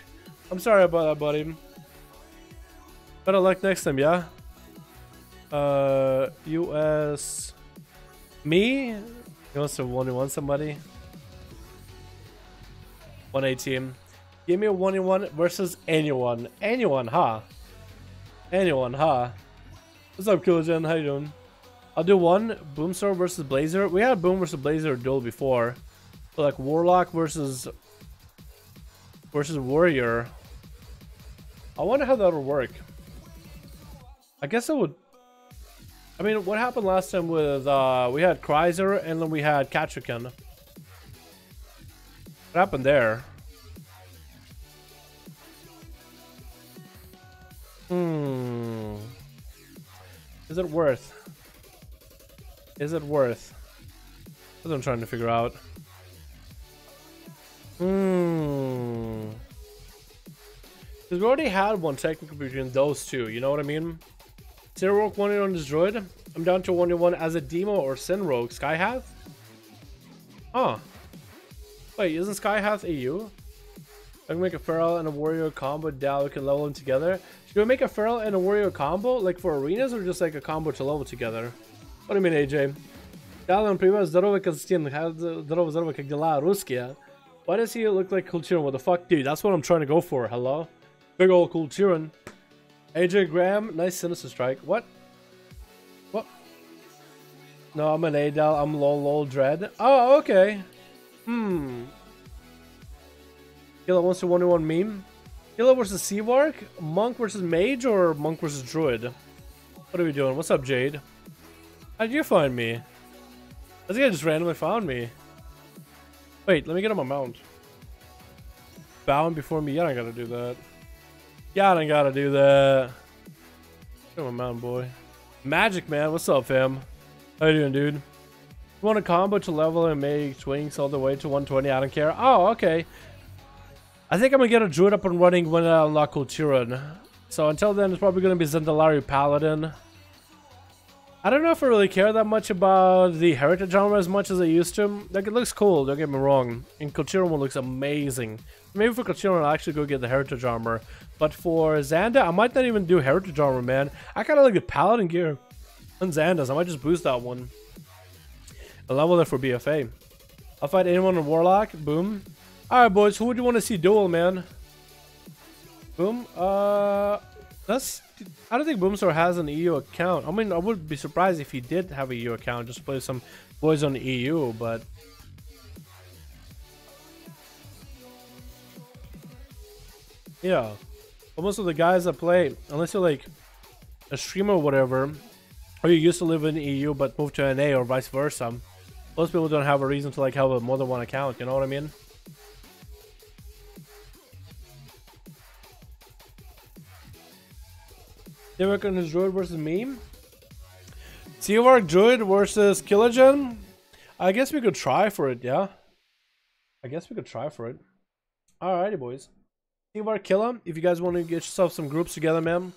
I'm sorry about that, buddy. Better luck next time, yeah? US... Me? He wants to 1v1 somebody? 1A team. Give me a 1v1 versus anyone. Anyone, huh? Anyone, huh? What's up, Coolgen? How you doing? I'll do one Boomstar versus Blazer. We had Boom versus Blazer duel before. So like Warlock versus Warrior. I wonder how that would work. I guess it would. I mean, what happened last time with we had Kreiser and then we had Kachukin. What happened there? Is it worth? Is it worth? That's what I'm trying to figure out. Because we already had one technically between those two, you know what I mean? Zero Rogue 1 on this droid. I'm down to 1v1 as a Demo or Sin Rogue. Skyhath? Huh. Wait, isn't Skyhath EU? I can make a Feral and a Warrior combo down. We can level them together. Should we make a Feral and a Warrior combo? Like for arenas or just like a combo to level together? What do you mean, AJ? Dalaran, привет, здорово, Константин. Здорово, как дела, русские? Why does he look like Kulturin? What the fuck, dude? That's what I'm trying to go for. Hello? Big old Kulturin. AJ Graham, nice Sinister Strike. What? What? No, I'm an Adal. I'm lol Dread. Oh, okay. Killa wants to 1v1 meme. Killa versus Seawark? Monk versus Mage or Monk versus Druid? What are we doing? What's up, Jade? How'd you find me? I think I just randomly found me. Wait, let me get on my mount. Bowing before me? Yeah, I gotta do that. Yeah, I gotta do that. Get on my mount, boy. Magic, man. What's up, fam? How you doing, dude? You want a combo to level and make swings all the way to 120? I don't care. Oh, okay. I think I'm gonna get a Druid up and running when I unlock Kulturin. So until then, it's probably gonna be Zendalari Paladin. I don't know if I really care that much about the Heritage Armor as much as I used to. Like, it looks cool, don't get me wrong. And Kulturin one looks amazing. Maybe for Kulturin, I'll actually go get the Heritage Armor. But for Xanda, I might not even do Heritage Armor, man. I kind of like the Paladin gear on Xandas. I might just boost that one. A level there for BFA. I'll fight anyone in Warlock. Boom. Alright, boys. Who would you want to see duel, man? Boom. I don't think Boomstar has an EU account. I mean, I would be surprised if he did have a EU account. Just play some boys on the EU, but... yeah. But most of the guys that play, unless you're like a streamer or whatever, or you used to live in the EU but moved to NA or vice versa, most people don't have a reason to like have more than one account, you know what I mean? They work on his Druid versus me. Seawark Druid versus Kilogen. I guess we could try for it, yeah. I guess we could try for it. Alrighty, boys. Seawark Killer, if you guys want to get yourself some groups together, man,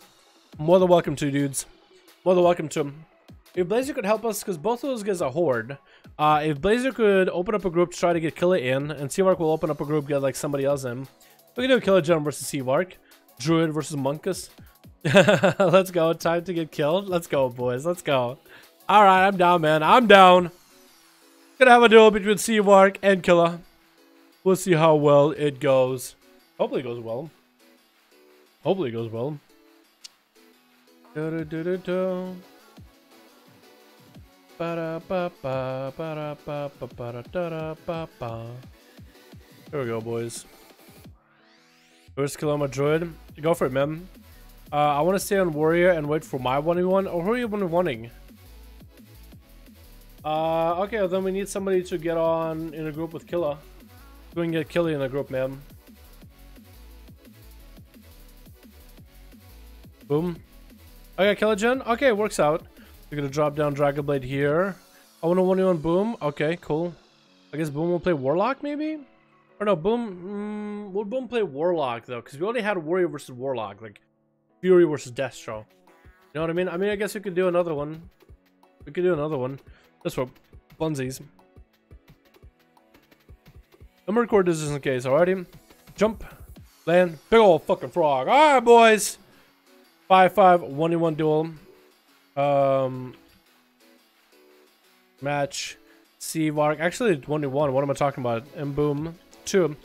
more than welcome to, dudes. More than welcome to. If Blazer could help us, because both of those guys are Horde. If Blazer could open up a group to try to get Killer in, and Seawark will open up a group, get like somebody else in. We can do Kilogen versus Seawark. Druid versus Monkus. Let's go. Time to get killed. Let's go, boys. Let's go. Alright, I'm down, man. I'm down. Gonna have a duel between Seawark and Killer. We'll see how well it goes. Hopefully it goes well. Hopefully it goes well. There we go, boys. First kill on my druid. Go for it, man. I want to stay on warrior and wait for my 1v1. Or who are you 1v1ing? Okay, well then we need somebody to get on in a group with Killer. Go and get Killy in a group, man. Boom. Okay, Kilogen. Okay, it works out. We're gonna drop down Dragon Blade here. I want to 1v1 Boom. Okay, cool. I guess Boom will play Warlock, maybe? Or no, Boom... would Boom play Warlock, though? Because we already had Warrior versus Warlock. Like, Fury versus Destro. You know what I mean? I mean, I guess we could do another one. We could do another one. Just for funsies. I'm gonna record this just in case, alrighty? Jump. Land. Big ol' fucking frog. Alright, boys! 5-5, 1v1 duel. Match. Seawark. Actually, 1v1. What am I talking about? And Boom. 2.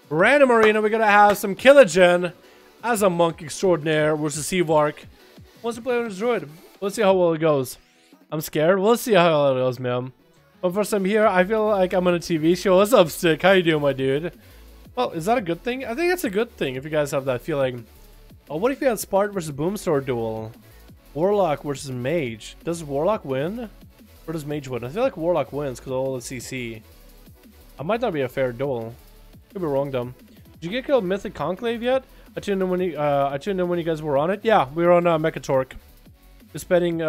Random arena. We're gonna have some Kilogen as a monk extraordinaire versus Seawark. Wants to play on his druid. Let's see how well it goes. I'm scared. We'll see how well it goes, man. But first I'm here, I feel like I'm on a TV show. What's up, Stick? How you doing, my dude? Well, is that a good thing? I think that's a good thing if you guys have that feeling. Oh, what if you had Spart versus Boomstar duel? Warlock versus Mage. Does Warlock win? Or does Mage win? I feel like Warlock wins because of all the CC. I might not be a fair duel. Could be wrong, dumb. Did you get killed Mythic Conclave yet? I tuned in when you guys were on it. Yeah, we were on Mechatork. We spent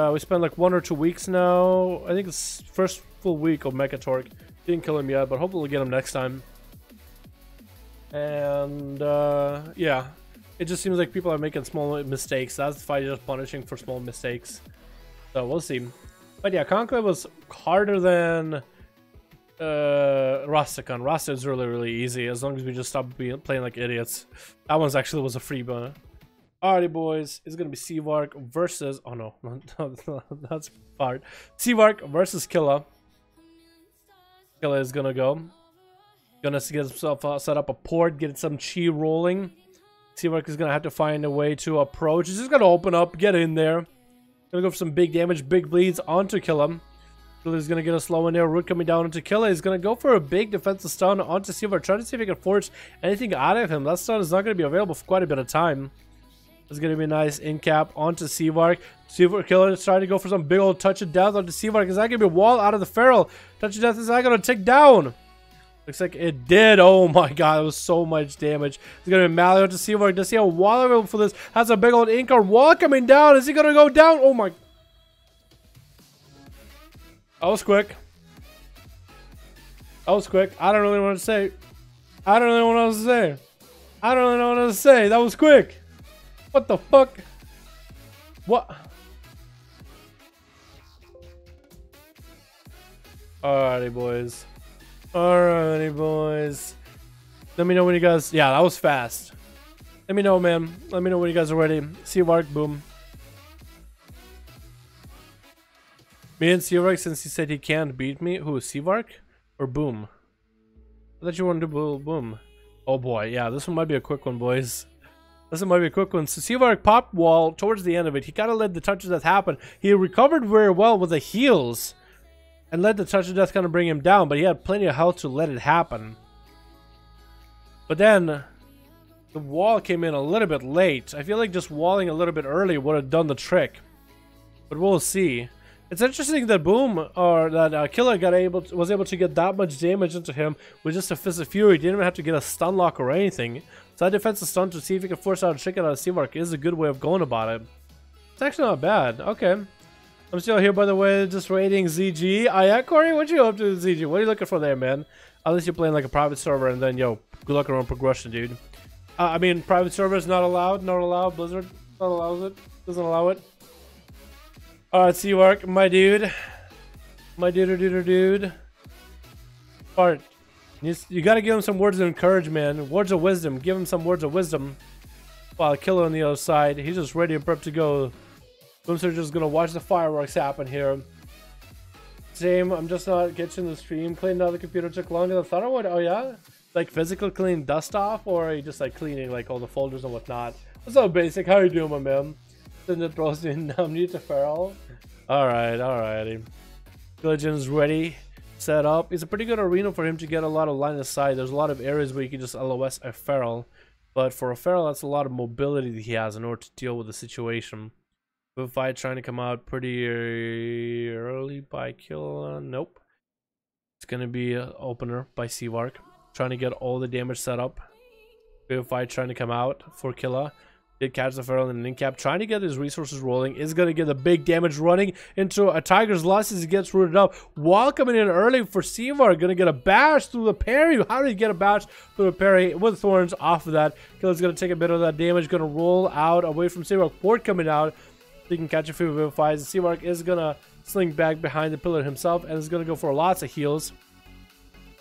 like 1 or 2 weeks now. I think it's first full week of Mechatork. Didn't kill him yet, but hopefully we'll get him next time. And yeah, it just seems like people are making small mistakes. That's the fight, just punishing for small mistakes. So we'll see. But yeah, Conclave was harder than Rastakhan. Rasta is really easy as long as we just stop playing like idiots. That one's actually was a free bun. Alrighty, boys, it's gonna be Seawark versus... Oh no, that's part. Seawark versus Killa. Killa is gonna go. Gonna get himself set up a port, get some chi rolling. Seawark is gonna have to find a way to approach. He's just gonna open up, get in there. Gonna go for some big damage, big bleeds onto Killa. Killa's gonna get a slow in there. Root coming down into Killa. He's gonna go for a big defensive stun onto Seawark. Trying to see if he can force anything out of him. That stun is not gonna be available for quite a bit of time. It's gonna be a nice in cap onto Seawark. Seawark Killer is trying to go for some big old touch of death onto Seawark. Is that gonna be a wall out of the feral? Touch of death is not gonna tick down. Looks like it did. Oh my god, that was so much damage. It's gonna be Mally onto Seawark. Does he have a wall available for this? Has a big old Inkar wall coming down. Is he gonna go down? Oh my. That was quick. That was quick. I don't really want to say. I don't really know what else to say. I don't really know what else to say. That was quick. What the fuck? What? Alrighty, boys. Alrighty, boys. Let me know when you guys... Yeah, that was fast. Let me know, man. Let me know when you guys are ready. Seawark, Boom. Me and Seawark, since he said he can't beat me. Who, Seawark? Or Boom? I thought you wanted to do Boom. Oh boy, yeah, this one might be a quick one, boys. This might be a quick one. So Seawark popped wall towards the end of it. He kind of let the touch of death happen. He recovered very well with the heals. And let the touch of death kind of bring him down. But he had plenty of health to let it happen. But then the wall came in a little bit late. I feel like just walling a little bit early would have done the trick. But we'll see. It's interesting that Boom, or that Killer was able to get that much damage into him with just a Fist of Fury. He didn't even have to get a stun lock or anything. So that defensive stun to see if he can force out a trick out of Seawark is a good way of going about it. It's actually not bad. Okay. I'm still here, by the way, just rating ZG. Oh, yeah, Corey? What you up to, ZG? What are you looking for there, man? Unless you're playing like a private server, and then, yo, good luck around progression, dude. I mean, private servers not allowed. Not allowed. Blizzard not allows it. Doesn't allow it. Alright, Seawark, my dude. My dude. Alright. You gotta give him some words of encouragement. Words of wisdom. Give him some words of wisdom. While Killer on the other side. He's just ready and prepped to go. Boomster just gonna watch the fireworks happen here. Same, I'm just not catching the stream. Cleaning out the computer took longer than I thought it would. Oh yeah? Like physical clean dust off, or are you just like cleaning like all the folders and whatnot? What's up, Basic? How you doing, my man? Send it roasting. I'm new to Feral. Alrighty. Legion's ready, set up. It's a pretty good arena for him to get a lot of line of sight. There's a lot of areas where you can just LOS a Feral, but for a Feral, that's a lot of mobility that he has in order to deal with the situation. BFA trying to come out pretty early by kill. Nope. It's gonna be an opener by Seawark. Trying to get all the damage set up. BFA trying to come out for Killa. Did catch the Feral in an incap. Trying to get his resources rolling. Is going to get the big damage running into a Tiger's Lust as he gets rooted up. While coming in early for Seawark. Going to get a bash through the parry. How did he get a bash through the parry? With Thorns off of that. Killa's going to take a bit of that damage. Going to roll out away from Seawark. Port coming out. So he can catch a few BFIs. Seawark is going to sling back behind the pillar himself. And is going to go for lots of heals.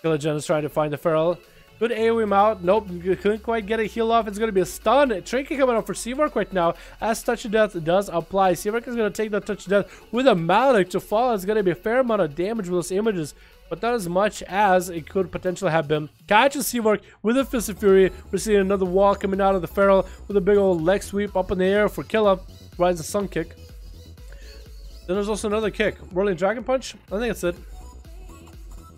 Killer Jen is trying to find the Feral. Good AoE him out. Nope, couldn't quite get a heal off. It's going to be a stun. Trinket coming out for Seawark right now as Touch of Death does apply. Seawark is going to take that Touch of Death with a Malik to fall. It's going to be a fair amount of damage with those images, but not as much as it could potentially have been. Catches Seawark with a Fist of Fury. We're seeing another wall coming out of the Feral with a big old leg sweep up in the air for Killa. Rides the Sun Kick. Then there's also another kick. Rolling Dragon Punch. I think that's it.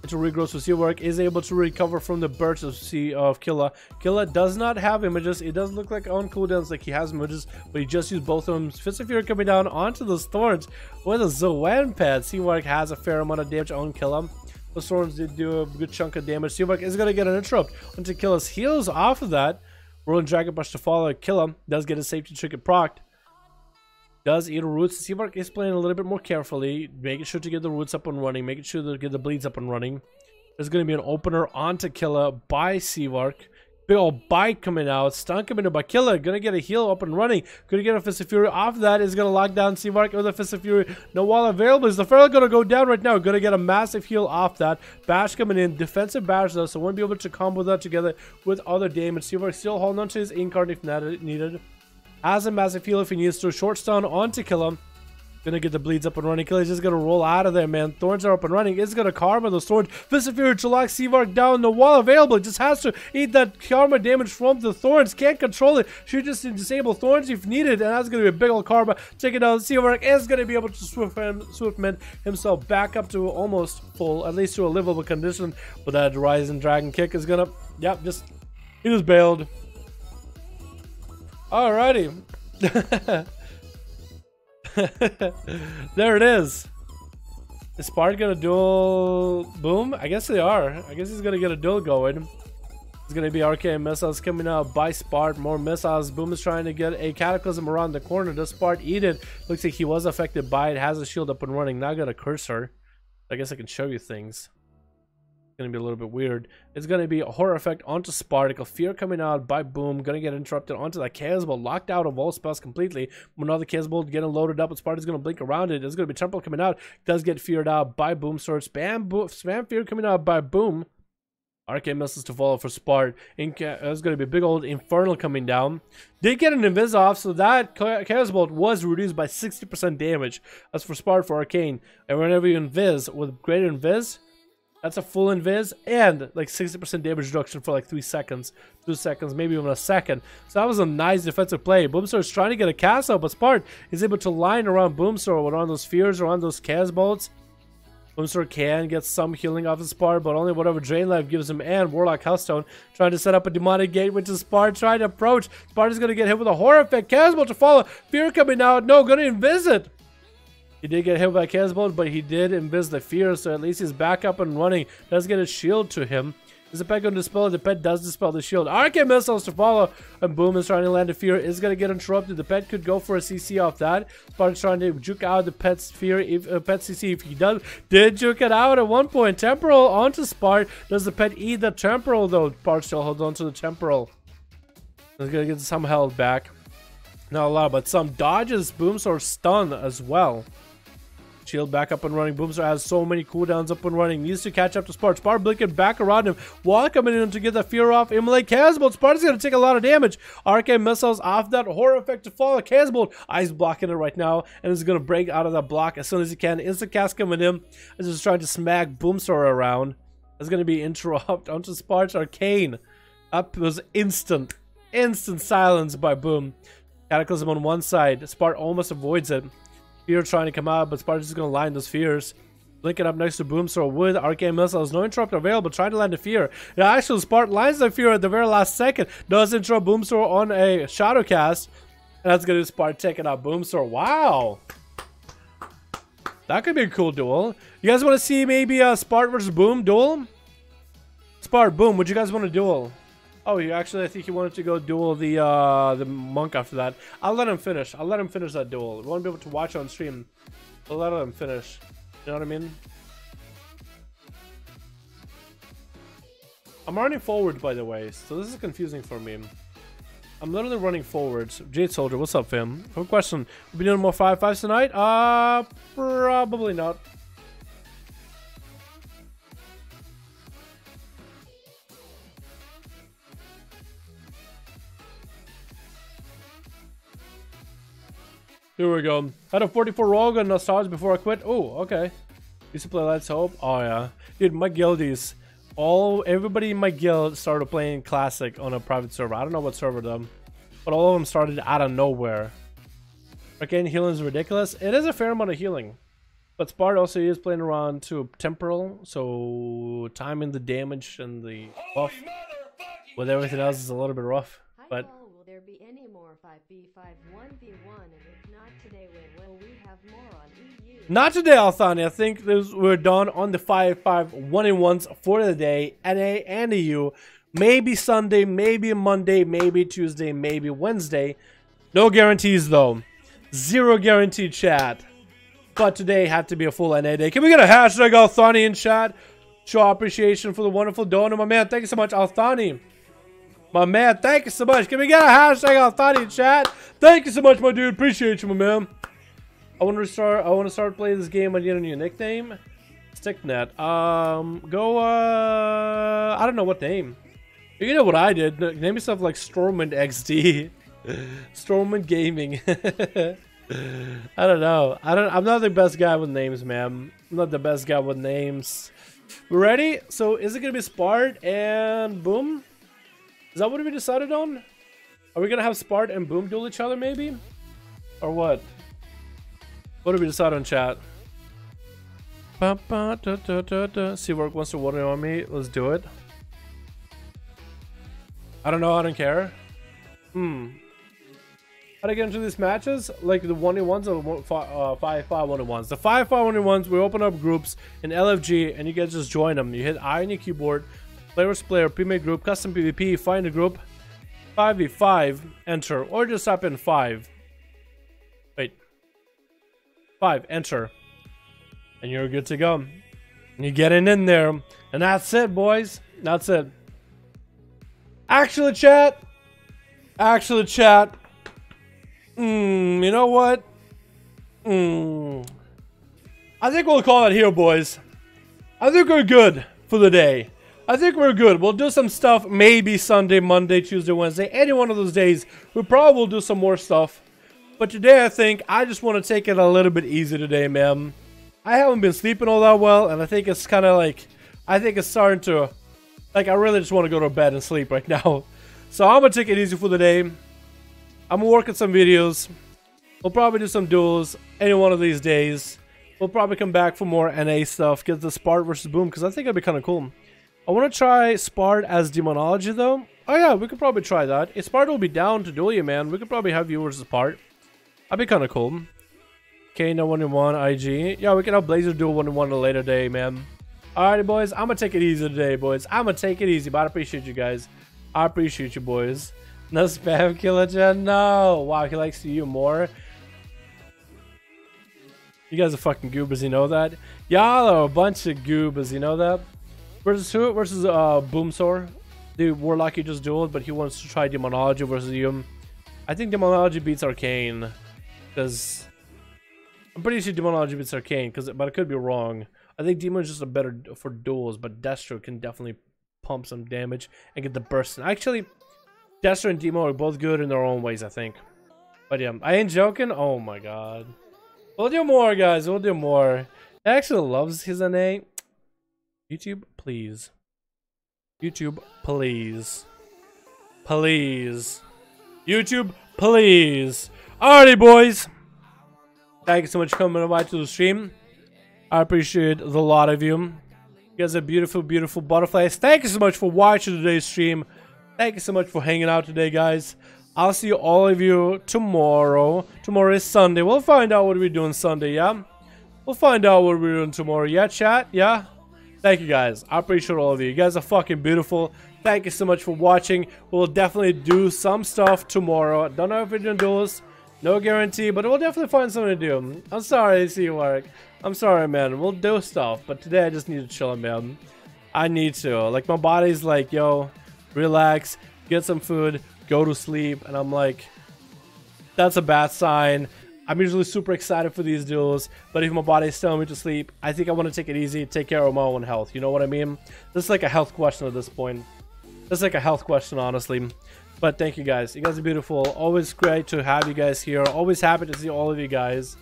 Into regrowth for Seawark is able to recover from the burst of Killa. Killa does not have images. It does look like on cooldowns like he has images, but he just used both of them. Fist of Fury coming down onto those Thorns with a Zoan pad. Seawark has a fair amount of damage on Killa. The Thorns did do a good chunk of damage. Seawark is going to get an interrupt onto Killa's heals off of that. Rolling Dragon Punch to follow. Killa does get a safety trinket procced. Does eat roots. Seawark is playing a little bit more carefully, making sure to get the roots up and running, making sure to get the bleeds up and running. There's going to be an opener onto Killa by Seawark. Big old bite coming out. Stun coming in by Killa. Going to get a heal up and running. Going to get a Fist of Fury off that. Is going to lock down Seawark with a Fist of Fury. No wall available. Is the Feral going to go down right now? Going to get a massive heal off that. Bash coming in. Defensive bash though, so won't be able to combo that together with other damage. Seawark still holding on to his Incarn if needed. Has a massive heal if he needs to. Short stun onto Killa. Gonna get the bleeds up and running. Killa's just gonna roll out of there, man. Thorns are up and running. Is gonna karma those Thorns. Fist of Fury to lock Seawark down. No wall available. Just has to eat that karma damage from the Thorns. Can't control it. Should just disable Thorns if needed. And that's gonna be a big old karma. Check it out. Seawark is gonna be able to swiftman himself back up to almost full, at least to a livable condition. But that Rising Dragon kick is gonna, yep, just, he just bailed. Alrighty. There it is. Is Spart gonna duel Boom? I guess they are. I guess he's gonna get a duel going. It's gonna be RK missiles coming out by Spart. More missiles. Boom is trying to get a Cataclysm around the corner. Does Spart eat it? Looks like he was affected by it. Has a shield up and running. Now got a Cursor. I guess I can show you things. Gonna be a little bit weird. It's gonna be a horror effect onto Sparticle. Fear coming out by Boom. Gonna get interrupted onto that Chaos Bolt. Locked out of all spells completely. Another Chaos Bolt getting loaded up, but Sparti's gonna blink around it. There's gonna be Temple coming out. Does get feared out by Boom. Sword spam Fear coming out by Boom. Arcane missiles to follow for Spart. There's going to be a big old Infernal coming down. Did get an Invis off, so that Chaos Bolt was reduced by 60% damage. As for Spart for Arcane. And whenever you Invis with greater Invis, that's a full Invis and like 60% damage reduction for like 3 seconds. 2 seconds, maybe even a second. So that was a nice defensive play. Boomstar is trying to get a cast out, but Spart is able to line around Boomstar around those Fears, around those Chaos Bolts. Boomstar can get some healing off of Spart, but only whatever Drain Life gives him, and Warlock Healthstone trying to set up a Demonic Gate, which is Spart trying to approach. Spart is going to get hit with a Horror Effect. Chaos Bolt to follow. Fear coming out. No, going to Invis it. He did get hit by Chaos Bolt, but he did Invis the Fear, so at least he's back up and running. Does get a shield to him. Is the pet going to dispel it? The pet does dispel the shield. RK missiles to follow. And Boom is trying to land a fear. Is going to get interrupted. The pet could go for a CC off that. Spartan's trying to juke out the pet's fear. If pet CC, if he did juke it out at one point. Temporal onto Spart. Does the pet eat the temporal though? Spart still holds on to the temporal. He's going to get some health back. Not a lot, but some dodges. Boomstar stun as well. Shield back up and running. Boomstar has so many cooldowns up and running. Needs to catch up to Spart. Spart blinking back around him. Wall coming in to get the fear off. Immolate Casbolt. Spart's going to take a lot of damage. Arcane missiles off that. Horror effect to follow. Casbolt. Ice blocking it right now. And is going to break out of that block as soon as he can. Instant cast coming in. Is just trying to smack Boomstar around. It's going to be interrupt onto Spart's Arcane. Up was instant. Instant silence by Boom. Cataclysm on one side. Spart almost avoids it. Fear trying to come out, but Spartan's just going to line those fears. Linking up next to Boomstar with Arcane Missiles. No interrupt available. Trying to land a fear. Yeah, actually, Spartan lines the fear at the very last second. Does interrupt Boomstar on a Shadow Cast. And that's going to Spartan taking out Boomstar. Wow. That could be a cool duel. You guys want to see maybe a Spart versus Boom duel? Spart, Boom, would you guys want to duel? Oh, you actually, I think he wanted to go duel the monk after that. I'll let him finish. I'll let him finish that duel. We won't be able to watch on stream. I'll let him finish. You know what I mean? I'm running forward, by the way, so this is confusing for me. I'm literally running forwards. Jade Soldier, what's up, fam? Quick question. We'll be doing more 5-5s tonight? Probably not. Here we go. Had a 44 Rogue and Nostalgia before I quit. Oh, okay. Used to play Let's Hope. Oh, yeah. Dude, my guildies. Everybody in my guild started playing Classic on a private server. I don't know what server though. But all of them started out of nowhere. Arcane healing is ridiculous. It is a fair amount of healing. But Spart also is playing around to Temporal. So timing the damage and the buff with everything else is a little bit rough. But will there be any more 5v5 1v1, and if not today, when will we have more on EU? Not today, Althani. I think we're done on the 5-5 1v1s for the day, NA and EU. Maybe Sunday, maybe Monday, maybe Tuesday, maybe Wednesday. No guarantees though. Zero guaranteed, chat. But today had to be a full NA day. Can we get a hashtag Althani in chat? Show appreciation for the wonderful donor, my man. Thank you so much, Althani. My man, thank you so much. Can we get a hashtag Althani in chat? Thank you so much, my dude. Appreciate you, my man. I want to start playing this game and get a new nickname. Sticknet. I don't know what name. You know what I did? Name yourself like Stormwind XD. Stormwind Gaming. I don't know. I'm not the best guy with names, man. I'm not the best guy with names. We're ready? So is it gonna be Spart and Boom? Is that what we decided on? Are we gonna have Spart and Boom duel each other maybe? Or what? What did we decide on, chat? Seawork wants to water on me. Let's do it. I don't know. I don't care. How to get into these matches? Like the 1v1s or 5-5 1v1s? The 5-5 1v1s, we open up groups in LFG and you guys just join them. You hit I on your keyboard, player versus player, pre-made group, custom PvP, find a group, 5v5, enter, or just type in 5. Wait. 5, enter. And you're good to go. And you're getting in there. And that's it, boys. That's it. Actually, chat. You know what? I think we'll call it here, boys. I think we're good for the day. I think we're good. We'll do some stuff maybe Sunday, Monday, Tuesday, Wednesday. Any one of those days. We probably will do some more stuff. But today, I think I just want to take it a little bit easy today, man. I haven't been sleeping all that well, and I think it's kind of like, I think it's starting to, like, I really just want to go to bed and sleep right now. So I'm going to take it easy for the day. I'm going to work on some videos. We'll probably do some duels any one of these days. We'll probably come back for more NA stuff. Get the Spart versus Boom, because I think it'd be kind of cool. I want to try Spart as Demonology, though. Oh, yeah, we could probably try that. If Spart will be down to duel you, man, we could probably have you versus Spart. That'd be kind of cool. Okay, no 1v1 IG. Yeah, we can have Blazer duel 1v1 a later day, man. Alrighty, boys. I'm gonna take it easy today, boys. I'm gonna take it easy, but I appreciate you guys. I appreciate you, boys. No spam killer gen. No. Wow, he likes you more. You guys are fucking goobers, you know that? Y'all are a bunch of goobers, you know that? Versus who? Versus Boomsor. The Warlock you just dueled, but he wants to try Demonology versus you. I think Demonology beats Arcane. Because I'm pretty sure Demonology beats Arcane, but I could be wrong. I think Demon is just a better for duels, but Destro can definitely pump some damage and get the burst. Actually, Destro and Demo are both good in their own ways, I think. But yeah, I ain't joking. Oh my god. We'll do more, guys. We'll do more. He actually loves his NA. YouTube, please. YouTube, please. Please. YouTube, please. Alrighty, boys. Thank you so much for coming by to the stream. I appreciate the lot of you. You guys are beautiful, beautiful butterflies. Thank you so much for watching today's stream. Thank you so much for hanging out today, guys. I'll see all of you tomorrow. Tomorrow is Sunday. We'll find out what we're doing Sunday, yeah? We'll find out what we're doing tomorrow. Yeah, chat? Yeah? Thank you, guys. I appreciate all of you. You guys are fucking beautiful. Thank you so much for watching. We'll definitely do some stuff tomorrow. Don't know if we're doing duels. No guarantee, but we'll definitely find something to do. I'm sorry to see you work. I'm sorry, man. We'll do stuff, but today I just need to chill, man. I need to. Like, my body's like, yo, relax, get some food, go to sleep, and I'm like, that's a bad sign. I'm usually super excited for these duels, but if my body's telling me to sleep, I think I want to take it easy, take care of my own health. You know what I mean? This is like a health question at this point. This is like a health question, honestly. But thank you, guys. You guys are beautiful. Always great to have you guys here. Always happy to see all of you guys.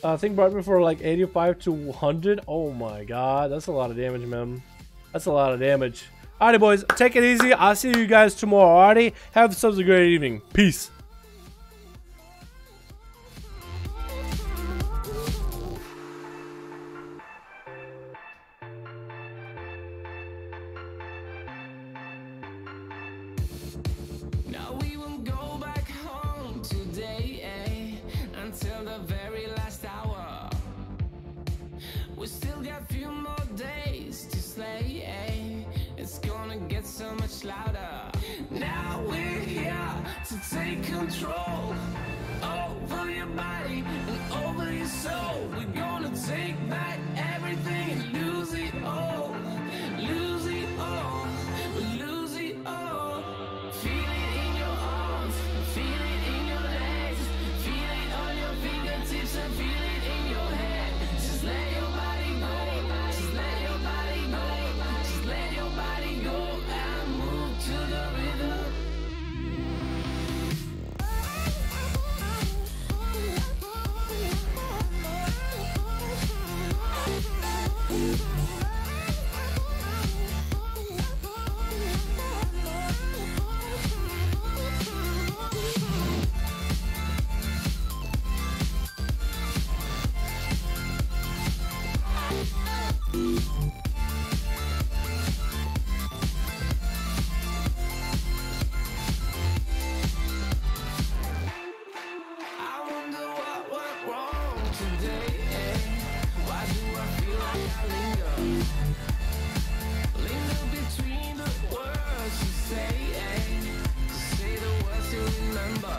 I think brought me for like 85 to 100. Oh my god, that's a lot of damage, man. That's a lot of damage. Alrighty, boys, take it easy. I'll see you guys tomorrow. Alrighty, have yourselves a great evening. Peace. Now we won't go back home today, until the very last hour. We still got a few more days to slay, it's gonna get so much louder. Now we're here to take control over your body and over your soul. We're gonna take back everything and lose it all. Lose it all. Lose it all. Feel it in your arms, feel it in your legs, feel it on your fingertips and feel it in your head. Just let your body go, just let your body go, just let your body go and move to the rhythm. I wonder what went wrong today, Why do I feel like I linger? Linger between the words you say the words you remember.